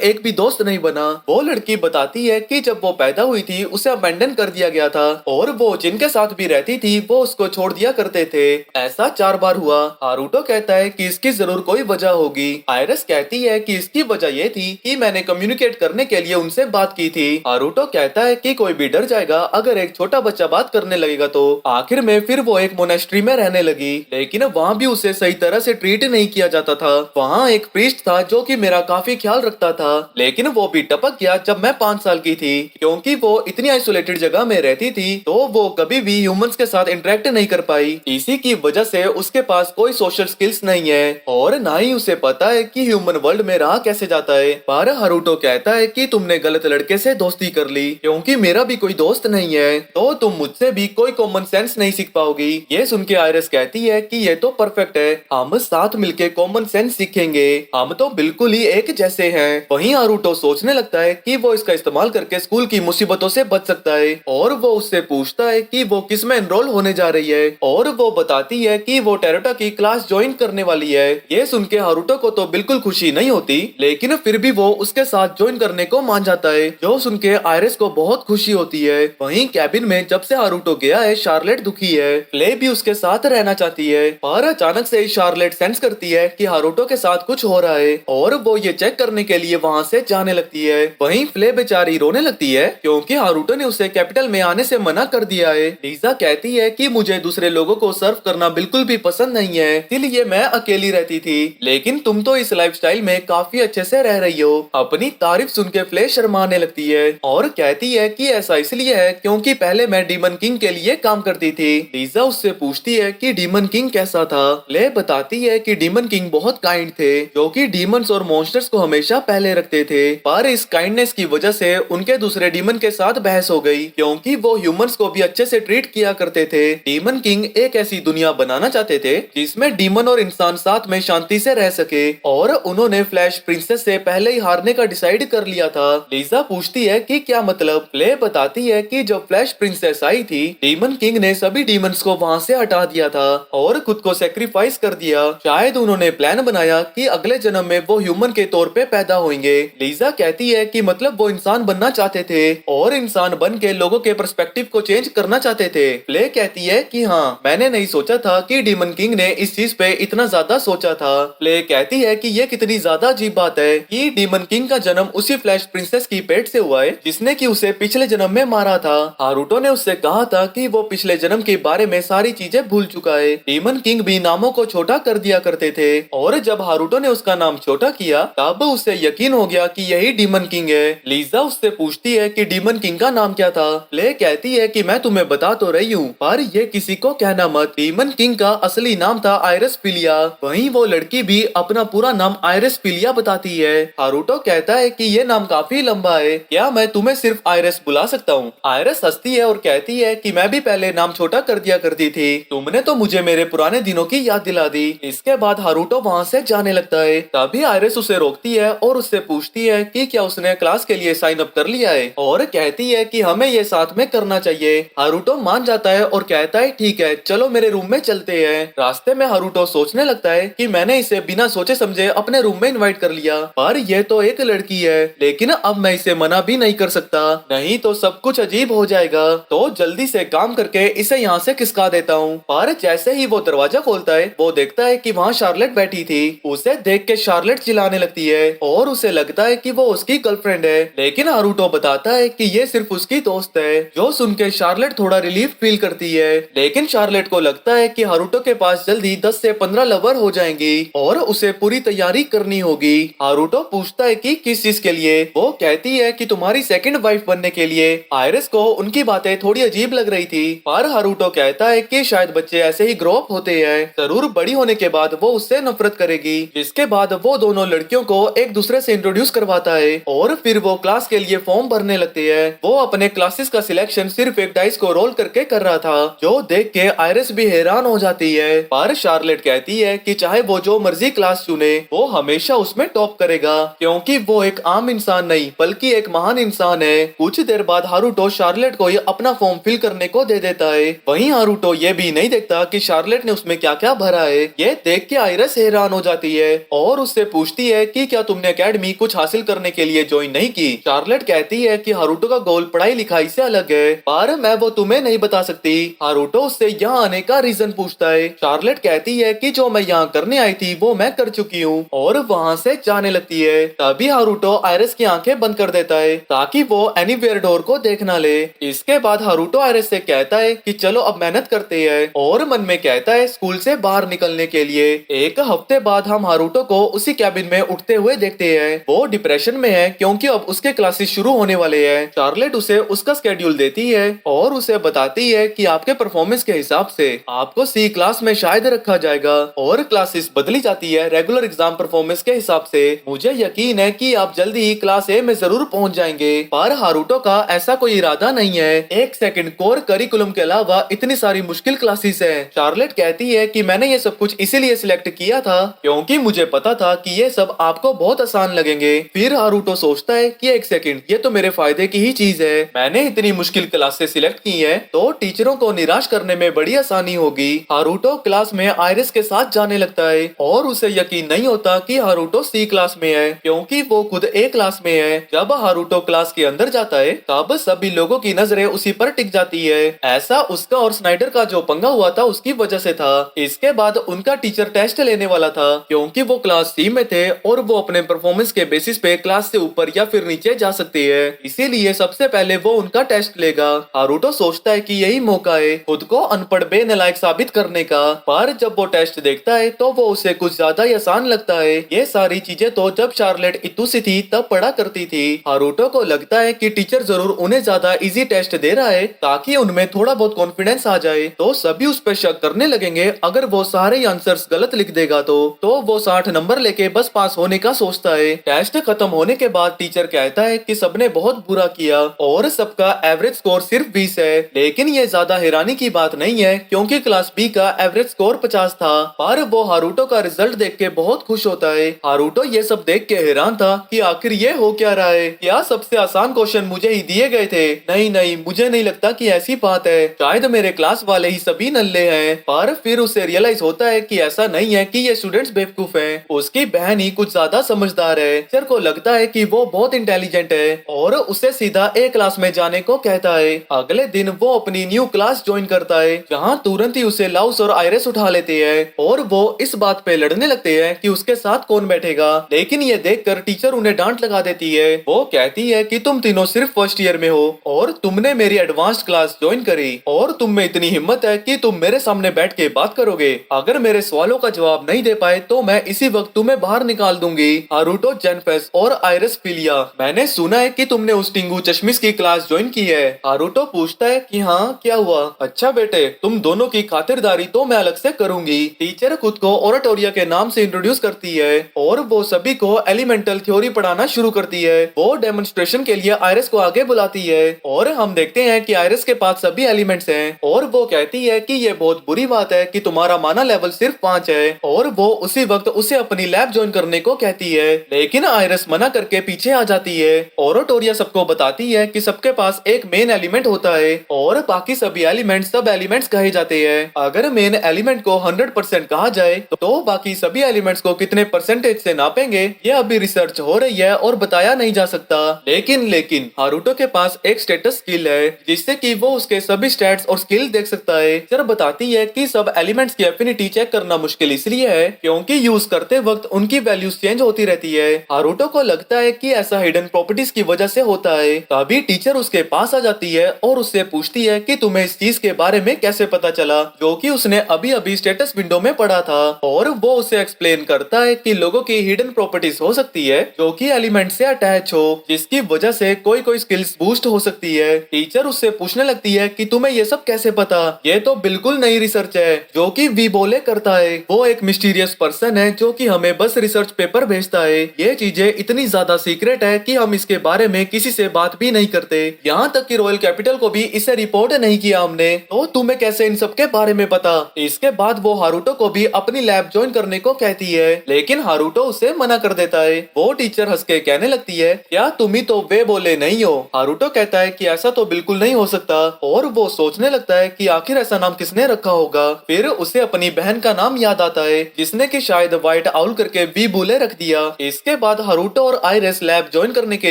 एक भी दोस्त नहीं बना। वो लड़की बताती है कि जब वो पैदा हुई थी उसे अबेंडन कर दिया गया था और वो जिनके साथ भी रहती थी वो उसको छोड़ दिया करते थे। ऐसा 4 बार हुआ। हारुतो कहता है कि इसकी जरूर कोई वजह होगी। आयरिस कहती है कि इसकी वजह ये थी कि मैंने कम्युनिकेट करने के लिए उनसे बात की थी। हारुतो कहता है कि कोई भी डर जाएगा अगर एक छोटा बच्चा बात करने लगेगा तो। आखिर में फिर वो एक मोनेस्ट्री में रहने लगी, लेकिन वहाँ भी उसे सही तरह से ट्रीट नहीं किया जाता था। वहाँ एक प्रीस्ट था जो कि मेरा काफी ख्याल रखता था, लेकिन वो भी टपक गया जब मैं 5 साल की थी। क्योंकि वो इतनी आइसोलेटेड जगह में रहती थी तो वो कभी भी ह्यूमंस के साथ इंटरेक्ट नहीं कर पाई। इसी की वजह से उसके पास कोई सोशल स्किल्स नहीं है और ना ही उसे पता है कि ह्यूमन वर्ल्ड में रहा कैसे जाता है। पर हारुतो कहता है कि तुमने गलत लड़के से दोस्ती कर ली, क्योंकि मेरा भी कोई दोस्त नहीं है तो तुम मुझसे भी कोई कॉमन सेंस नहीं सीख पाओगी। ये सुन के आयरिस कहती है कि ये तो परफेक्ट है, हम साथ मिलके कॉमन सेंस सीखेंगे, हम तो बिल्कुल ही एक जैसे हैं। वहीं हारुतो सोचने लगता है कि वो इसका इस्तेमाल करके स्कूल की मुसीबतों से बच सकता है और वो उससे पूछता है कि वो किस में एनरोल होने जा रही है और वो बताती है कि वो टेरोटा की क्लास ज्वाइन करने वाली है। ये सुन के हारुतो को तो बिल्कुल खुशी नहीं होती, लेकिन फिर भी वो उसके साथ ज्वाइन करने को मान जाता है, जो सुन के आयरिस को बहुत खुशी होती है। वहीं कैबिन में जब से हारुतो गया है शार्लेट दुखी है। फ्ले भी उसके साथ रहना चाहती है, पर अचानक से शार्लेट सेंस करती है कि हारुतो के साथ कुछ हो रहा है और वो ये चेक करने के लिए वहाँ से जाने लगती है। वहीं फ्ले बेचारी रोने लगती है क्योंकि हारुतो ने उसे कैपिटल में आने से मना कर दिया है। लीजा कहती है कि मुझे दूसरे लोगों को सर्व करना बिल्कुल भी पसंद नहीं है, इसलिए मैं अकेली रहती थी, लेकिन तुम तो इस लाइफस्टाइल में काफी अच्छे से रह रही हो। अपनी तारीफ सुन के फ्ले शर्माने लगती है और कहती है कि ऐसा इसलिए है क्योंकि पहले मैं डीमन किंग के लिए काम करती थी। लीजा उससे पूछती है कि डीमन किंग कैसा था। फ्ले बताती है कि डीमन किंग बहुत काइंड थे, जो कि डीमंस और मॉन्स्टर्स को हमेशा पहले रखते थे, पर इस काइंडनेस की वजह से उनके दूसरे डीमन के साथ बहस हो गई क्योंकि वो ह्यूमंस को भी अच्छे से ट्रीट किया करते थे। डीमन किंग एक ऐसी दुनिया बनाना चाहते थे जिसमें डीमन और इंसान साथ में शांति से रह सके और उन्होंने फ्लैश प्रिंसेस से पहले ही हारने का डिसाइड कर लिया था। लीजा पूछती है कि क्या मतलब। फ्ले बताती है कि जब फ्लैश प्रिंसेस आई थी डीमन किंग ने सभी डीमंस को वहाँ से हटा दिया था और खुद को सेक्रीफाइस कर दिया। शायद उन्होंने प्लान बनाया कि अगले जन्म में वो ह्यूमन के तौर पे पैदा होंगे। लीजा कहती है कि मतलब वो इंसान बनना चाहते थे और इंसान बन के लोगों के पर्सपेक्टिव को चेंज करना चाहते थे। फ्ले कहती है कि हाँ, मैंने नहीं सोचा था कि डीमन किंग ने इस चीज पे इतना ज्यादा सोचा था। फ्ले कहती है कि ये कितनी ज्यादा अजीब बात है कि डीमन किंग का जन्म उसी फ्लैश प्रिंसेस की पेट से हुआ है जिसने कि उसे पिछले जन्म में मारा था। हारुतो ने उससे कहा था कि वो पिछले जन्म के बारे में सारी चीजें भूल चुका है। डीमन किंग भी नामों को छोटा कर दिया करते थे और जब हारुतो ने उसका नाम छोटा किया तब उसे यकीन हो गया कि यही डीमन किंग है। लीजा उससे पूछती है कि डीमन किंग का नाम क्या था। फ्ले कहती है कि मैं तुम्हें बता तो रही हूँ, पर ये किसी को कहना मत। डीमन किंग का असली नाम था आयरिस पिलिया। वहीं वो लड़की भी अपना पूरा नाम आयरिस पिलिया बताती है। हारुतो कहता है कि ये नाम काफी लंबा है, क्या मैं तुम्हें सिर्फ आयरिस बुला सकता हूँ। आयरिस हंसती है और कहती है कि मैं भी पहले नाम छोटा कर दिया करती थी, तुमने तो मुझे मेरे पुराने दिनों की याद दिला दी। इसके बाद हारुतो वहाँ से जाने लगता है। तभी आयरिस उसे रोकती है और उससे पूछती है कि क्या उसने क्लास के लिए साइन अप कर लिया है और कहती है कि हमें ये साथ में करना चाहिए। हारुतो मान जाता है और कहता है ठीक है, चलो मेरे रूम में चलते हैं। रास्ते में हारुतो सोचने लगता है कि मैंने इसे बिना सोचे समझे अपने रूम में इनवाइट कर लिया, पर यह तो एक लड़की है, लेकिन अब मैं इसे मना भी नहीं कर सकता, नहीं तो सब कुछ अजीब हो जाएगा। तो जल्दी से काम करके इसे यहाँ से खिसका देता हूँ। पर जैसे ही वो दरवाजा खोलता है वो देखता है कि वहाँ शार्लेट बैठी थी। उसे देख के शार्लेट चिल्लाने लगती है और उसे लगता है कि वो उसकी गर्लफ्रेंड है, लेकिन हारुतो बताता है कि ये सिर्फ उसकी दोस्त है। जो सुन के शार्लेट थोड़ा रिलीफ फील करती है, लेकिन शार्लेट को लगता है कि हारुतो के पास जल्दी 10 से 15 लवर हो जाएंगी और उसे पूरी तैयारी करनी होगी। हारूटो पूछता है कि किस चीज के लिए। वो कहती है कि तुम्हारी सेकंड वाइफ बनने के लिए। आयरिस को उनकी बातें थोड़ी अजीब लग रही थी, पर हारूटो कहता है कि शायद बच्चे ऐसे ही ग्रो अप होते हैं, जरूर बड़ी होने के बाद वो उससे नफरत करेगी। जिसके बाद वो दोनों लड़कियों को एक दूसरे से इंट्रोड्यूस करवाता है और फिर वो क्लास के लिए फॉर्म भरने लगती है। वो अपने क्लासेस का सिलेक्शन सिर्फ एक डाइस को रोल करके कर रहा था, जो देख के आयरिस भी हैरान हो जाती है। पर शार्लेट कहती है कि चाहे वो जो मर्जी क्लास चुने, वो हमेशा उसमें टॉप करेगा, क्योंकि वो एक आम इंसान नहीं बल्कि एक महान इंसान है। कुछ देर बाद हारूटो शार्लेट को ये अपना फॉर्म फिल करने को दे देता है। वहीं हारूटो ये भी नहीं देखता कि शार्लेट ने उसमें क्या क्या भरा है। ये देख के आयरिस हैरान हो जाती है और उससे पूछती है कि क्या तुमने एकेडमी कुछ हासिल करने के लिए ज्वाइन नहीं की। शार्लेट कहती है कि हारूटो का गोल पढ़ाई लिखाई से अलग है, पर मैं वो तुम्हें नहीं बता सकती। हारूटो उससे यहाँ आने का रीजन पूछता है। शार्लेट कहती है कि जो मैं यहाँ करने आई थी वो मैं कर चुकी हूँ, और वहाँ से जाने लगती है। तभी हारूटो आयरिस की आंखें बंद कर देता है ताकि वो एनीवेयर डोर को देख ना ले। इसके बाद हारूटो आयरिस से कहता है कि चलो अब मेहनत करते हैं, और मन में कहता है स्कूल से बाहर निकलने के लिए। एक हफ्ते बाद हम हारूटो को उसी कैबिन में उठते हुए देखते हैं। वो डिप्रेशन में है क्योंकि अब उसके क्लासेस शुरू होने वाले हैं। शार्लेट उसे उसका स्केड्यूल देती है और उसे बताती है कि आपके परफॉर्मेंस के हिसाब से आपको सी क्लास में शायद रखा जाएगा, और क्लासेस बदली जाती है रेगुलर एग्जाम परफॉर्मेंस के हिसाब से। मुझे यकीन है कि आप जल्दी ही क्लास ए में जरूर पहुंच जाएंगे। पर हारूटो का ऐसा कोई इरादा नहीं है। एक सेकंड, कोर करिकुलम के अलावा इतनी सारी मुश्किल क्लासेस है। शार्लेट कहती है कि मैंने ये सब कुछ इसीलिए सिलेक्ट किया था क्योंकि मुझे पता था कि ये सब आपको बहुत आसान लगेंगे। फिर हारूटो सोचता है कि एक सेकंड, ये तो मेरे फायदे की ही चीज है। मैंने इतनी मुश्किल क्लासेस सिलेक्ट की है तो टीचरों को निराश करने में बड़ी आसानी होगी। हारूटो क्लास में आयरिस के साथ जाने लगता है और उसे यकीन नहीं होता कि हारूटो सी क्लास में है, क्योंकि वो खुद ए क्लास में है। जब हारूटो क्लास के अंदर जाता है तब सभी लोगों की नजरें उसी पर टिक जाती है। ऐसा उसका और स्नाइडर का जो पंगा हुआ था उसकी वजह से था। इसके बाद उनका टीचर टेस्ट लेने वाला था, क्योंकि वो क्लास सी में थे और वो अपने परफॉर्मेंस के बेसिस पे क्लास से ऊपर या फिर नीचे जा सकती है। इसीलिए सबसे पहले वो उनका टेस्ट लेगा। हारूटो सोचता है कि यही मौका है खुद को अनपढ़ बेनलायक साबित करने का। पर जब वो टेस्ट देखता है तो वो उसे कुछ ज्यादा ही आसान लगता है। ये सारी चीजें तो जब शार्लेट इतू सी थी तब पढ़ा करती थी। हारूटो को लगता है कि टीचर जरूर उन्हें ज्यादा इजी टेस्ट दे रहा है ताकि उनमें थोड़ा बहुत कॉन्फिडेंस आ जाए, तो सभी उस पर शक करने लगेंगे। अगर वो सारे आंसर्स गलत लिख देगा तो वो 60 नंबर लेके बस पास होने का सोचता है। टेस्ट खत्म होने के बाद टीचर कहता है कि सबने बहुत बुरा किया और सबका एवरेज स्कोर सिर्फ 20 है। लेकिन ये ज्यादा हैरानी की बात नहीं है क्योंकि क्लास बी का एवरेज स्कोर 50 था। पर वो हारूटो का रिजल्ट देख के बहुत खुश होता है। हारूटो ये सब देख के हैरान था कि आखिर ये हो क्या रहा है। क्या सबसे आसान क्वेश्चन मुझे ही दिए गए थे? नहीं, मुझे नहीं लगता कि ऐसी बात है। शायद मेरे क्लास वाले ही सभी नल्ले हैं। पर फिर उसे रियलाइज होता है कि ऐसा नहीं है कि ये स्टूडेंट्स बेवकूफ हैं। उसकी बहन ही कुछ ज्यादा समझदार है। टीचर को लगता है कि वो बहुत इंटेलिजेंट है और उसे सीधा ए क्लास में जाने को कहता है। अगले दिन वो अपनी न्यू क्लास ज्वाइन करता है, जहाँ तुरंत ही उसे लाउस और आयरिस उठा लेते हैं और वो इस बात पे लड़ने लगते हैं कि उसके साथ कौन बैठेगा। लेकिन ये देखकर टीचर उन्हें डांट लगा देती है। वो कहती है कि तुम तीनों सिर्फ फर्स्ट ईयर में हो और तुमने मेरी एडवांस्ड क्लास ज्वाइन करी, और तुम में इतनी हिम्मत है कि तुम मेरे सामने बैठ के बात करोगे। अगर मेरे सवालों का जवाब नहीं दे पाए तो मैं इसी वक्त तुम्हें बाहर निकाल दूंगी। हारूटो, जेनफेस और आयरिस फिलिया, मैंने सुना है कि तुमने उस टिंगू चश्मिश की क्लास ज्वाइन की है। हारूटो पूछता है कि हाँ, क्या हुआ? अच्छा बेटे, तुम दोनों की खातिरदारी तो मैं अलग से करूंगी। टीचर खुद को ओराटोरिया के नाम से इंट्रोड्यूस करती है और वो सभी को एलिमेंटल थ्योरी पढ़ाना शुरू करती है। वो डेमोन्स्ट्रेशन के लिए आयरिस को आगे बुलाती है और हम देखते हैं कि आयरिस के पास सभी एलिमेंट्स हैं और वो कहती है कि ये बहुत बुरी बात है कि तुम्हारा माना लेवल सिर्फ 5 है, और वो उसी वक्त उसे अपनी लैब ज्वाइन करने को कहती है। लेकिन आयरिस मना करके पीछे आ जाती है। ओराटोरिया सबको बताती है कि सबके पास एक मेन एलिमेंट होता है और बाकी सभी एलिमेंट सब एलिमेंट्स कहे जाते हैं। अगर मेन एलिमेंट को 100% कहा जाए तो बाकी सभी एलिमेंट्स को कितने परसेंटेज से नापेंगे, ये अभी रिसर्च हो रही है और बताया नहीं जा सकता। लेकिन हारूटो के पास एक स्टेटस स्किल है जिससे कि वो उसके सभी स्टैट्स और स्किल देख सकता है। सर बताती है कि सब एलिमेंट्स की एफिनिटी चेक करना मुश्किल इसलिए है क्योंकि यूज करते वक्त उनकी वैल्यूज चेंज होती रहती है। हारूटो को लगता है कि ऐसा हिडन प्रॉपर्टीज की वजह से होता है। तभी टीचर उसके पास आ जाती है और उससे पूछती है कि तुम्हें इस चीज के बारे में कैसे पता चला, जो कि उसने अभी अभी स्टेटस विंडो में पढ़ा था। और वो वो उसे एक्सप्लेन करता है कि लोगों की हिडन प्रॉपर्टीज हो सकती है जो कि एलिमेंट से अटैच हो, जिसकी वजह से कोई कोई स्किल्स बूस्ट हो सकती है। टीचर उससे पूछने लगती है कि तुम्हें ये सब कैसे पता, ये तो बिल्कुल नई रिसर्च है जो कि वी बोले करता है। वो एक मिस्टीरियस पर्सन है जो कि हमें बस रिसर्च पेपर भेजता है। ये चीजें इतनी ज्यादा सीक्रेट है कि हम इसके बारे में किसी से बात भी नहीं करते, यहाँ तक कि रॉयल कैपिटल को भी इसे रिपोर्ट नहीं किया हमने। तो तुम्हें कैसे इन सब के बारे में पता? इसके बाद वो हारुतो को भी अपनी लैब ज्वाइन करने को कहती है, लेकिन हारुतो उसे मना कर देता है। वो टीचर हंस के कहने लगती है, क्या तुम ही तो वे बोले नहीं हो? हारुतो कहता है कि ऐसा तो बिल्कुल नहीं हो सकता, और वो सोचने लगता है कि आखिर ऐसा नाम किसने रखा होगा। फिर उसे अपनी बहन का नाम याद आता है जिसने कि शायद व्हाइट आउल करके वी बुले रख दिया। इसके बाद हारुतो और आइरिस लैब ज्वाइन करने के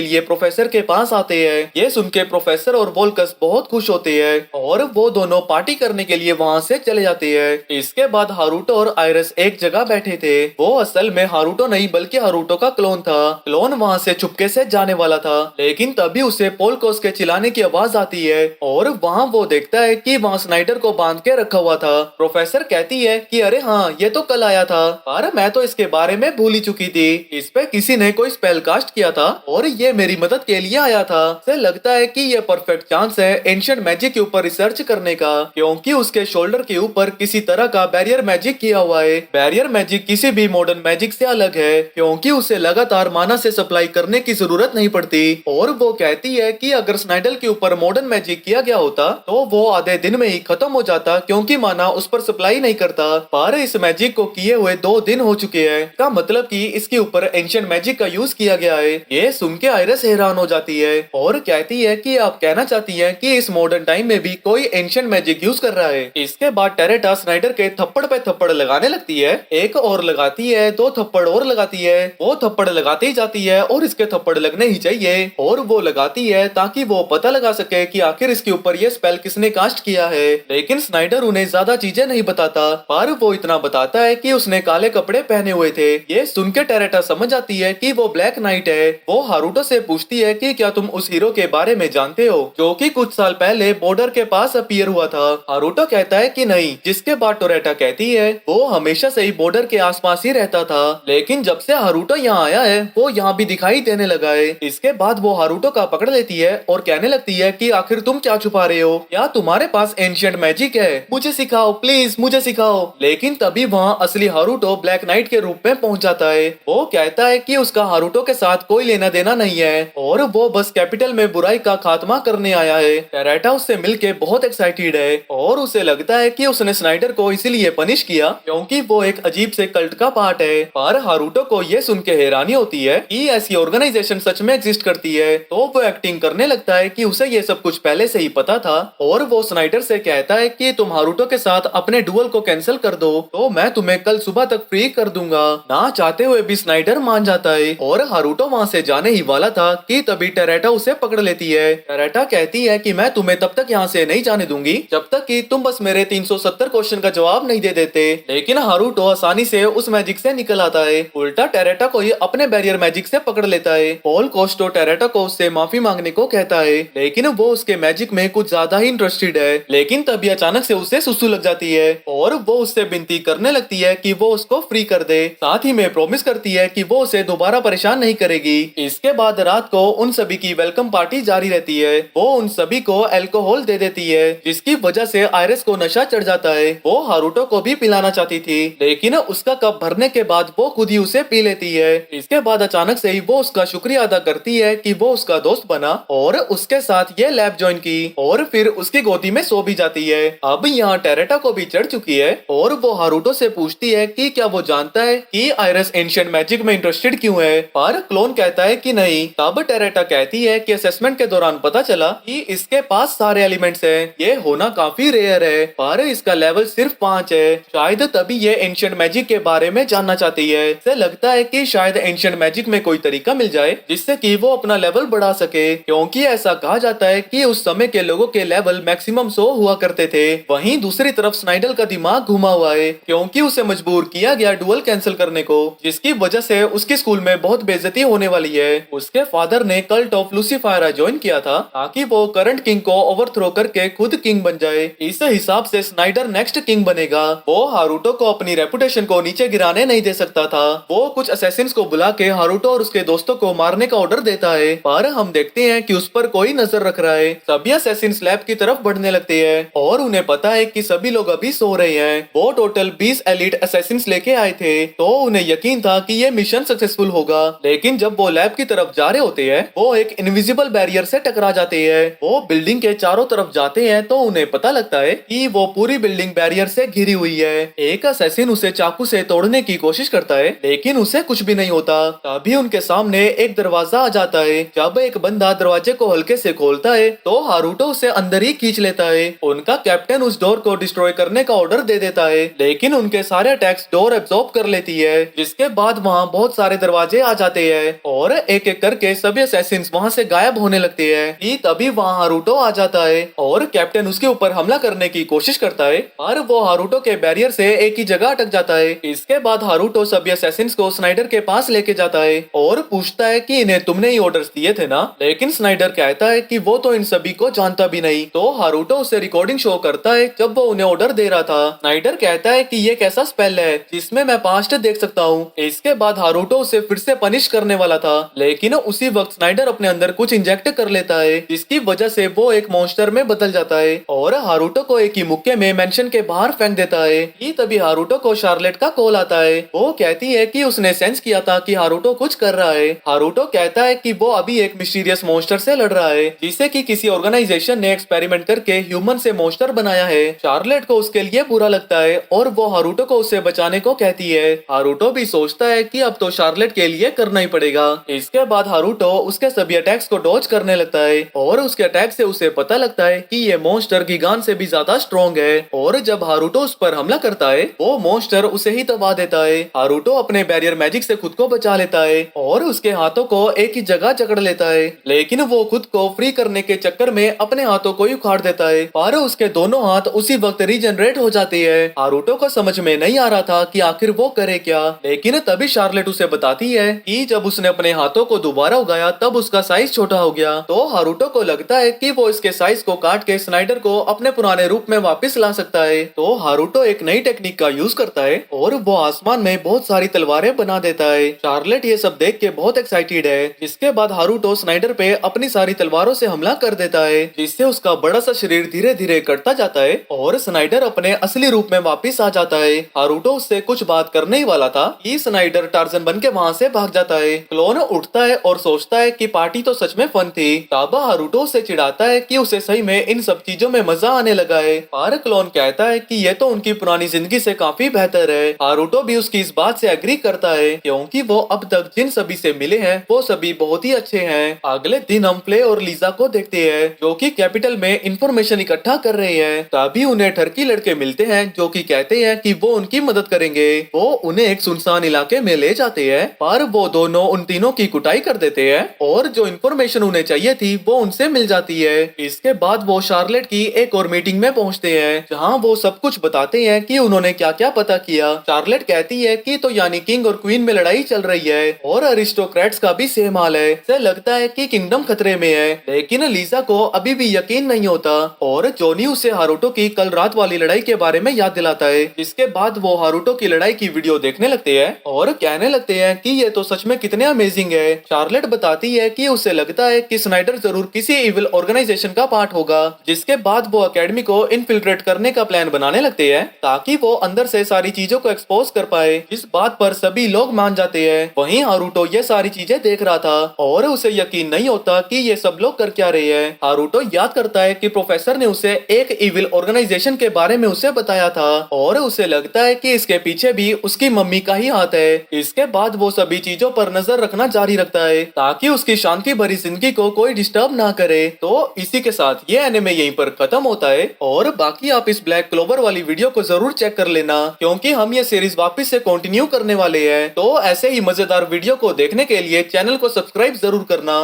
लिए प्रोफेसर के पास आते हैं। ये सुन के प्रोफेसर और वोल्कस बहुत खुश होते हैं और वो दोनों पार्टी करने के लिए वहाँ से चले जाते हैं। इसके बाद हारुतो और आइरिस एक जगह बैठे थे। वो असल में हारुतो नहीं बल्कि हारुतो का क्लोन था। क्लोन वहाँ से चुपके से जाने वाला था, लेकिन तभी उसे पोलकोस के चिल्लाने की आवाज आती है और वहाँ वो देखता है कि वहाँ स्नाइडर को बांध के रखा हुआ था। प्रोफेसर कहती है कि अरे हाँ, ये तो कल आया था, पर मैं तो इसके बारे में भूल ही चुकी थी। इस पे किसी ने कोई स्पेल कास्ट किया था और ये मेरी मदद के लिए आया था। से लगता है कि ये परफेक्ट चांस है एंशिएंट मैजिक के ऊपर रिसर्च करने का, क्योंकि उसके शोल्डर के ऊपर किसी तरह का बैरियर मैजिक किया हुआ है। बैरियर मैजिक किसी भी मॉडर्न मैजिक से अलग है क्योंकि उसे लगातार माना से सप्लाई करने की जरूरत नहीं पड़ती। और वो कहती है कि अगर स्नाइडल के ऊपर मॉडर्न मैजिक किया गया होता तो वो आधे दिन में ही खत्म हो जाता, क्योंकि माना उस पर सप्लाई नहीं करता। पर इस मैजिक को किए हुए 2 दिन हो चुके हैं, का मतलब कि इसके ऊपर एंशिएंट मैजिक का यूज किया गया है। ये सुन के आइरिस हैरान हो जाती है और कहती है कि आप कहना चाहती हैं कि इस मॉडर्न टाइम में भी कोई एंशिएंट मैजिक यूज कर रहा है। इसके बाद टेरेटा स्नाइडर के थप्पड़ पे थप्पड़ लगाने लगती है, एक और लगाती है, 2 थप्पड़ और लगाती है। वो थप्पड़ लगाती ही जाती है और इसके थप्पड़ लगने ही चाहिए, और वो लगाती है ताकि वो पता लगा सके कि आखिर इसके ऊपर ये स्पेल किसने कास्ट किया है। लेकिन स्नाइडर उन्हें ज्यादा चीजें नहीं बताता, पर वो इतना बताता है कि उसने काले कपड़े पहने हुए थे। ये सुन के टेरेटा समझ आती है कि वो ब्लैक नाइट है। वो हारुतो से पूछती है कि क्या तुम उस हीरो के बारे में जानते हो जो कि कुछ साल पहले बॉर्डर के पास अपीयर हुआ था? हारुतो कहता है कि नहीं, जिसके बाद टोरेटा कहती है वो हमेशा से ही बॉर्डर के आसपास ही रहता था, लेकिन जब से हारुतो यहाँ आया है वो यहाँ भी दिखाई देने लगा है। इसके बाद वो हारुतो का पकड़ लेती है और कहने लगती है कि आखिर तुम क्या छुपा रहे हो? क्या तुम्हारे पास एंशिएंट मैजिक है? मुझे सिखाओ, प्लीज मुझे सिखाओ। लेकिन तभी वहाँ असली हारुतो ब्लैक नाइट के रूप में पहुँच जाता है। वो कहता है कि उसका हारुतो के साथ कोई लेना देना नहीं है और वो बस कैपिटल में बुराई का खात्मा करने आया है। टेरेटा उससे मिलके बहुत एक्साइटेड है और उसे लगता है कि उसने स्नाइडर को इसीलिए पनिश किया क्योंकि वो एक अजीब से कल्ट का पार्ट है। पर हारुतो को ये सुन के हैरानी होती है कि ऐसी ऑर्गेनाइजेशन सच में एग्जिस्ट करती है, तो वो एक्टिंग करने लगता है कि उसे ये सब कुछ पहले से ही पता था। और वो स्नाइडर से कहता है कि तुम हारुतो के साथ अपने डुअल को कैंसिल कर दो तो मैं तुम्हें कल सुबह तक फ्री कर दूंगा। ना चाहते हुए भी स्नाइडर मान जाता है और हारुतो वहाँ से जाने ही वाला था कि तभी टेरेटा उसे पकड़ लेती है। टेरेटा कहती है कि मैं तुम्हें तब तक यहाँ से नहीं जाने दूंगी जब तक कि तुम बस मेरे 370 क्वेश्चन का जवाब नहीं दे देते। लेकिन हारुतो आसानी से उस मैजिक से निकल आता है। उल्टा टेरेटा को ही अपने बैरियर मैजिक से पकड़ लेता है। पॉल कोस्टो टेरेटा को उससे माफी मांगने को कहता है, लेकिन वो उसके मैजिक में कुछ ज्यादा ही इंटरेस्टेड है। लेकिन तभी अचानक से उसे सुसु लग जाती है और वो उससे विनती करने लगती है कि वो उसको फ्री कर दे। साथ ही में प्रॉमिस करती है कि वो उसे दोबारा परेशान नहीं करेगी। इसके बाद रात को उन सभी की वेलकम पार्टी जारी रहती है। वो उन सभी को अल्कोहल दे देती है जिसकी वजह से आइरिस को नशा चढ़ जाता है। वो हारुतो को भी पिलाना चाहती थी, लेकिन उसका कप भरने के बाद वो खुद ही उसे पी लेती है। इसके बाद अचानक से ही वो उसका शुक्रिया अदा करती है कि वो उसका दोस्त बना और उसके साथ ये लैब ज्वाइन की और फिर उसकी गोदी में सो भी जाती है। अब यहाँ टेरेटा को भी चढ़ चुकी है और वो हारुतो से पूछती है कि क्या वो जानता है कि आइरिस एंशिएंट मैजिक में इंटरेस्टेड क्यों है, पर क्लोन कहता है कि नहीं। तब टेरेटा कहती है कि असेसमेंट के दौरान पता चला कि इसके पास सारे एलिमेंट्स हैं, ये होना काफी रेयर है, पर इसका लेवल सिर्फ 5 है। शायद तभी ये एंशिएंट मैजिक के बारे में जानना चाहती है। इसे लगता है कि शायद एंशिएंट मैजिक में कोई तरीका मिल जाए जिससे कि वो अपना लेवल बढ़ा सके, क्योंकि ऐसा कहा जाता है कि उस समय के लोगों के लेवल मैक्सिमम 100 हुआ करते थे। वहीं दूसरी तरफ स्नाइडल का दिमाग घुमा हुआ है क्योंकि उसे मजबूर किया गया डुअल कैंसिल करने को, जिसकी वजह से उसके स्कूल में बहुत बेइज्जती होने वाली है। उसके फादर ने कल्ट ऑफ लूसीफायरा ज्वाइन किया था ताकि वो करंट किंग को ओवरथ्रो करके खुद किंग बन जाए। इस हिसाब से स्नाइडर नेक्स्ट किंग बनेगा। वो हारुतो को अपनी रेपुटेशन सिचुएशन को नीचे गिराने नहीं दे सकता था। वो कुछ असैसिन्स को बुला के हारुतो और उसके दोस्तों को मारने का ऑर्डर देता है, पर हम देखते हैं कि उस पर कोई नजर रख रहा है। सभी असैसिन्स लैब की तरफ बढ़ने लगते हैं और उन्हें पता है कि सभी लोग अभी सो रहे हैं। वो टोटल 20 एलिट असैसिन्स लेके आए थे, तो उन्हें यकीन था कि ये मिशन सक्सेसफुल होगा। लेकिन जब वो लैब की तरफ जा रहे होते हैं, वो एक इनविजिबल बैरियर से टकरा जाते हैं। वो बिल्डिंग के चारों तरफ जाते हैं तो उन्हें पता लगता है कि वो पूरी बिल्डिंग बैरियर से घिरी हुई है। एक असैसिन उसे चाकू से तोड़ने की कोशिश करता है, लेकिन उसे कुछ भी नहीं होता। तभी उनके सामने एक दरवाजा आ जाता है। जब एक बंदा दरवाजे को हल्के से खोलता है तो हारुतो उसे अंदर ही खींच लेता है। उनका कैप्टन उस डोर को डिस्ट्रॉय करने का ऑर्डर दे देता है, लेकिन उनके सारे अटैक्स डोर एब्जॉर्ब कर लेती है, जिसके बाद वहाँ बहुत सारे दरवाजे आ जाते हैं और एक एक करके सभी असैसिन्स वहाँ से गायब होने लगते हैं। तभी वहाँ हारुतो आ जाता है और कैप्टन उसके ऊपर हमला करने की कोशिश करता है, पर वो हारुतो के बैरियर से एक ही जगह अटक जाता है। इसके बाद हारुतो सभी असैसिन्स को स्नाइडर के पास लेके जाता है और पूछता है कि इन्हें तुमने ही ऑर्डर्स दिए थे ना, लेकिन स्नाइडर कहता है कि वो तो इन सभी को जानता भी नहीं। तो हारुतो उसे रिकॉर्डिंग शो करता है जब वो उन्हें ऑर्डर दे रहा था। स्नाइडर कहता है कि ये कैसा स्पेल है जिसमें मैं पास्ट देख सकता हूँ। इसके बाद हारुतो उसे फिर से पनिश करने वाला था, लेकिन उसी वक्त स्नाइडर अपने अंदर कुछ इंजेक्ट कर लेता है, जिसकी वजह से वो एक मॉन्स्टर में बदल जाता है और हारुतो को एक ही मुक्के में मेंशन के बाहर फेंक देता है। तभी हारुतो को शार्लेट का कॉल आता है। वो कहती है कि उसने सेंस किया था कि हारुतो कुछ कर रहा है। हारुतो कहता है कि वो अभी एक मिस्टीरियस मॉन्स्टर से लड़ रहा है, जिसे कि किसी ऑर्गेनाइजेशन ने एक्सपेरिमेंट करके ह्यूमन से मॉन्स्टर बनाया है। शार्लेट को उसके लिए बुरा लगता है और वो हारुतो को उसे बचाने को कहती है। हारुतो भी सोचता है कि अब तो शार्लेट के लिए करना ही पड़ेगा। इसके बाद हारुतो उसके सभी अटैक्स को डॉज करने लगता है और उसके अटैक से उसे पता लगता है कि ये मॉन्स्टर गिगान से भी ज्यादा स्ट्रॉन्ग है। और जब हारुतो उस पर हमला करता है, वो मॉन्स्टर उसे ही दबा देता है। हारुतो अपने बैरियर मैजिक से खुद को बचा लेता है और उसके हाथों को एक ही जगह जकड़ लेता है, लेकिन वो खुद को फ्री करने के चक्कर में अपने हाथों को ही उखाड़ देता है और उसके दोनों हाथ उसी वक्त रीजनरेट हो जाते हैं। हारुतो को समझ में नहीं आ रहा था कि आखिर वो करे क्या, लेकिन तभी शार्लेट उसे बताती है कि जब उसने अपने हाथों को दोबारा उगाया तब उसका साइज छोटा हो गया। तो हारुतो को लगता है कि वो इसके साइज को काट के स्नाइडर को अपने पुराने रूप में वापस ला सकता है। तो हारुतो एक नई टेक्निक का यूज करता है और वो आसमान में बहुत सारी तलवारें बना देता है। शार्लेट ये सब देख के बहुत एक्साइटेड है। इसके बाद हारुतो स्नाइडर पे अपनी सारी तलवारों से हमला कर देता है, जिससे उसका बड़ा सा शरीर धीरे धीरे कटता जाता है और स्नाइडर अपने असली रूप में वापस आ जाता है। हारुतो उससे कुछ बात करने ही वाला था कि स्नाइडर टार्जन बन के वहाँ से भाग जाता है। क्लोन उठता है और सोचता है कि पार्टी तो सच में फन थी। ताबा हारुतो से चिढ़ाता है कि उसे सही में इन सब चीजों में मजा आने लगा है, पर क्लोन कहता है कि ये तो उनकी पुरानी जिंदगी से काफी बेहतर है। हारुतो भी उसकी इस बात से एग्री करता है, क्योंकि वो अब तक जिन सभी से मिले हैं वो सभी बहुत ही अच्छे हैं। अगले दिन हम फ्ले और लीजा को देखते हैं, जो कि कैपिटल में इंफॉर्मेशन इकट्ठा कर रहे हैं। तभी उन्हें टर्की लड़के मिलते हैं जो कि कहते हैं कि वो उनकी मदद करेंगे। वो उन्हें एक सुनसान इलाके में ले जाते हैं, पर वो दोनों उन तीनों की कुटाई कर देते हैं और जो इंफॉर्मेशन उन्हें चाहिए थी वो उनसे मिल जाती है। इसके बाद वो शार्लेट की एक और मीटिंग में पहुंचते हैं, जहां वो सब कुछ बताते हैं कि उन्होंने क्या क्या पता किया। शार्लेट कहती है कि तो यानी किंग और क्वीन में लड़ाई चल रही है और अरिस्टोक्रेट्स का भी सेम हाल है। इसे लगता है कि किंगडम खतरे में है, लेकिन लीजा को अभी भी यकीन नहीं होता और जोनी उसे हारुतो की कल रात वाली लड़ाई के बारे में याद दिलाता है। इसके बाद वो हारुतो की लड़ाई की वीडियो देखने लगते हैं और कहने लगते हैं कि ये तो सच में कितने अमेजिंग है। शार्लेट बताती है कि उसे लगता है कि स्नाइडर जरूर किसी इविल ऑर्गेनाइजेशन का पार्ट होगा। जिसके बाद वो एकेडमी को इनफिल्ट्रेट करने का प्लान बनाने लगते हैं ताकि वो अंदर से सारी चीजों को एक्सपोज कर पाए। इस बात पर सभी लोग मान जाते हैं। वहीं हारुतो ये सारी चीजें देख रहा था और उसे यकीन नहीं होता कि ये सब लोग कर क्या रहे हैं। हारुतो याद करता है कि प्रोफेसर ने उसे एक इविल ऑर्गेनाइजेशन के बारे में उसे बताया था और उसे लगता है कि इसके पीछे भी उसकी मम्मी का ही हाथ है। इसके बाद वो सभी चीजों पर नजर रखना जारी रखता है ताकि उसकी शांति भरी जिंदगी को कोई डिस्टर्ब ना करे। तो इसी के साथ ये एनिमे यहीं पर खत्म होता है और बाकी आप इस ब्लैक क्लोवर वाली वीडियो को जरूर चेक कर लेना, क्योंकि हम ये सीरीज वापस से कंटिन्यू करने वाले हैं। तो ऐसे ही मजेदार वीडियो को देखने के लिए चैनल को सब्सक्राइब जरूर करना।